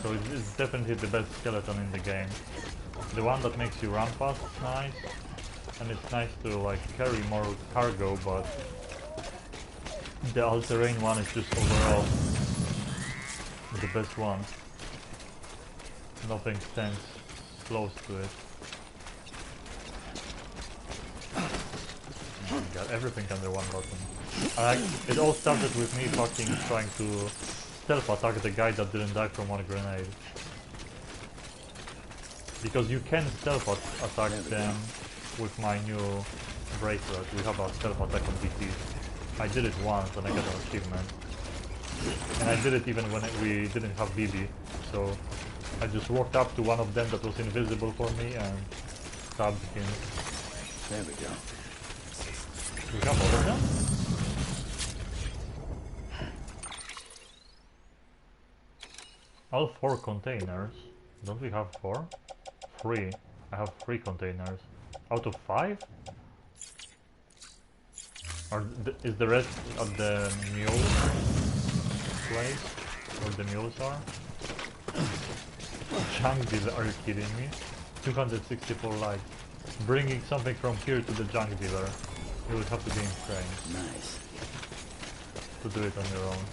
So it's definitely the best skeleton in the game. The one that makes you run fast is nice, and it's nice to like carry more cargo, but the all-terrain one is just overall the best one. Nothing stands close to it. Oh my god, everything under one button. It all started with me fucking trying to stealth attack the guy that didn't die from one grenade. Because you can stealth attack them with my new bracelet. We have a stealth attack on BT. I did it once and I got an achievement. And I did it even when we didn't have BB. So I just walked up to one of them that was invisible for me and stabbed him. There we go. We have all of them? All 4 containers. Don't we have 4? 3. I have 3 containers. Out of 5? Or is the rest at the mule place? Where the mules are? Junk dealer, are you kidding me? 264 likes. Bringing something from here to the junk dealer. You would have to be insane. Nice. To do it on your own.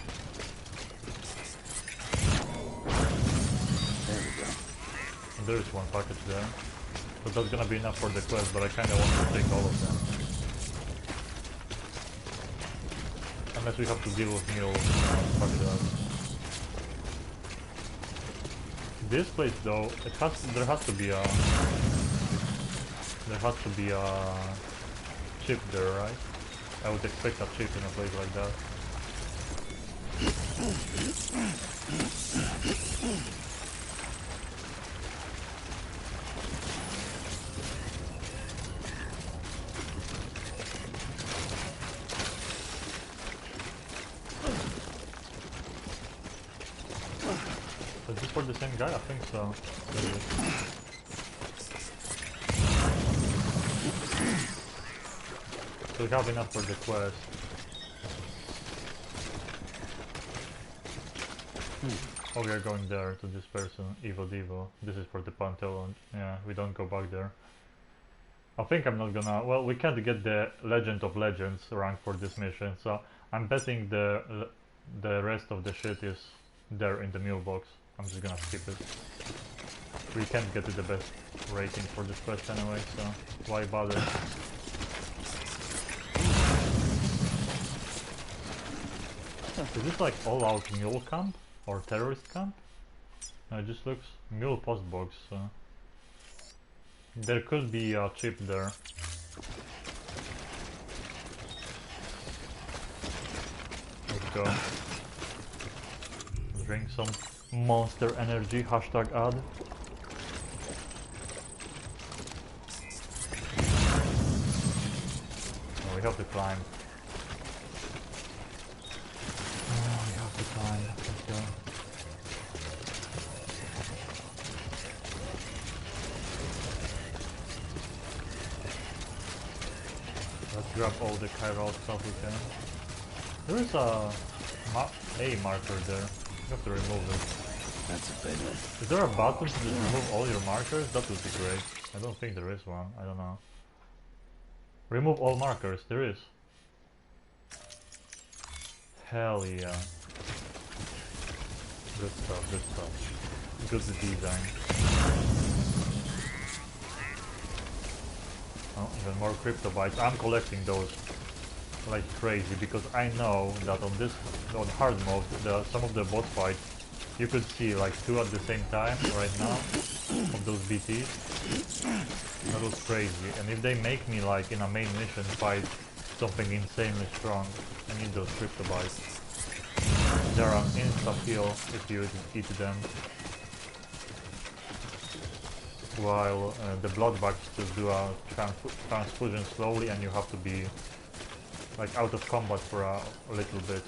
There we go. And there is one package there. So that's gonna be enough for the quest, but I kinda want to take all of them. Unless we have to deal with mules, fuck it up. This place though, there has to be a chip there, right? I would expect a chip in a place like that. for the same guy? I think so. We have enough for the quest. Oh, we are going there to this person, Evil Devo. This is for the Pantheon. Yeah, we don't go back there. I think I'm not gonna... Well, we can't get the Legend of Legends rank for this mission, so I'm betting the rest of the shit is there in the mule box. I'm just gonna skip it. We can't get to the best rating for this quest anyway, so why bother? Is this like all-out mule camp? Or terrorist camp? No, it just looks mule post box, so... There could be a chip there. Let's go. Drink some Monster Energy, hashtag ad. Oh, we have to climb. Oh, we have to climb. Let's go. Let's grab all the chiral stuff we can. There is a marker there. You have to remove it. That's a big one. Is there a button to just remove all your markers? That would be great. I don't think there is one. I don't know. Remove all markers. There is. Hell yeah. Good stuff, good stuff. Good design. Oh, even more cryptobytes. I'm collecting those like crazy because I know that on hard mode, some of the boss fights you could see like 2 at the same time right now of those BTs. That was crazy. And if they make me like in a main mission fight something insanely strong, I need those cryptobytes. They're an insta heal if you eat them. While the blood bags just do a transfusion slowly and you have to be like out of combat for a little bit.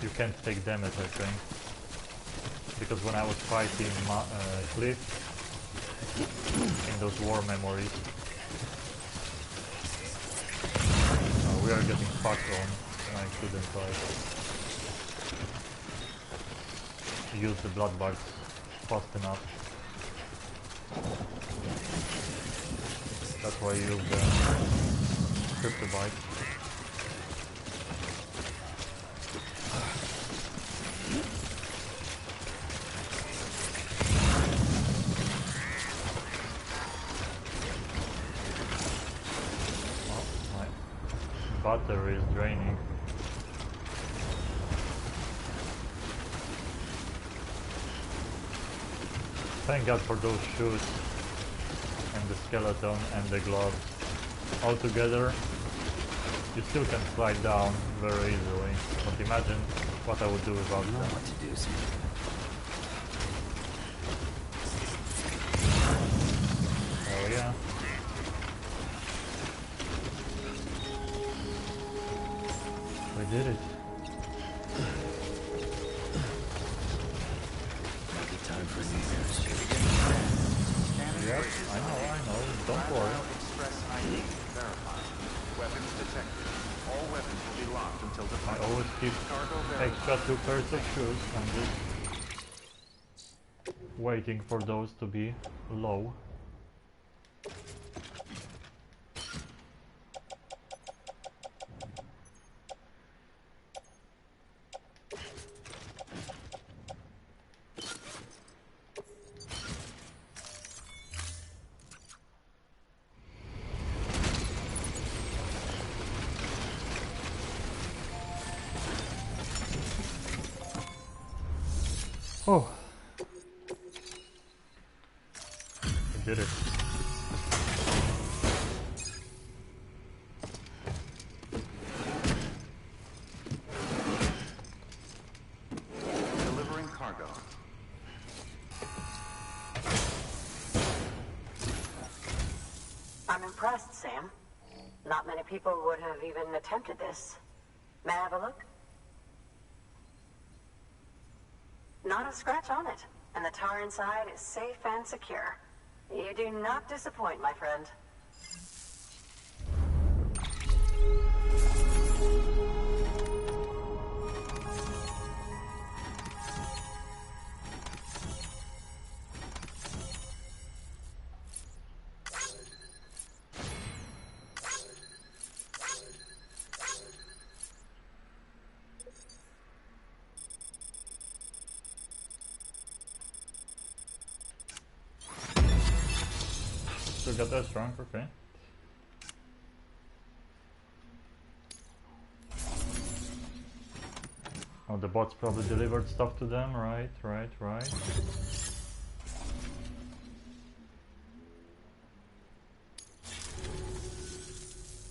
You can't take damage, I think. Because when I was fighting Cliff in those war memories, we are getting fucked on and I couldn't like use the blood bags fast enough. That's why I use the cryptobyte. Oh, my battery is draining. Thank God for those shoes and the skeleton and the gloves. All together, you still can slide down very easily. But imagine what I would do without them. What to do, son. Oh yeah. We did it. Time for a new parachute. Yep, I know. Don't worry. Express ID verified. Weapons detected. All weapons will be locked until the I always keep extra 2 pairs of shoes and just waiting for those to be low. Oh, I did it. delivering cargo. I'm impressed, Sam. Not many people would have even attempted this. May I have a look? Not a scratch on it. and the tar inside is safe and secure. You do not disappoint, my friend. Still got that strong, okay. Oh, the bots probably delivered stuff to them, right.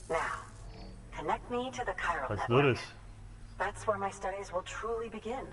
Now, connect me to the chiral Let's network. do this. That's where my studies will truly begin.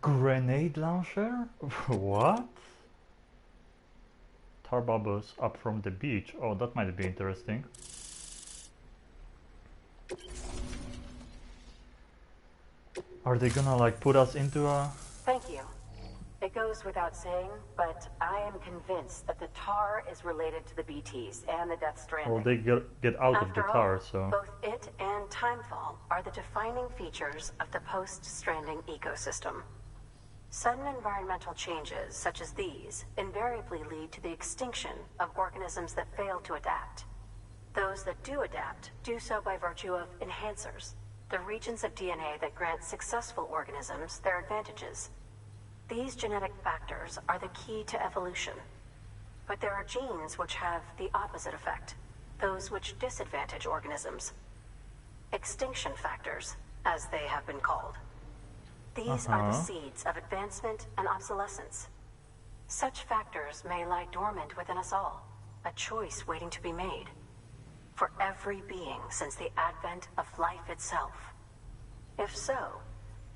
Grenade launcher? What? Tar bubbles up from the beach. Oh, that might be interesting. Are they gonna like put us into a... Thank you. It goes without saying, but I am convinced that the tar is related to the BTs and the Death Stranding. Well, they get out of the tar, so... Both it and Timefall are the defining features of the post-Stranding ecosystem. Sudden environmental changes, such as these, invariably lead to the extinction of organisms that fail to adapt. Those that do adapt do so by virtue of enhancers, the regions of DNA that grant successful organisms their advantages. These genetic factors are the key to evolution. But there are genes which have the opposite effect, those which disadvantage organisms. Extinction factors, as they have been called. These are the seeds of advancement and obsolescence. Such factors may lie dormant within us all, a choice waiting to be made. For every being since the advent of life itself. If so,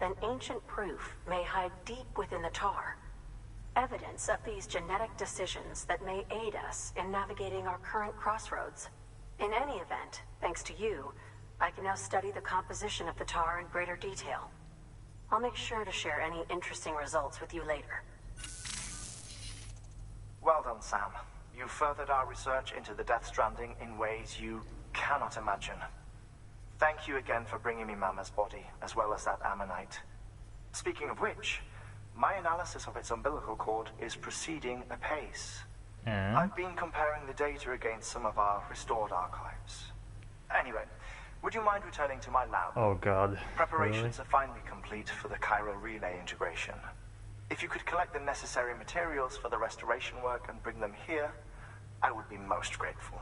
then ancient proof may hide deep within the tar. Evidence of these genetic decisions that may aid us in navigating our current crossroads. In any event, thanks to you, I can now study the composition of the tar in greater detail. I'll make sure to share any interesting results with you later. Well done, Sam. You furthered our research into the Death Stranding in ways you cannot imagine. Thank you again for bringing me Mama's body, as well as that ammonite. Speaking of which, my analysis of its umbilical cord is proceeding apace. I've been comparing the data against some of our restored archives. Anyway, would you mind returning to my lab? Oh god. Preparations are finally complete for the chiral relay integration. If you could collect the necessary materials for the restoration work and bring them here, I would be most grateful.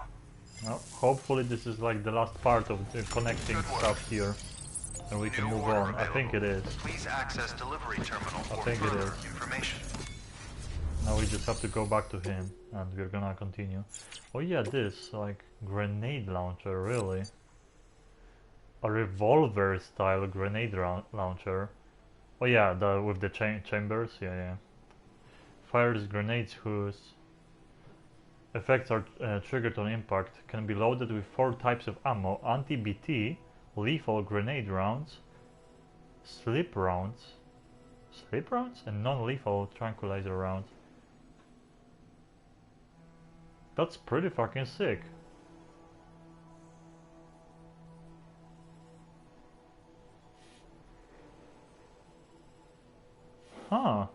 Well, hopefully this is like the last part of the connecting stuff here. And we can move on. I think it is. Please access delivery terminal I for think it further is. information. Now we just have to go back to him and we're gonna continue. Oh yeah, this, like, grenade launcher, really? A revolver style grenade launcher. Oh yeah, with the chambers, yeah. Fires grenades whose effects are triggered on impact, can be loaded with 4 types of ammo: anti-BT, lethal grenade rounds, slip rounds, Sleep rounds and non-lethal tranquilizer rounds. That's pretty fucking sick. Huh.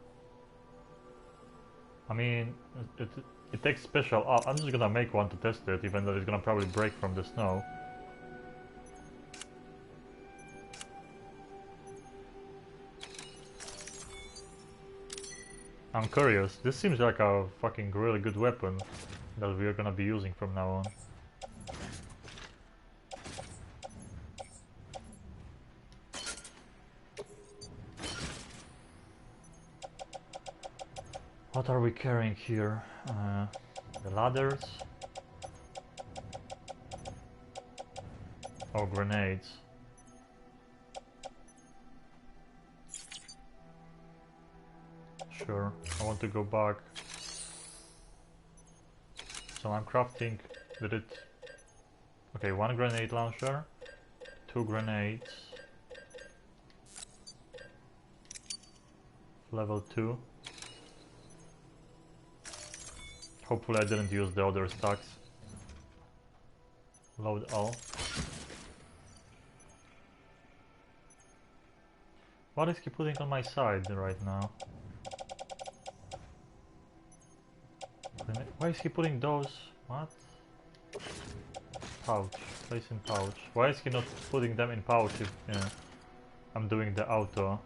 I mean, it takes special... I'm just gonna make one to test it, even though it's gonna probably break from the snow. I'm curious. This seems like a fucking really good weapon that we're gonna be using from now on. What are we carrying here? The ladders. Oh, grenades. Sure, I want to go back. So I'm crafting, did it... Okay, 1 grenade launcher, 2 grenades. Level 2. Hopefully I didn't use the other stacks. Load all. What is he putting on my side right now? Why is he putting those? What? Pouch. Place in pouch. Why is he not putting them in pouch if I'm doing the auto?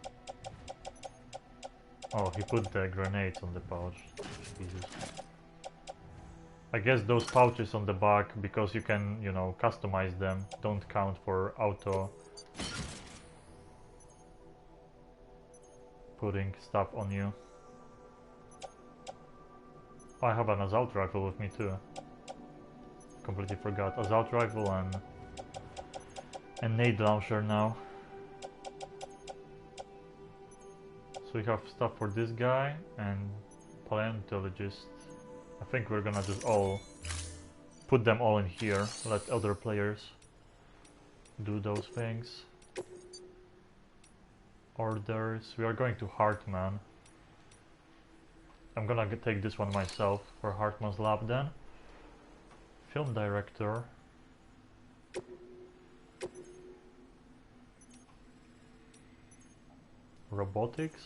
Oh, he put the grenades on the pouch. Jesus. I guess those pouches on the back, because you can, you know, customize them, don't count for auto putting stuff on you. Oh, I have an assault rifle with me too. Completely forgot. Assault rifle and nade launcher now. So we have stuff for this guy and paleontologist. I think we're gonna just all put them all in here. Let other players do those things. Orders. We are going to Hartman. I'm gonna take this one myself for Hartman's lab then. Film director. Robotics,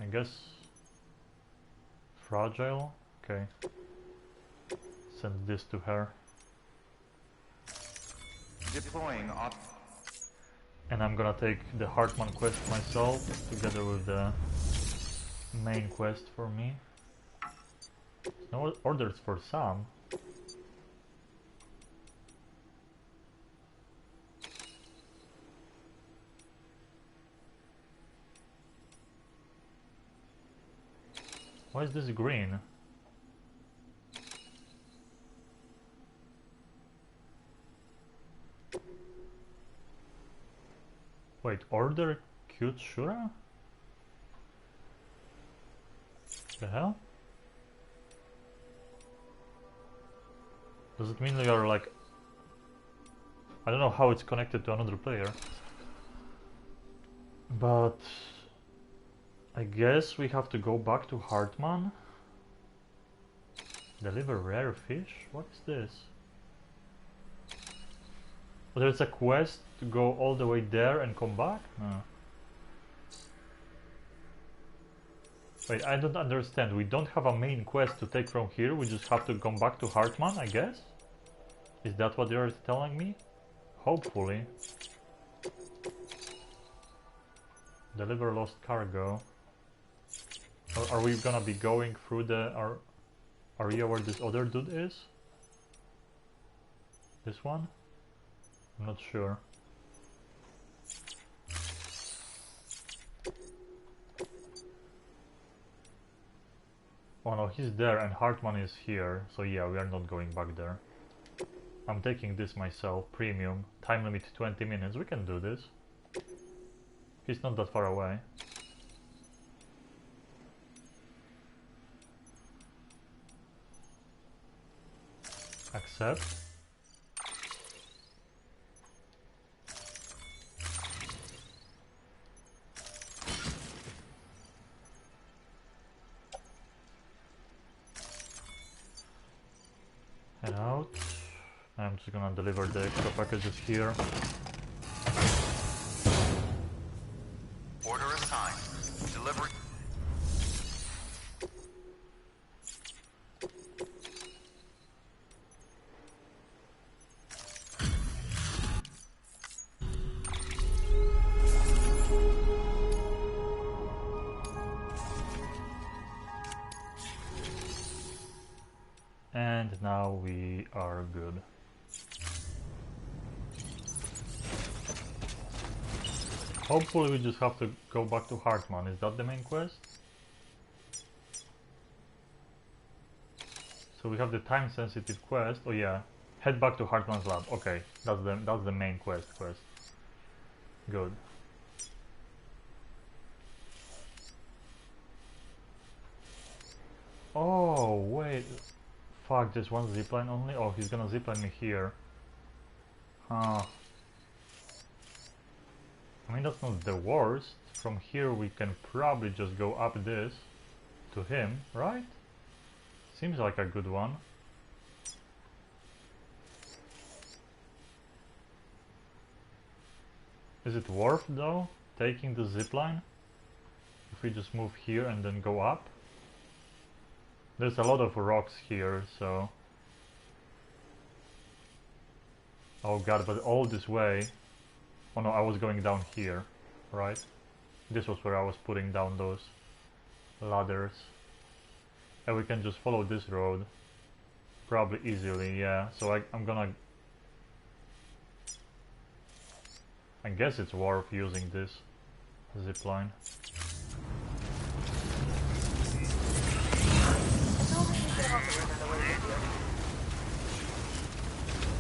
I guess. Fragile, okay. Send this to her. Deploying op. And I'm gonna take the Hartman quest myself, together with the main quest for me. No orders for Sam. Why is this green? Wait, order cute Shura? The hell? Does it mean we are like... I don't know how it's connected to another player. But... I guess we have to go back to Hartman. Deliver rare fish? What is this? Oh, there's a quest to go all the way there and come back? No. Wait, I don't understand. We don't have a main quest to take from here. We just have to come back to Hartman, I guess? Is that what you're telling me? Hopefully. Deliver lost cargo. Or are we gonna be going through the area where this other dude is? This one? I'm not sure. Oh no, he's there and Hartman is here, so yeah, we are not going back there. I'm taking this myself, premium, time limit 20 minutes, we can do this. He's not that far away. Accept. just gonna deliver the extra packages here. Order assigned. Delivery. And now we are good. Hopefully we just have to go back to Hartman. Is that the main quest? So we have the time-sensitive quest. Oh yeah, head back to Hartman's lab. Okay, that's the main quest. Good. Oh wait, fuck! There's one zipline only. Oh, he's gonna zipline me here. Huh. I mean, that's not the worst. From here we can probably just go up this to him, right? Seems like a good one. Is it worth though, taking the zipline? If we just move here and then go up? There's a lot of rocks here, so... Oh god, but all this way... Oh no, I was going down here, right? This was where I was putting down those ladders. And we can just follow this road. Probably easily, yeah. So I'm gonna... I guess it's worth using this zipline.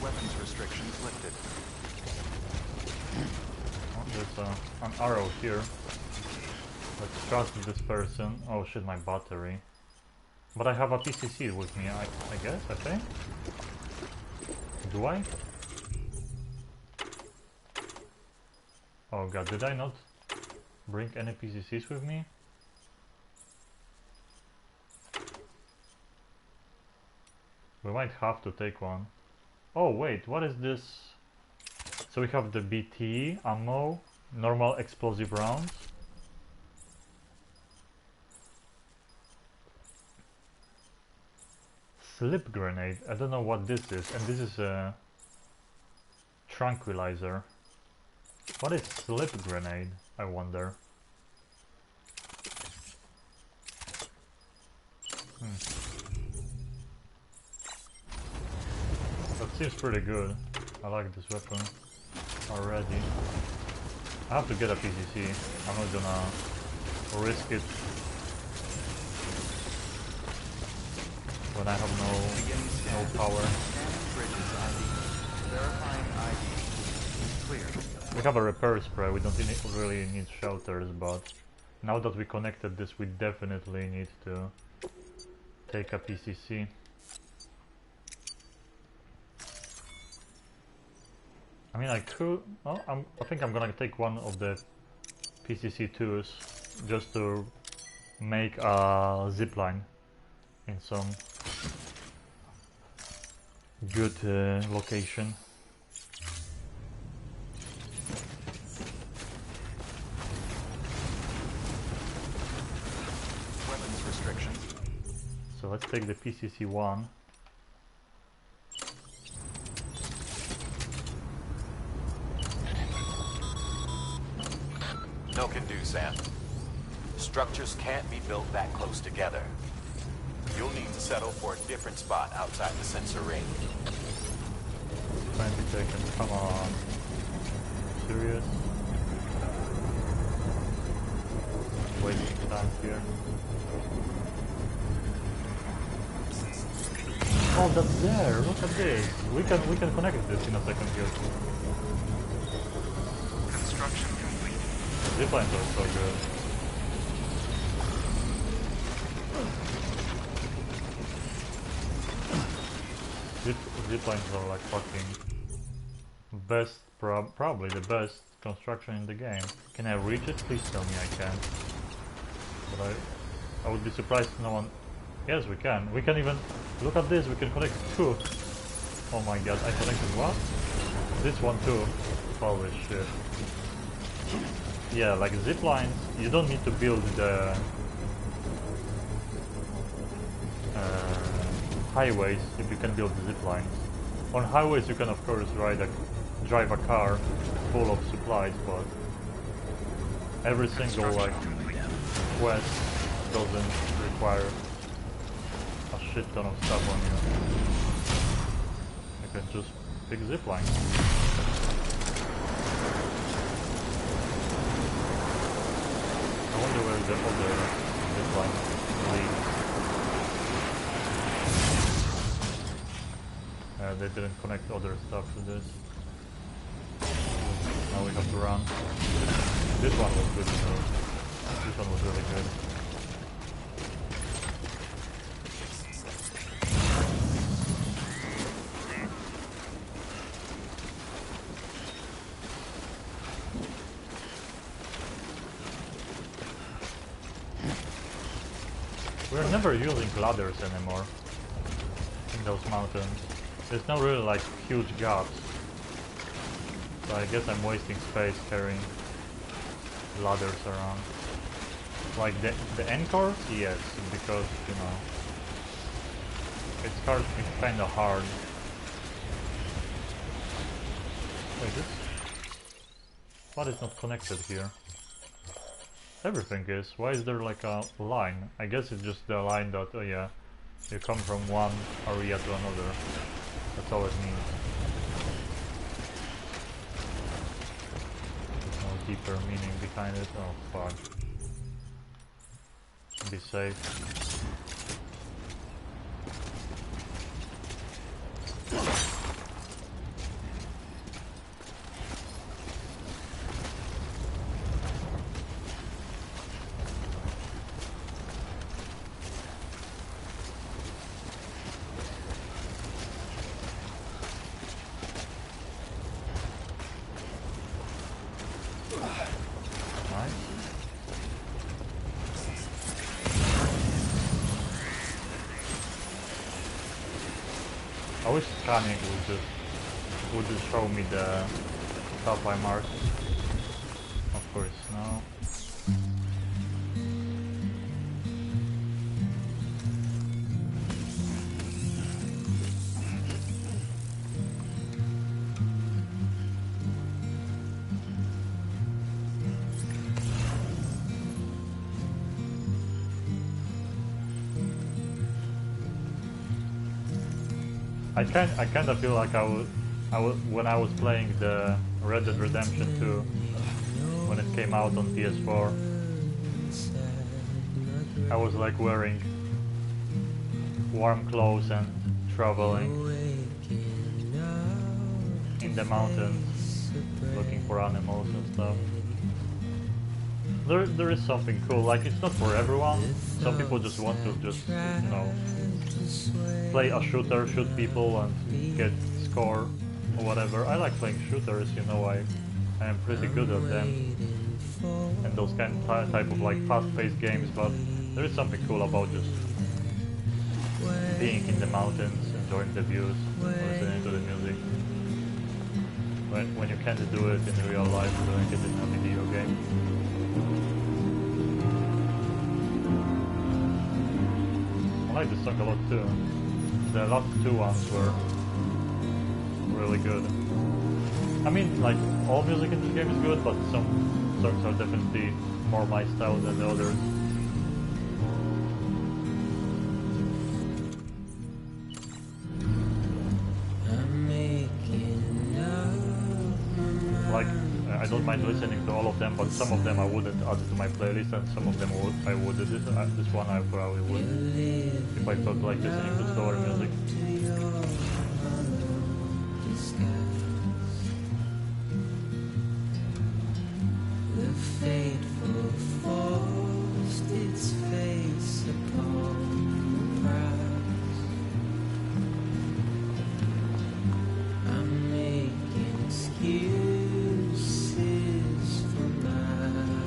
Weapons restrictions lifted. Oh, there's an arrow here. Let's trust this person. Oh shit, my battery. But I have a PCC with me, I guess, I think? Do I? Oh god, did I not bring any PCCs with me? We might have to take one. Oh wait, what is this? So we have the BT ammo, normal explosive rounds. Slip grenade, I don't know what this is, and this is a tranquilizer. What is slip grenade, I wonder? That seems pretty good. I like this weapon already. I have to get a PCC. I'm not gonna risk it when I have no power. We have a repair spray. We don't really need shelters, but now that we connected this, we definitely need to take a PCC. I mean, I could... Oh, I think I'm gonna take one of the PCC2s just to make a zipline in some good location. Weapons restrictions. So let's take the PCC1. No can do, Sam. Structures can't be built that close together. You'll need to settle for a different spot outside the sensor ring. 20 seconds, come on. Serious? Wasting time here. Oh, that's there! Look at this! We can connect this in a second here. Construction complete. Ziplines are so good. Ziplines are like fucking best, probably the best construction in the game. Can I reach it? Please tell me I can. But I would be surprised if no one... Yes, we can. We can even... Look at this, we can connect two. Oh my god, I connected what? This one too. Holy shit. Yeah, like zip lines, you don't need to build the highways if you can build zip lines. On highways you can of course drive a car full of supplies, but every single like quest doesn't require a shit ton of stuff on you. You can just pick zip lines. I wonder where the other zip line leads. They didn't connect other stuff to this. Now we have to run. This one was good, you know. This one was really good. We're never using ladders anymore in those mountains. There's no really like huge gaps. So I guess I'm wasting space carrying ladders around. Like the anchors, yes, because you know it's kind of hard. Wait, this what is not connected here? Everything is. Why is there like a line? I guess it's just the line that oh yeah, you come from one area to another. That's all it means. There's no deeper meaning behind it. Oh fuck. Be safe. I wish scanning would just show me the stuff I marked. Of course, no. I kind of feel like when I was playing the Red Dead Redemption 2 when it came out on PS4, I was like wearing warm clothes and traveling in the mountains, looking for animals and stuff. There is something cool. Like it's not for everyone. Some people just want to just you know play a shooter, shoot people and get score or whatever. I like playing shooters, you know, I am pretty good at them and those type of like fast-paced games, but there is something cool about just being in the mountains, enjoying the views, listening to the music. When you can't do it in real life, doing it in a video game. I like this song a lot too. The last two ones were really good. I mean, like, all music in this game is good, but some songs are definitely more my style than the others. Like, I don't mind listening to all of them, but some of them I wouldn't add to my playlist, and some of them I would. This one I probably would, if I felt like listening to slower music.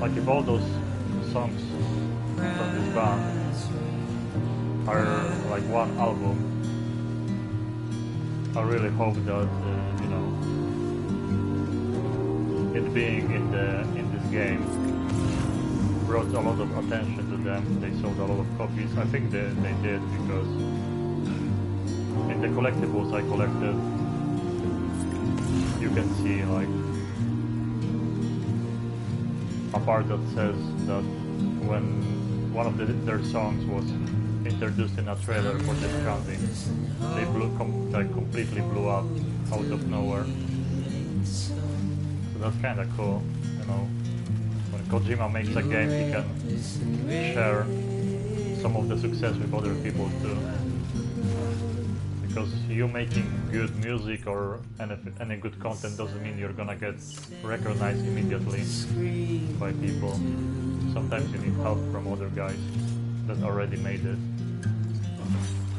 Like if all those songs from this band are like one album, I really hope that you know, it being in this game brought a lot of attention to them. They sold a lot of copies. I think they did, because in the collectibles I collected, you can see like a part that says that when one of their songs was introduced in a trailer for the Stranding, they completely blew up out of nowhere. So that's kind of cool, you know. When Kojima makes a game, he can share some of the success with other people too. Because you making good music or any good content doesn't mean you're gonna get recognized immediately by people. Sometimes you need help from other guys that already made it.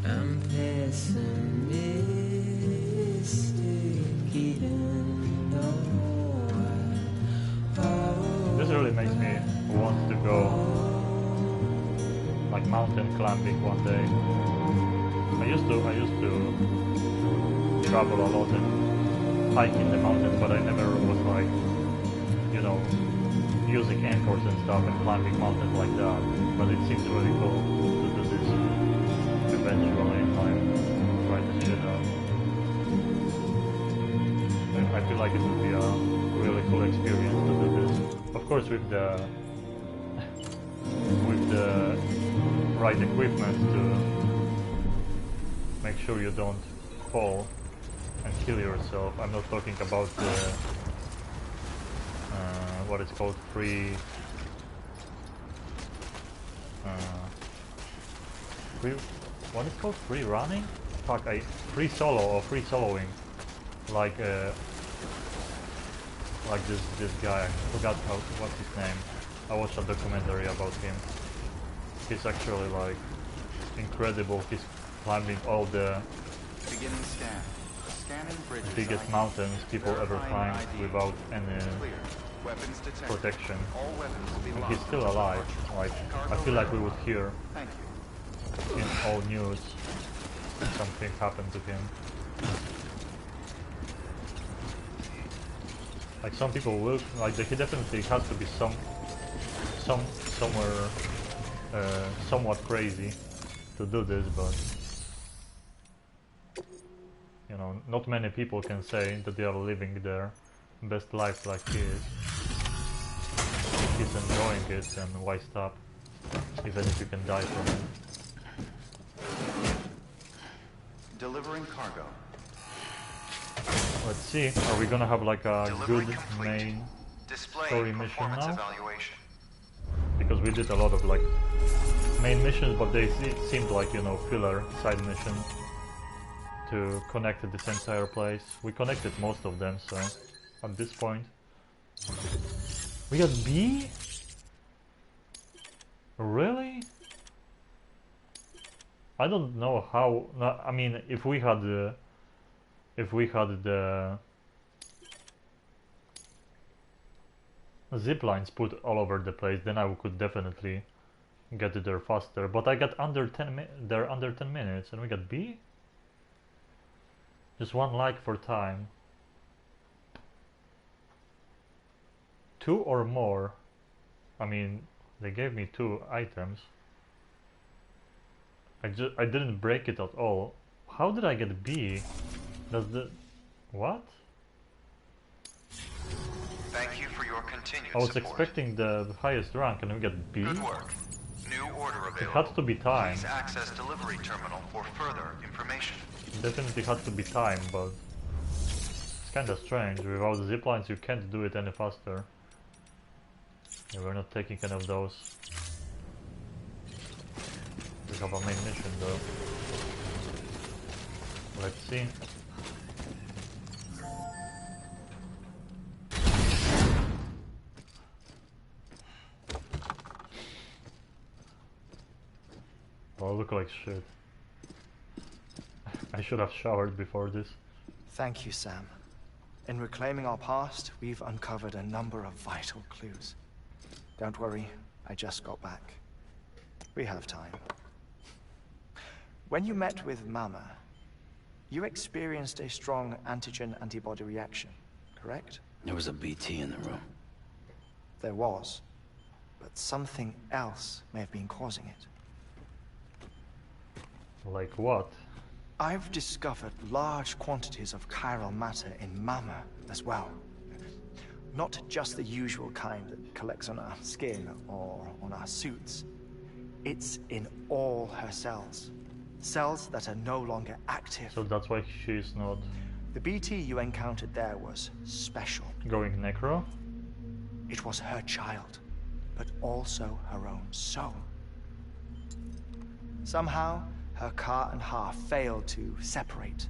I'm pessimistic, even though this really makes me want to go like mountain climbing one day. I used to travel a lot and hike in the mountains, but I never was like, you know, using anchors and stuff and climbing mountains like that. But it seems really cool to do this eventually if I try this shit out. I feel like it would be a really cool experience to do this. Of course, with the right equipment to make sure you don't fall and kill yourself. I'm not talking about the what it's called, free what is called, free running? Fuck, free solo or free soloing, like this guy. I forgot what's his name. I watched a documentary about him. He's actually like incredible. He's climbing all the Beginning scan. Scanning bridges. biggest mountains people ever climbed without any Weapons detected. protection. All weapons will be And locked he's still until alive. departure. Like, Cargo I feel like we ready. would hear Thank you. in all news something happened to him. Like, some people will, like, he definitely has to be somewhere somewhat crazy to do this, but you know, not many people can say that they are living their best life like he is. He's enjoying it, and why stop, even if you can die from it. Delivering cargo. Let's see, are we gonna have like a Delivery good complete. main Displaying story mission performance now? evaluation. Because we did a lot of like main missions, but they seemed like, you know, filler side missions to connect to this entire place. We connected most of them, so at this point we got B? Really? I don't know how. No, I mean, if we had the zip lines put all over the place, then I could definitely get there faster. But I got under 10 minutes, and we got B. Just one like for time. 2 or more. I mean, they gave me 2 items. I didn't break it at all. How did I get B? Does the... what? Thank you for your continued I was support. expecting the highest rank, and we got B? Good work. New order available. It had to be time. Please access delivery terminal for further information. Definitely had to be time, but it's kinda strange. Without the zip lines you can't do it any faster. Yeah, we're not taking any of those. We have a main mission though. Let's see. Oh, I look like shit. I should have showered before this. Thank you, Sam. In reclaiming our past, we've uncovered a number of vital clues. Don't worry, I just got back. We have time. When you met with Mama, You experienced a strong antigen-antibody reaction, correct? There was a BT in the room. There was. But something else may have been causing it. Like what? I've discovered large quantities of chiral matter in Mama as well. Not just the usual kind that collects on our skin or on our suits. It's in all her cells. Cells that are no longer active. So that's why she's not The BT you encountered there was special. going necro? It was her child, but also her own soul. Somehow, her car and half failed to separate.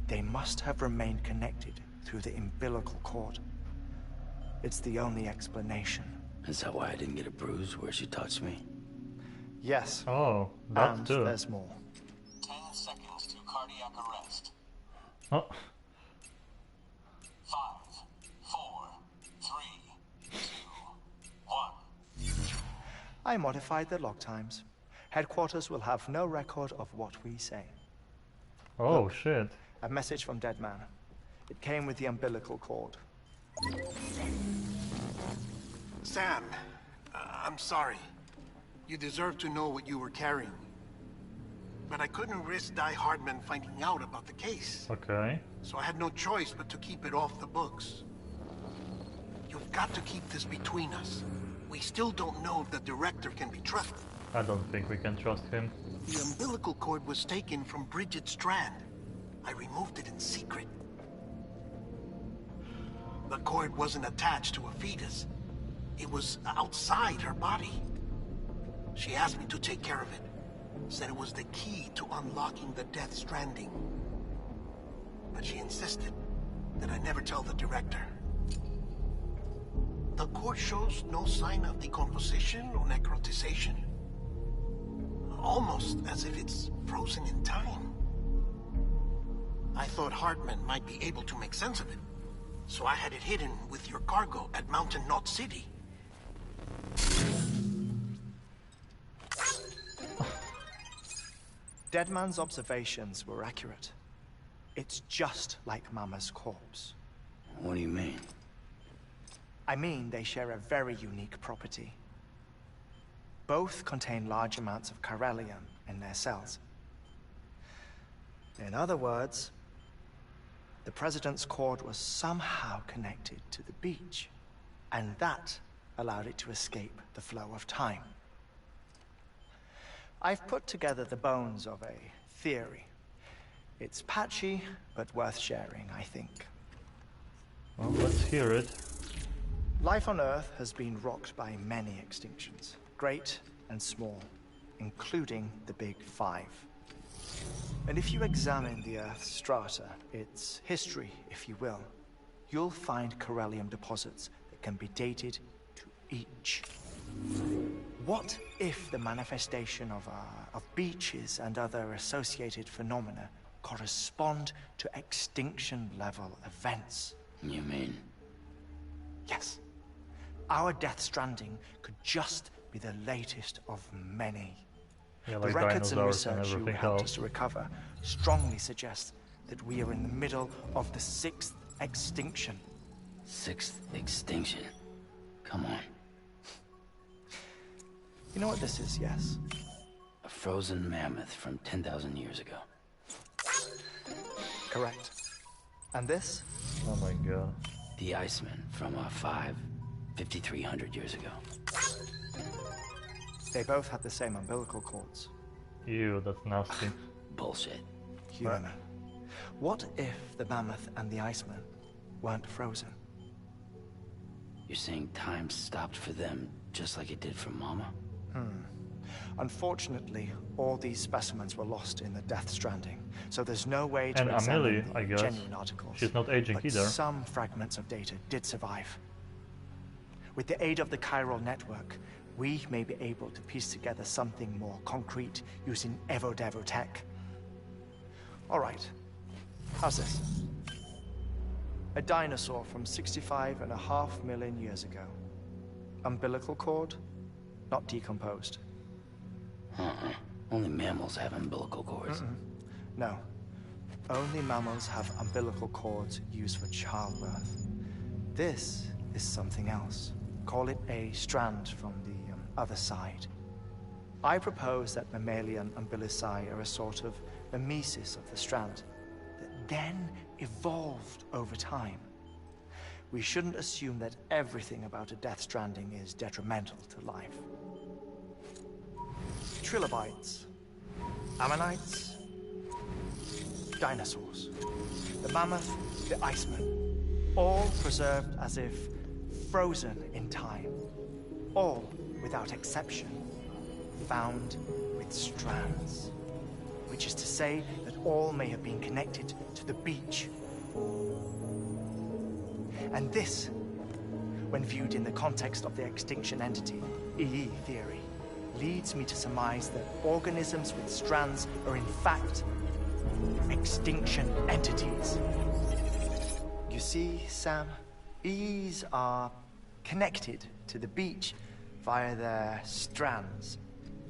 They must have remained connected through the umbilical cord. It's the only explanation. Is that why I didn't get a bruise where she touched me? Yes. Oh, that and too. there's more. 10 seconds to cardiac arrest. Oh. 5, 4, 3, 2, 1. I modified the log times. Headquarters will have no record of what we say. Oh, Look, shit. a message from Dead Man. It came with the umbilical cord. Sam, I'm sorry. You deserve to know what you were carrying. But I couldn't risk Die Hardman finding out about the case. Okay. So I had no choice but to keep it off the books. You've got to keep this between us. We still don't know if the director can be trusted. I don't think we can trust him. The umbilical cord was taken from Bridget Strand. I removed it in secret. The cord wasn't attached to a fetus. It was outside her body. She asked me to take care of it. Said it was the key to unlocking the Death Stranding. But she insisted that I never tell the director. The cord shows no sign of decomposition or necrotization. Almost as if it's frozen in time. I thought Hartman might be able to make sense of it. So I had it hidden with your cargo at Mountain Knot City. Deadman's observations were accurate. It's just like Mama's corpse. What do you mean? I mean, they share a very unique property. Both contain large amounts of chiralium in their cells. In other words, the President's cord was somehow connected to the beach, and that allowed it to escape the flow of time. I've put together the bones of a theory. It's patchy, but worth sharing, I think. Well, let's hear it. Life on Earth has been rocked by many extinctions, great and small, including the Big Five. And if you examine the Earth's strata, its history, if you will, you'll find chiralium deposits that can be dated to each. What if the manifestation of beaches and other associated phenomena correspond to extinction-level events? You mean? Yes. Our Death Stranding could just be the latest of many. Yeah, The like records and dinosaurs and research you everything helped else. us to recover strongly suggest that we are in the middle of the 6th extinction. 6th extinction? Come on. You know what this is, yes? A frozen mammoth from 10,000 years ago. Correct. And this? Oh my god. The Iceman from 5,300 years ago. They both had the same umbilical cords. Ew, that's nasty. Bullshit. Human. What if the mammoth and the Iceman weren't frozen? You're saying time stopped for them just like it did for Mama? Unfortunately, all these specimens were lost in the Death Stranding, so there's no way to And examine Amelie, the I guess. genuine articles. She's not aging but either. some fragments of data did survive. With the aid of the chiral network, we may be able to piece together something more concrete using Evo-Devo tech. All right, how's this? A dinosaur from 65.5 million years ago. Umbilical cord, not decomposed. Only mammals have umbilical cords. No. only mammals have umbilical cords used for childbirth. This is something else. Call it a strand from the other side. I propose that mammalian umbilici are a sort of mimesis of the strand that then evolved over time. We shouldn't assume that everything about a death stranding is detrimental to life. Trilobites, ammonites, dinosaurs, the mammoth, the iceman, all preserved as if frozen in time, all without exception found with strands, which is to say that all may have been connected to the beach. And this, when viewed in the context of the extinction entity, EE theory, leads me to surmise that organisms with strands are in fact extinction entities. You see, Sam, EEs are connected to the beach via their strands.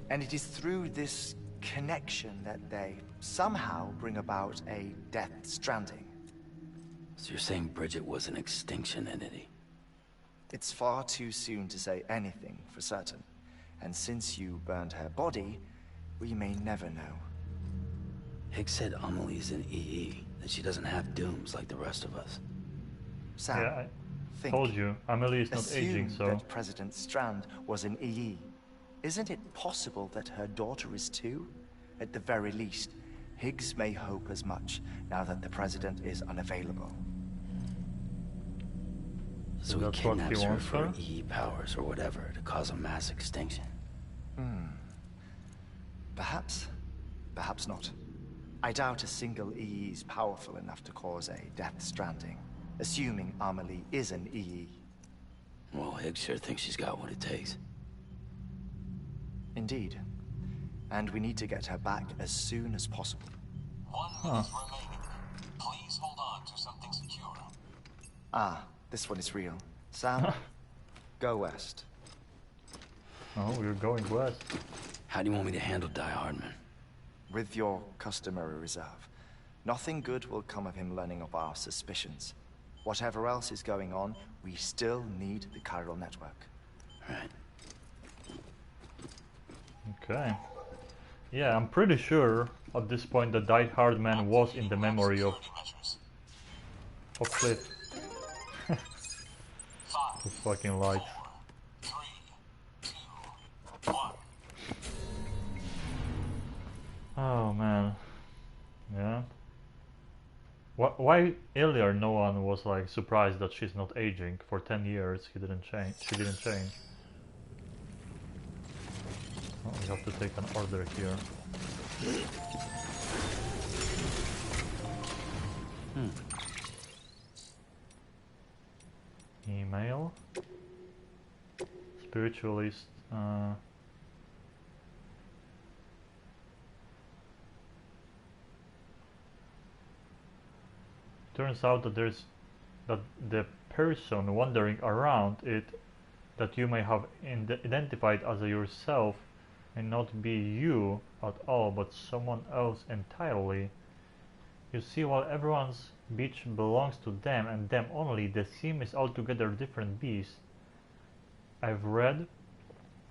And it is through this connection that they somehow bring about a death stranding. So you're saying Bridget was an extinction entity? It's far too soon to say anything for certain. And since you burned her body, we may never know. Higgs said Amelie's an EE, that she doesn't have dooms like the rest of us. Sam, Yeah, I think. told you, Amelie is not Assume aging, so... that President Strand was an EE. Isn't it possible that her daughter is too? At the very least, Higgs may hope as much now that the President is unavailable. So he that's what he kidnaps her wants for her? EE powers or whatever to cause a mass extinction. Perhaps. Perhaps not. I doubt a single EE is powerful enough to cause a death stranding, assuming Amelie is an EE. Well, Higgs sure thinks she's got what it takes. Indeed. And we need to get her back as soon as possible. 1 minute remaining. Please hold on to something secure. Ah, this one is real. Sam, go west. Oh, we're going west. How do you want me to handle Die Hardman? With your customary reserve. Nothing good will come of him learning of our suspicions. Whatever else is going on, we still need the chiral network. Right. Okay. Yeah, I'm pretty sure at this point that Die Hard Man was in the memory of Cliff. The fucking lights. 4, 3, 2, 1. Oh man. Yeah. Why earlier no one was like surprised that she's not aging? For 10 years he didn't change. She didn't change. Oh, we have to take an order here. Email. Spiritualist. Turns out that the person wandering around it that you may have identified as yourself may not be you at all, but someone else entirely. You see, while everyone's beach belongs to them and them only, the theme is altogether different beast. I've read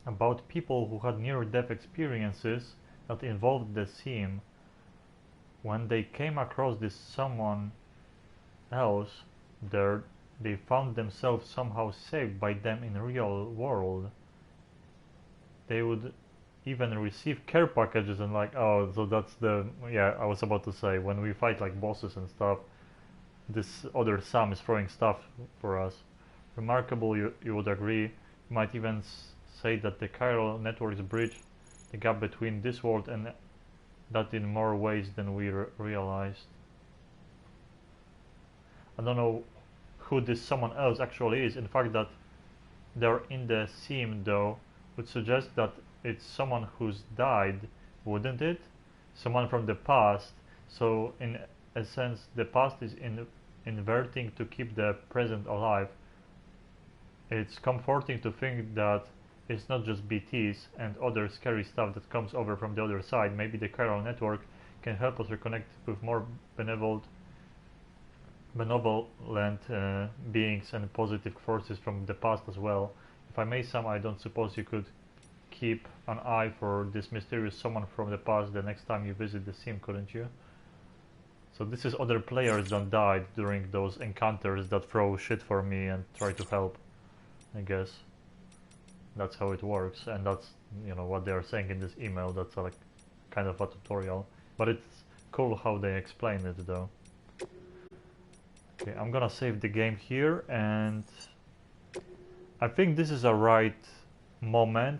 about people who had near-death experiences that involved the theme. When they came across this someone else there, they found themselves somehow saved by them in real world. They would even receive care packages and like, oh, so that's the, yeah, I was about to say, when we fight like bosses and stuff, this other Sam is throwing stuff for us. Remarkable, you would agree. You might even say that the chiral networks bridge the gap between this world and that in more ways than we realized. I don't know who this someone else actually is. In fact, that they're in the theme though would suggest that it's someone who's died, wouldn't it? Someone from the past. So in a sense, the past is inverting to keep the present alive. It's comforting to think that it's not just BTs and other scary stuff that comes over from the other side. Maybe the chiral network can help us reconnect with more benevolent beings and positive forces from the past as well. If I may, Sam, I don't suppose you could keep an eye for this mysterious someone from the past the next time you visit the sim, couldn't you? So this is other players that died during those encounters that throw shit for me and try to help, I guess. That's how it works, and that's, you know, what they are saying in this email. That's like kind of a tutorial, but it's cool how they explain it though. Okay, I'm gonna save the game here, and I think this is a right moment